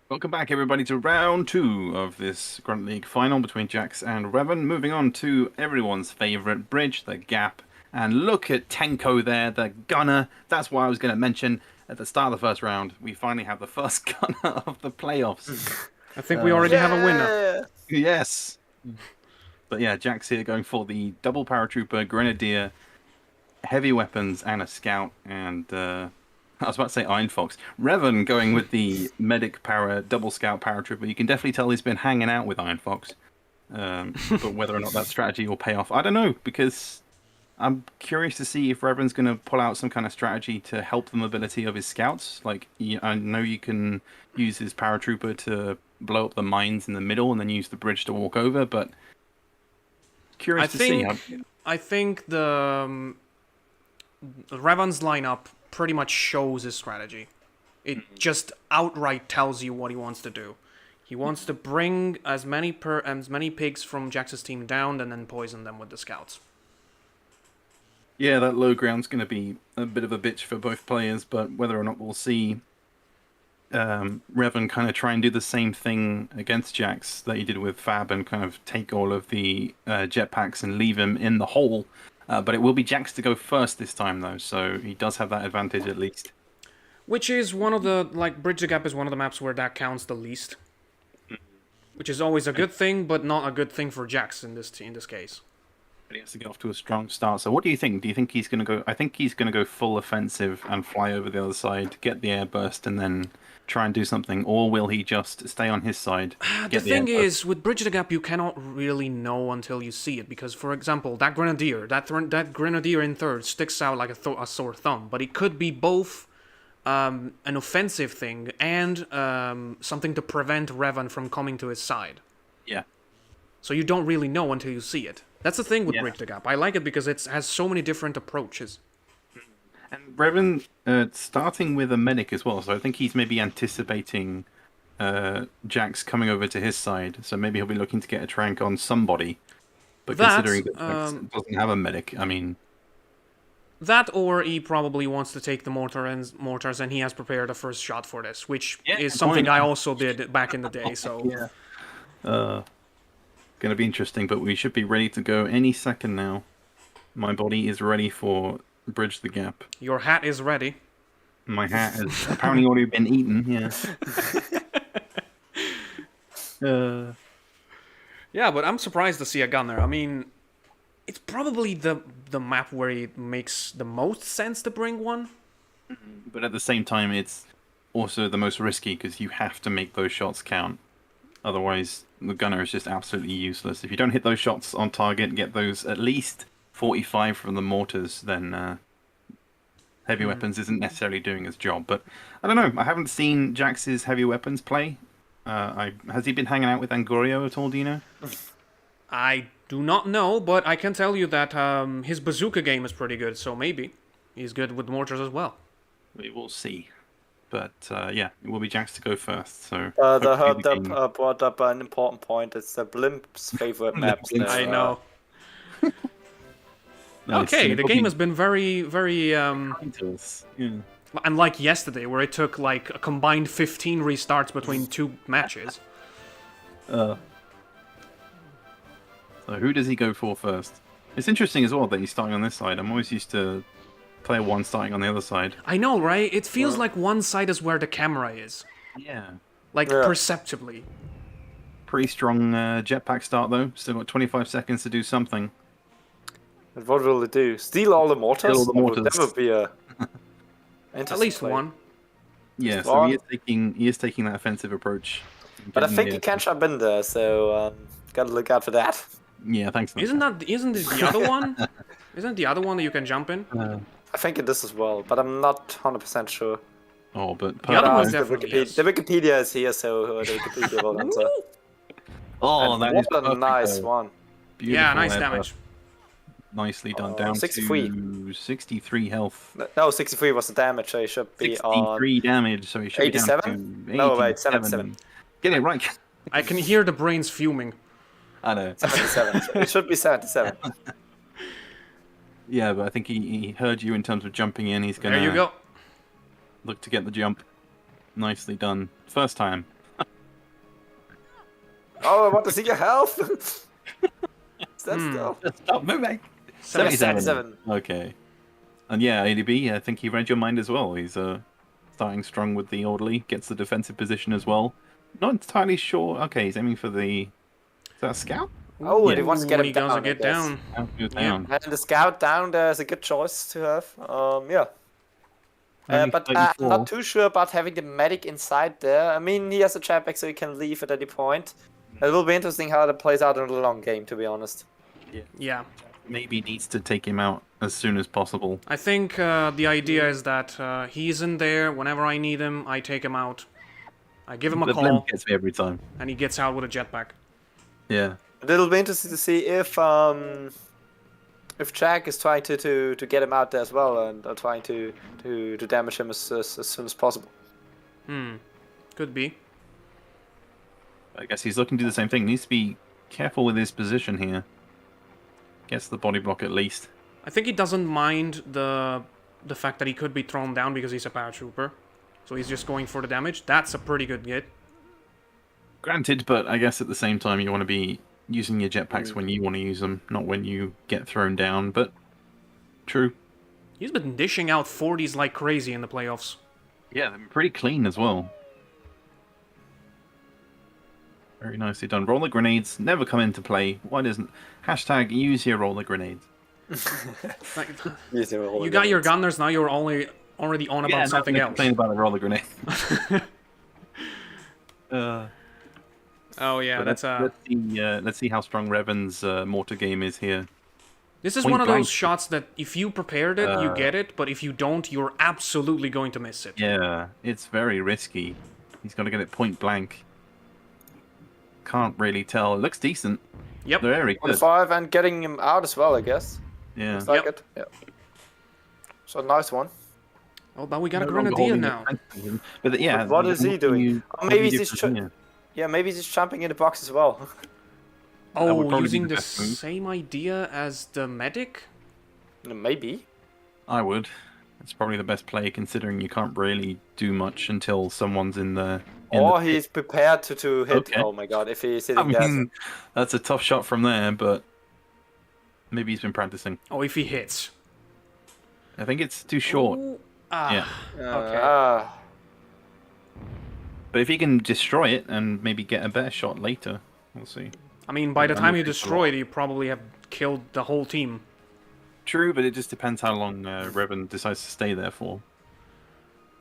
Welcome back, everybody, to round 2 of this Grunt League final between JackZ and Revan. Moving on to everyone's favourite bridge, the Gap. And look at Tenko there, the gunner. That's what I was going to mention at the start of the first round. We finally have the first gunner of the playoffs. I think we already have a winner. Yes. But yeah, JackZ here going for the double paratrooper, grenadier, heavy weapons, and a scout. And I was about to say Iron Fox. Revan going with the medic para double scout paratrooper. You can definitely tell he's been hanging out with Iron Fox. But whether or not that strategy will pay off, I don't know, because I'm curious to see if Revan's going to pull out some kind of strategy to help the mobility of his scouts. Like, I know you can use his paratrooper to blow up the mines in the middle and then use the bridge to walk over, but curious to see. I think the Revan's lineup pretty much shows his strategy. It just outright tells you what he wants to do. He wants to bring as many pigs from JackZ's team down and then poison them with the scouts. Yeah, that low ground's going to be a bit of a bitch for both players, but whether or not we'll see Revan kind of try and do the same thing against JackZ that he did with Fab and kind of take all of the jetpacks and leave him in the hole. But it will be JackZ to go first this time, though, so he does have that advantage at least. Which is one of the, like, Bridge the Gap is one of the maps where that counts the least. Which is always a good thing, but not a good thing for JackZ in this case. But he has to get off to a strong start. So what do you think? Do you think he's going to go... I think he's going to go full offensive and fly over the other side, get the airburst, and then try and do something, or will he just stay on his side? The thing is, with Bridge the Gap, you cannot really know until you see it, because, for example, that Grenadier in third sticks out like a sore thumb, but it could be both an offensive thing and something to prevent Revan from coming to his side. Yeah. So you don't really know until you see it. That's the thing with Bridge the Gap. I like it because it has so many different approaches. And Revan starting with a medic as well, so I think he's maybe anticipating JackZ coming over to his side, so maybe he'll be looking to get a trank on somebody. But considering that JackZ doesn't have a medic, I mean... That, or he probably wants to take the mortars and he has prepared a first shot for this, which is something I also did back in the day, so... Yeah. Going to be interesting, but we should be ready to go any second now. My body is ready for Bridge the Gap. Your hat is ready. My hat has apparently already been eaten, yeah. Yeah, but I'm surprised to see a gunner. I mean, it's probably the map where it makes the most sense to bring one. But at the same time, it's also the most risky, because you have to make those shots count. Otherwise, the gunner is just absolutely useless. If you don't hit those shots on target, get those at least 45 from the mortars, then heavy weapons isn't necessarily doing his job. But I don't know. I haven't seen JackZ's heavy weapons play. Has he been hanging out with Angorio at all, do you know? I do not know, but I can tell you that his bazooka game is pretty good, so maybe he's good with mortars as well. We will see. But yeah, it will be JackZ to go first. So the Herb brought up an important point. It's the Blimp's favorite maps. I know. Okay, the game has been very, very... Unlike yesterday, where it took like a combined 15 restarts between 2 matches. So who does he go for first? It's interesting as well that he's starting on this side. I'm always used to player 1 starting on the other side. I know, right? It feels like one side is where the camera is. Yeah. Like, perceptibly. Pretty strong jetpack start, though. Still got 25 seconds to do something. And what will it do? Steal all the mortars? Steal all the mortars. That would be a... At least one. Yeah, so he is taking that offensive approach. But I think he can jump in there, so gotta look out for that. Yeah, thanks. Isn't it the other one? Isn't it the other one that you can jump in? I think it is as well, but I'm not 100% sure. Oh, but the other one's definitely the Wikipedia is here, so the Wikipedia will answer. Oh, and that what is a perfect, nice though. one. Beautiful yeah, nice damage. Nicely done. Down 63. To 63 health. No, 63 was the damage, so he should be 63 damage, so he should 87? be down to 87. No, wait, 77. Get it right. I can hear the brains fuming. I know. 77. It should be 77. Yeah, but I think he heard you in terms of jumping in. He's gonna There you go. look to get the jump. Nicely done. First time. Oh, I want to see your health. Stand still. Stop moving. 77. Okay. And yeah, ADB, I think he read your mind as well. He's starting strong with the orderly, gets the defensive position as well. Not entirely sure. Okay, he's aiming for the... Is that a scout? Oh, Yeah. he wants to get him He goes down. to get I guess. down. Scout goes Yeah. down. And the scout down there is a good choice to have. Yeah. Only But I'm 34. not too sure about having the medic inside there. I mean, he has a jetpack, so he can leave at any point. It will be interesting how that plays out in the long game, to be honest. Yeah. Maybe needs to take him out as soon as possible. I think the idea is that he's in there. Whenever I need him, I take him out. I give him a The call, blend gets me every time. and he gets out with a jetpack. Yeah. It'll be interesting to see if Jack is trying to get him out there as well and trying to damage him as soon as possible. Could be. I guess he's looking to do the same thing. Needs to be careful with his position here. Gets the body block at least. I think he doesn't mind the fact that he could be thrown down because he's a paratrooper. So he's just going for the damage. That's a pretty good hit. Granted, but I guess at the same time you want to be using your jetpacks when you want to use them, not when you get thrown down, but true. He's been dishing out 40s like crazy in the playoffs. Yeah, they're pretty clean as well. Very nicely done. Roller grenades never come into play. Why doesn't... Hashtag use your roller grenades. Like, Yes, you got your gunners, now you're already on about something else. Complain about the roller grenade. Oh yeah, But that's let's see how strong Revan's mortar game is here. This is Point one of blank. those shots that if you prepared it, you get it, but if you don't, you're absolutely going to miss it. Yeah, it's very risky. He's got to get it point blank. Can't really tell. It looks decent. Yep. Very good. 5 and getting him out as well, I guess. Yeah. Looks like Yep. it. Yeah. So nice one. Oh, but we got a No longer grenadier holding now. the defensive. But yeah, But what is he doing? Or maybe what do you he's do just from here? Yeah, maybe he's just jumping in the box as well. That would Oh, probably be using the the best move. same idea as the medic? Maybe. I would. It's probably the best play considering you can't really do much until someone's in the. Or he's prepared to hit. Okay. Oh my god, if he's I hitting that. mean, that's a tough shot from there, but maybe he's been practicing. Oh, if he hits. I think it's too short. Ooh, ah. Yeah. Okay. But if he can destroy it and maybe get a better shot later, we'll see. I mean, by the I'm time you looking for destroy it, you probably have killed the whole team. True, but it just depends how long Revan decides to stay there for.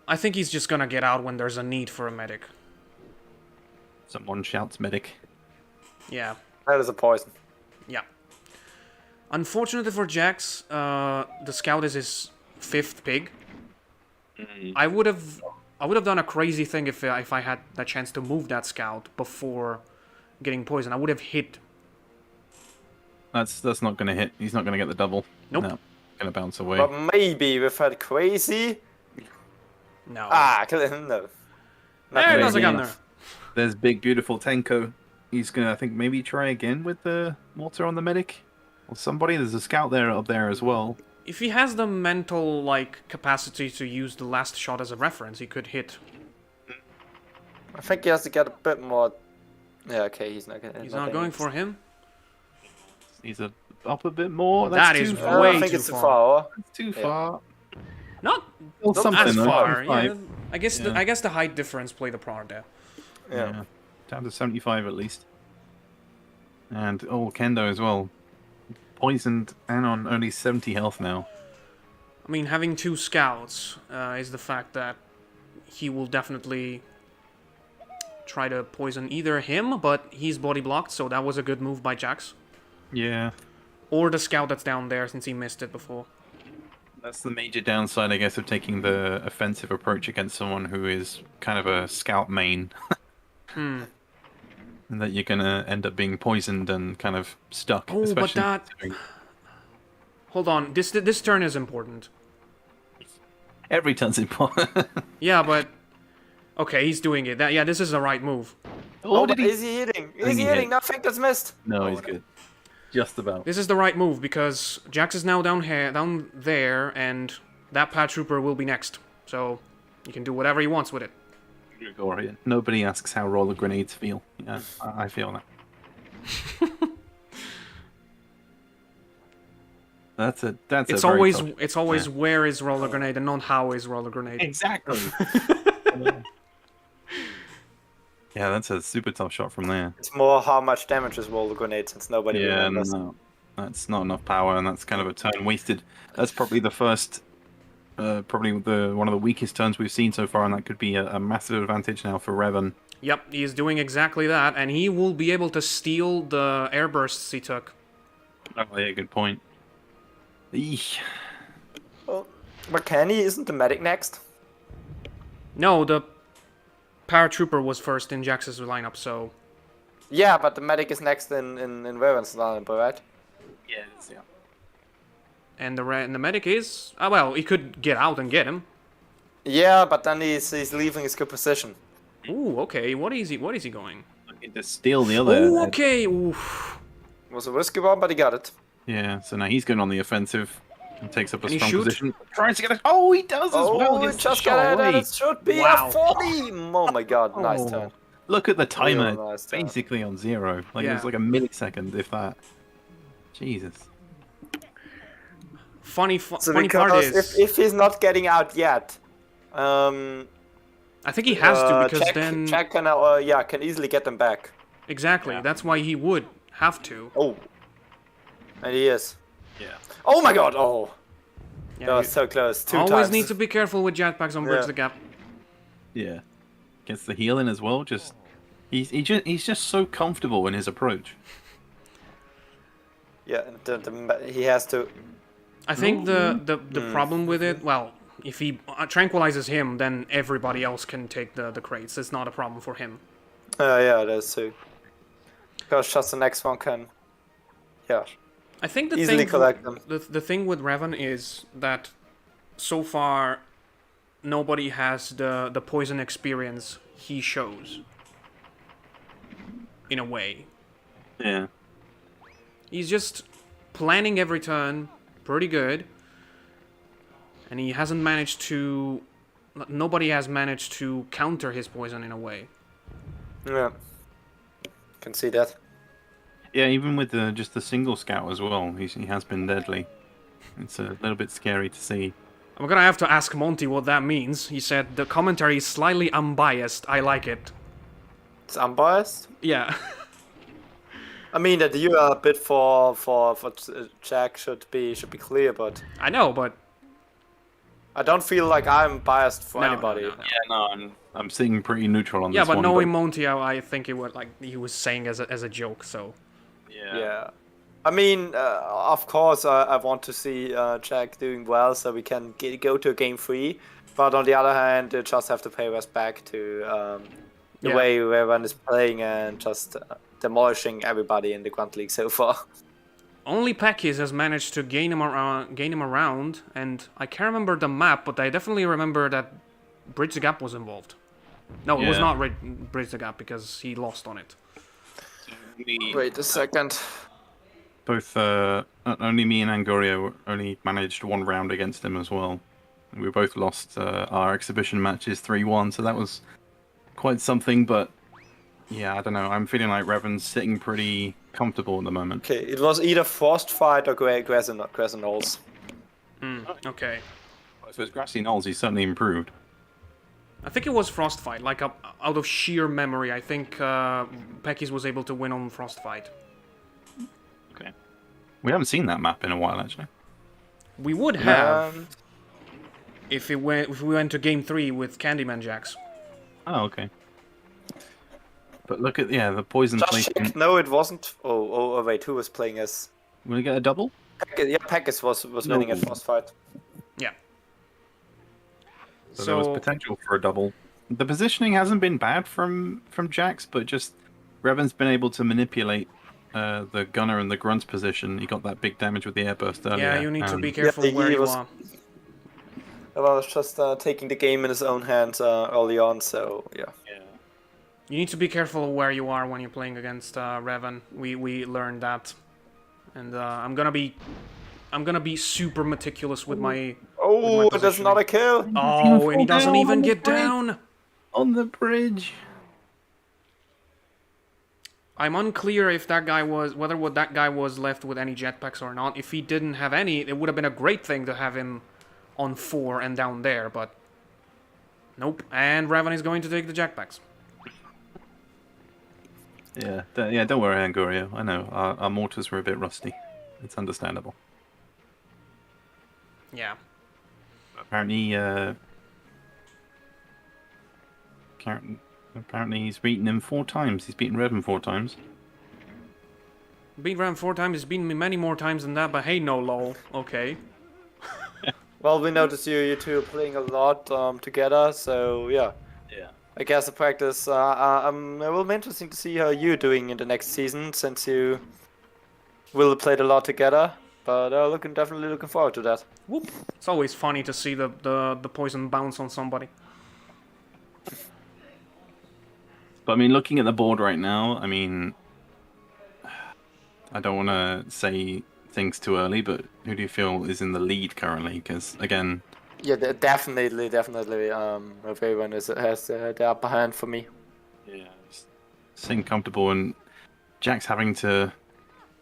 I think he's just gonna get out when there's a need for a medic. Someone shouts medic. Yeah. That is a poison. Yeah. Unfortunately for Jax, the scout is his 5th pig. I would have done a crazy thing if I had the chance to move that scout before getting poisoned. I would have hit. That's not gonna hit. He's not gonna get the double. Nope. No, gonna bounce away. But maybe with that crazy. No. No. There goes a crazy. gunner. There's big beautiful Tenko. He's gonna, I think, maybe try again with the mortar on the medic or somebody. There's a scout there up there as well. If he has the mental capacity to use the last shot as a reference, he could hit. I think he has to get a bit more. Yeah, okay, he's not gonna. He's not going for him. He's up a bit more. That That's is too way far. I think too it's too far. far. That's too Yeah. far. Not Still something as though, far. 25. Yeah. I guess Yeah. I guess the height difference played a part there. Yeah. Down to 75 at least. And Kendo as well. Poisoned and on only 70 health now. I mean, having 2 scouts is the fact that he will definitely try to poison either him, but he's body blocked, so that was a good move by JackZ. Yeah. Or the scout that's down there, since he missed it before. That's the major downside, I guess, of taking the offensive approach against someone who is kind of a scout main. And that you're gonna end up being poisoned and kind of stuck. Oh, but especially that... considering Hold on, this turn is important. every turn's important. Yeah, but... Okay, he's doing it. Yeah, this is the right move. Oh, did but is he hitting? Is he he hitting? hit. Nothing that's missed. No, he's good. Just about. This is the right move, because JackZ is now down there, and that paratrooper will be next. So, he can do whatever he wants with it. Gregorian. Nobody asks how roller grenades feel. Yeah, I feel that. It's always where is roller grenade and not how is roller grenade. Exactly. Yeah, that's a super tough shot from there. It's more how much damage is roller grenade since nobody remembers. No, that's not enough power, and that's kind of a turn wasted. That's probably the first, probably one of the weakest turns we've seen so far, and that could be a massive advantage now for Revan. Yep, he's doing exactly that, and he will be able to steal the airbursts he took. Oh yeah, good point. Eesh. Oh, but Kenny isn't the medic next? No, the paratrooper was first in JackZ's lineup, so... Yeah, but the medic is next in Revan's lineup, right? Yeah. And the medic is... Ah, well, he could get out and get him. Yeah, but then he's leaving his good position. Ooh, okay, what is he going? Looking to steal the other... Ooh, okay, oof. It was a risky one, but he got it. Yeah, so now he's going on the offensive. And takes up a Can he strong shoot? position. Tries to get it. Oh, he does as well. Oh, just got it. It should be Wow. a 40. Oh my god, nice turn. Look at the timer. Real nice turn. Basically on 0. Like it Yeah. was like a millisecond, if that. Jesus. Funny So part because is... if he's not getting out yet, I think he has to, because then... Jack can can easily get them back. Exactly, Yeah. that's why he would have to. Oh, and he is. Yeah. Oh my god! Oh, Yeah, that was so close. Two always times. need to be careful with jetpacks on Bridge Yeah. the Gap. Yeah. Gets the heal in as well. Just he's just so comfortable in his approach. Yeah, he has to. I think the problem with it, well, if he tranquilizes him, then everybody else can take the crates. It's not a problem for him. Yeah, that's true. Because just the next one can. Yeah. I think the Easily thing collect them. the thing with Revan is that so far nobody has the poison experience he shows. In a way. Yeah. He's just planning every turn pretty good. And he hasn't managed to... Nobody has managed to counter his poison in a way. Yeah. Can see that. Yeah, even with just the single scout as well, he has been deadly. It's a little bit scary to see. I'm gonna have to ask Monty what that means. He said, the commentary is slightly unbiased. I like it. It's unbiased. Yeah. I mean that you are a bit for Jack should be clear, but I know, but... I don't feel like I'm biased for No, anybody. no. Yeah, no, I'm seeing pretty neutral on Yeah, this but one. knowing Monty, I think it was like he was saying as a joke, so... Yeah. I mean, of course, I want to see Jack doing well, so we can go to a game 3. But on the other hand, you just have to pay respect to the Yeah. way Revan is playing and just demolishing everybody in the Grunt League so far. Only Pekis has managed to gain him around, and I can't remember the map, but I definitely remember that Bridge the Gap was involved. No, it was Yeah. not Bridge the Gap, because he lost on it. Wait a second. Both, only me and Angoria only managed one round against him as well. We both lost our exhibition matches 3-1, so that was quite something, but yeah, I don't know. I'm feeling like Revan's sitting pretty comfortable at the moment. Okay, it was either Frostfight or Grass and Knolls. Okay. If it's Grassy Knolls, he's certainly improved. I think it was Frostfight, like out of sheer memory. I think Pekis was able to win on Frostfight. Okay. We haven't seen that map in a while, actually. We would have if we went to game 3 with Candyman Jacks. Oh, okay. But look at, the poison Just placement. check. No, it wasn't. Oh, wait, who was playing as? Will we get a double? Pekis was winning at Frostfight. Yeah. So there was potential for a double. The positioning hasn't been bad from JackZ, but just Revan's been able to manipulate the gunner and the grunt's position. He got that big damage with the airburst earlier. Yeah, you need to be and- careful he where you was- are. I was just taking the game in his own hands early on, so yeah. You need to be careful where you are when you're playing against Revan. We learned that, and I'm gonna be super meticulous with my. Oh, with my that's not a kill. Oh, and he doesn't even get down. On the bridge. I'm unclear if that guy was that guy was left with any jetpacks or not. If he didn't have any, it would have been a great thing to have him on 4 and down there, but nope. And Revan is going to take the jetpacks. Yeah, don't worry, Angorio. I know, our mortars were a bit rusty. It's understandable. Yeah. Apparently, he's beaten him 4 times. He's beaten Revan 4 times. Beat Revan 4 times, he's beaten me many more times than that, but hey, no lol. Okay. Well, we noticed you two are playing a lot together, so yeah. Yeah. I guess the practice. It will be interesting to see how you're doing in the next season, since you will have played a lot together. But definitely looking forward to that. Whoop. It's always funny to see the poison bounce on somebody. But I mean, looking at the board right now, I mean, I don't want to say things too early, but who do you feel is in the lead currently? Because again, Yeah, definitely. Everyone has the upper hand for me. yeah, staying comfortable, and Jack's having to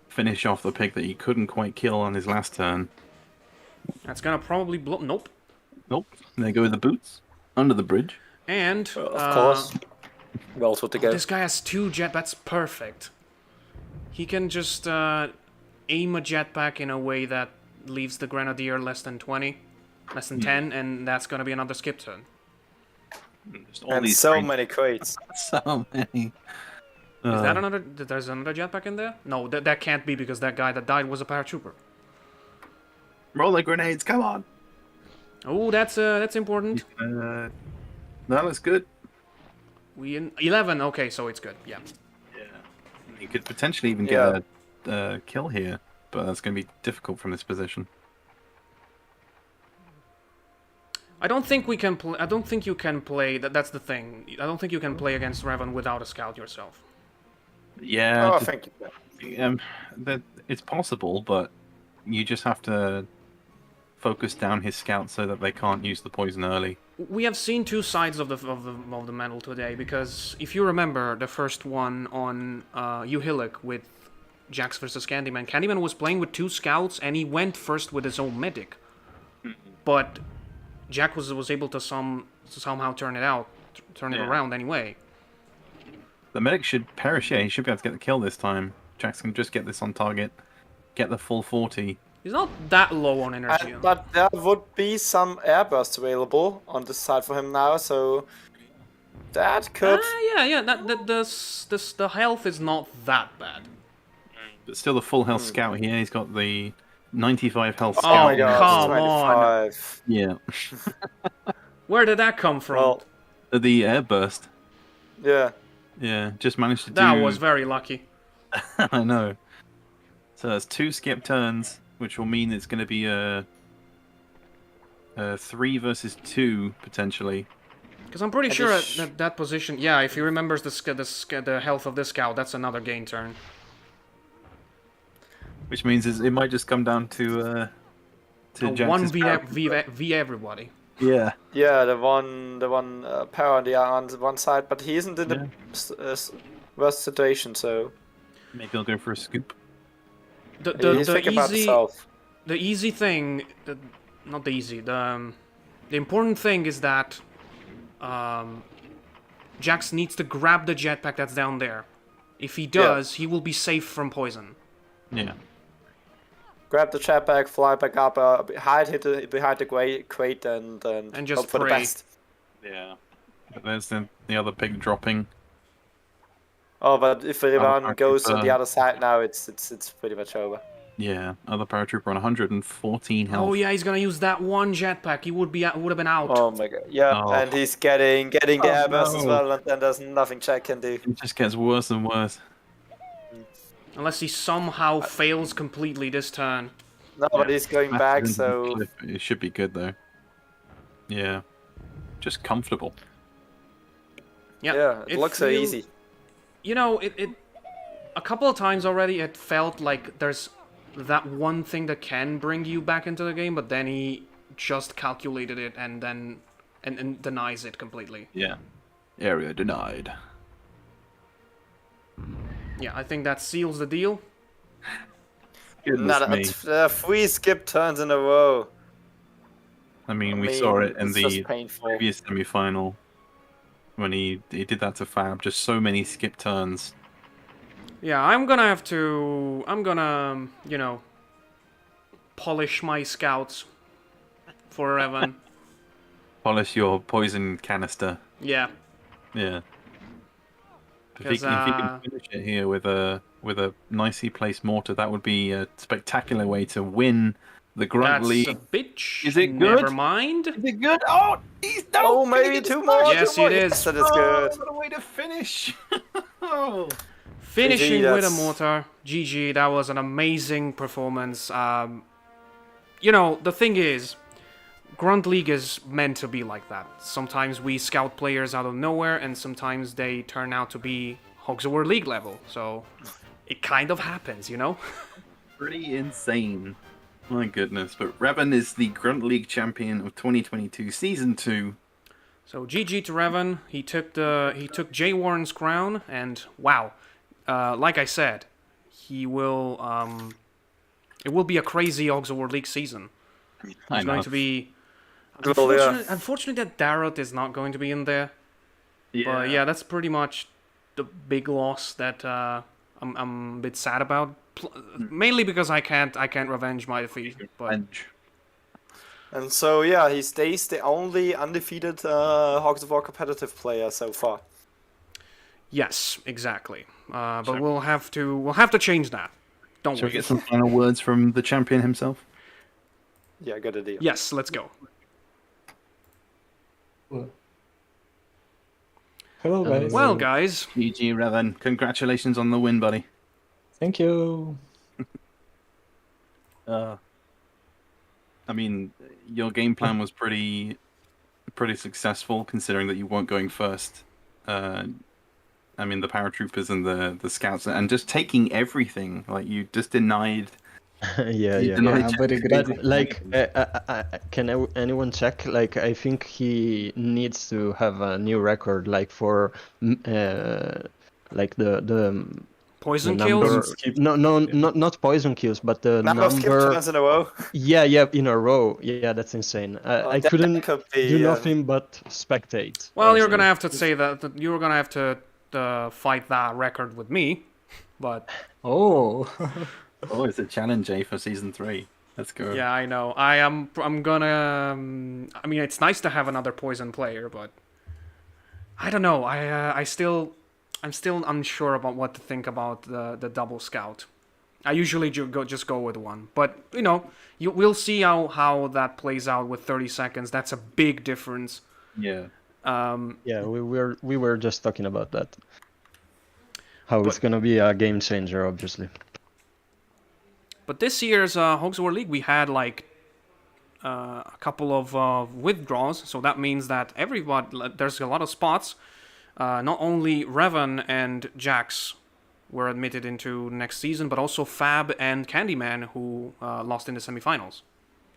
finish off the pig that he couldn't quite kill on his last turn. That's gonna probably blow. Nope. Nope. There go the boots under the bridge. And Of course. We're also to go. this guy has 2 jet. That's perfect. He can just aim a jetpack in a way that leaves the grenadier less than 20, less than 10, and that's gonna be another skip turn. Just all And these so great- many crates. so many. Is that another? There's another jetpack in there? No, that can't be because that guy that died was a paratrooper. Roll the grenades, come on! Oh, that's important. No, that's good. We in 11. Okay, so it's good. Yeah. Yeah. You could potentially even get a kill here, but that's going to be difficult from this position. I don't think we can play. I don't think you can play. That's the thing. I don't think you can play against Revan without a scout yourself. Yeah, Oh, thank you. that it's possible, but you just have to focus down his scouts so that they can't use the poison early. We have seen 2 sides of the medal today, because if you remember the first one on Uhillik with JackZ versus Candyman, Candyman was playing with 2 scouts and he went first with his own medic, but Jack was able to somehow turn it around anyway. The medic should perish. Yeah, he should be able to get the kill this time. Jack's can just get this on target, get the full 40. He's not that low on energy. But there would be some airbursts available on this side for him now, so that could. Yeah. The health is not that bad. But still, the full health scout here. He's got the 95 health Oh scout. my God. Come on. 25. Yeah. Where did that come from? Well, The air burst. yeah. Yeah, just managed to do... That was very lucky. I know. So that's 2 skip turns, which will mean it's going to be a 3 versus 2, potentially. Because I'm pretty sure at that position, yeah, if he remembers the health of this scout, that's another gain turn. Which means it might just come down to Jax's 1 power. v everybody. Yeah. Yeah, the one power on the one side, but he isn't in the worst situation, so Maybe he'll go for a scoop. he's thinking about himself. The easy thing, not the easy, the important thing is that JackZ needs to grab the jetpack that's down there. If he does, he will be safe from poison. Yeah. Grab the jetpack, fly back up, hide behind the crate, and just hope for the pray. best. Yeah. But there's the other pig dropping. Oh, but if Revan paratrooper. goes on the other side now, it's pretty much over. Yeah. Other paratrooper on 114 health. Oh yeah, he's gonna use that one jetpack. He would have been out. Oh my god, yeah, Oh. and he's getting the airburst as no. well, and then there's nothing Jack can do. It just gets worse and worse. Unless he somehow fails completely this turn. No, but he's going back, After so the cliff, it should be good though. Yeah. Just comfortable. yeah, it looks so easy. You know, it a couple of times already it felt like there's that one thing that can bring you back into the game, but then he just calculated it and then denies it completely. Yeah. Area denied. Yeah, I think that seals the deal. Goodness me. 3 skip turns in a row. I mean, we saw it in it's the just painful. previous semi-final when he did that to Fab. Just so many skip turns. Yeah, I'm gonna, you know, polish my scouts for Revan. Polish your poison canister. Yeah. Yeah. If he 'Cause, can finish it here with a nicely placed mortar, that would be a spectacular way to win the Grunt That's League. a bitch. Is it Never good? mind. Is it good? Oh, he's no. Oh, maybe 2 more. Yes, 2 more. it is. Yes, that is good. What a way to finish! Oh. Finishing GG, with a that's- mortar. GG, that was an amazing performance. You know, the thing is, Grunt League is meant to be like that. Sometimes we scout players out of nowhere, and sometimes they turn out to be Hogs of War League level. So, it kind of happens, you know? Pretty insane. My goodness. But Revan is the Grunt League champion of 2022 Season 2. So GG to Revan. He took Jay Warren's crown, and wow, like I said, he will. It will be a crazy Hogs of War League season. I It's know. going to be. Well, yeah. Unfortunately, that Darrot is not going to be in there. But yeah, that's pretty much the big loss that I'm a bit sad about. Mainly because I can't revenge my defeat. But Revenge. And so, yeah, he stays the only undefeated Hogs of War competitive player so far. yes, exactly. But we'll have to change that. Don't Shall we we? get some final words from the champion himself? Yeah, good idea. Yes, let's go. Hello, guys. Well, guys, GG Revan. Congratulations on the win, buddy. Thank you. I mean, your game plan was pretty successful, considering that you weren't going first. I mean, the paratroopers and the scouts, and just taking everything. Like, you just denied. Yeah, you yeah. denied I'm very Jack Z. grateful. But like, can anyone check? Like, I think he needs to have a new record, like for, like the poison number. kills. No, not poison kills, but the Number of skip number. turns in a row. Yeah, in a row. Yeah, that's insane. I That couldn't could be, do nothing but spectate. Well, you're honestly. gonna have to say that you're gonna have to fight that record with me, but Oh. Oh, it's a challenge, eh, for Season 3. Let's go. yeah, I know. I'm gonna. I mean, it's nice to have another poison player, but I don't know. I'm still unsure about what to think about the double scout. I usually just go with one, but you know, we'll see how that plays out with 30 seconds. That's a big difference. Yeah. Yeah, we were just talking about that. How it's gonna be a game changer, obviously. But this year's Hogs of War League, we had like a couple of withdraws, so that means that there's a lot of spots. Not only Revan and JackZ were admitted into next season, but also Fab and Candyman, who lost in the semifinals.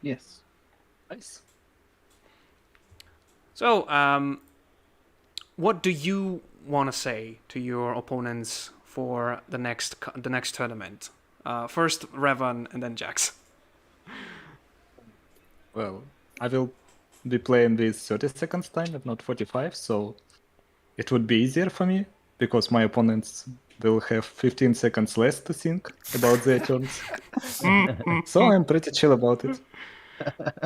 Yes. Nice. So, what do you want to say to your opponents for the next tournament? First Revan and then JackZ. Well, I will be playing with 30 seconds time and not 45, so it would be easier for me because my opponents will have 15 seconds less to think about their turns. So I'm pretty chill about it.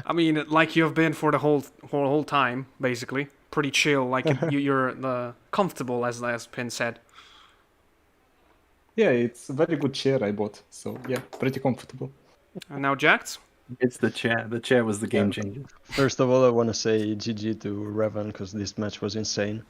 I mean, like you've been for the whole time, basically. Pretty chill, like you're comfortable, as Pin said. Yeah, it's a very good chair I bought, so yeah, pretty comfortable. And now JackZ? It's the chair. The chair was the game changer. First of all, I want to say GG to Revan because this match was insane.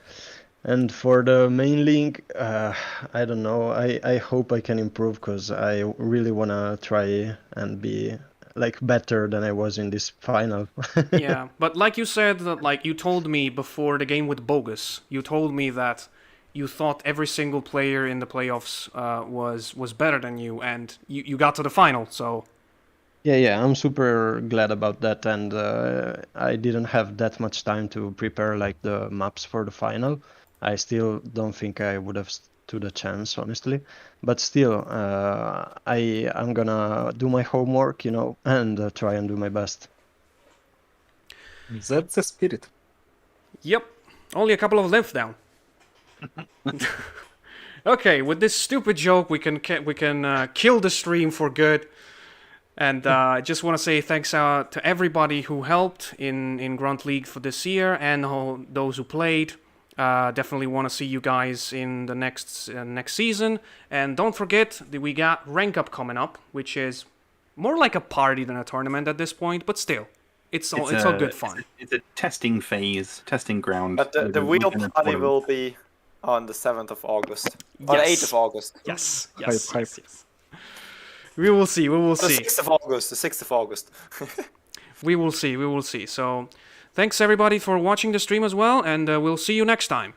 And for the main league, I don't know. I hope I can improve because I really want to try and be like better than I was in this final. Yeah, but like you said, like you told me before the game with Bogus, you told me that you thought every single player in the playoffs was better than you, and you got to the final, so... Yeah, I'm super glad about that, and I didn't have that much time to prepare like the maps for the final. I still don't think I would have stood a chance, honestly. But still, I'm gonna do my homework, and try and do my best. That's the spirit. Yep. Only a couple of left down. Okay, with this stupid joke, we can kill the stream for good. And I just want to say thanks to everybody who helped in Grunt League for this year and those who played. Definitely want to see you guys in the next season. And don't forget that we got Rank Up coming up, which is more like a party than a tournament at this point, but still, it's all good fun. It's a testing phase, testing ground. But the real party will be on the 7th of August. Or the 8th of August. Yes. Hype. We will see. The 6th of August. The 6th of August. We will see. So, thanks everybody for watching the stream as well, and we'll see you next time.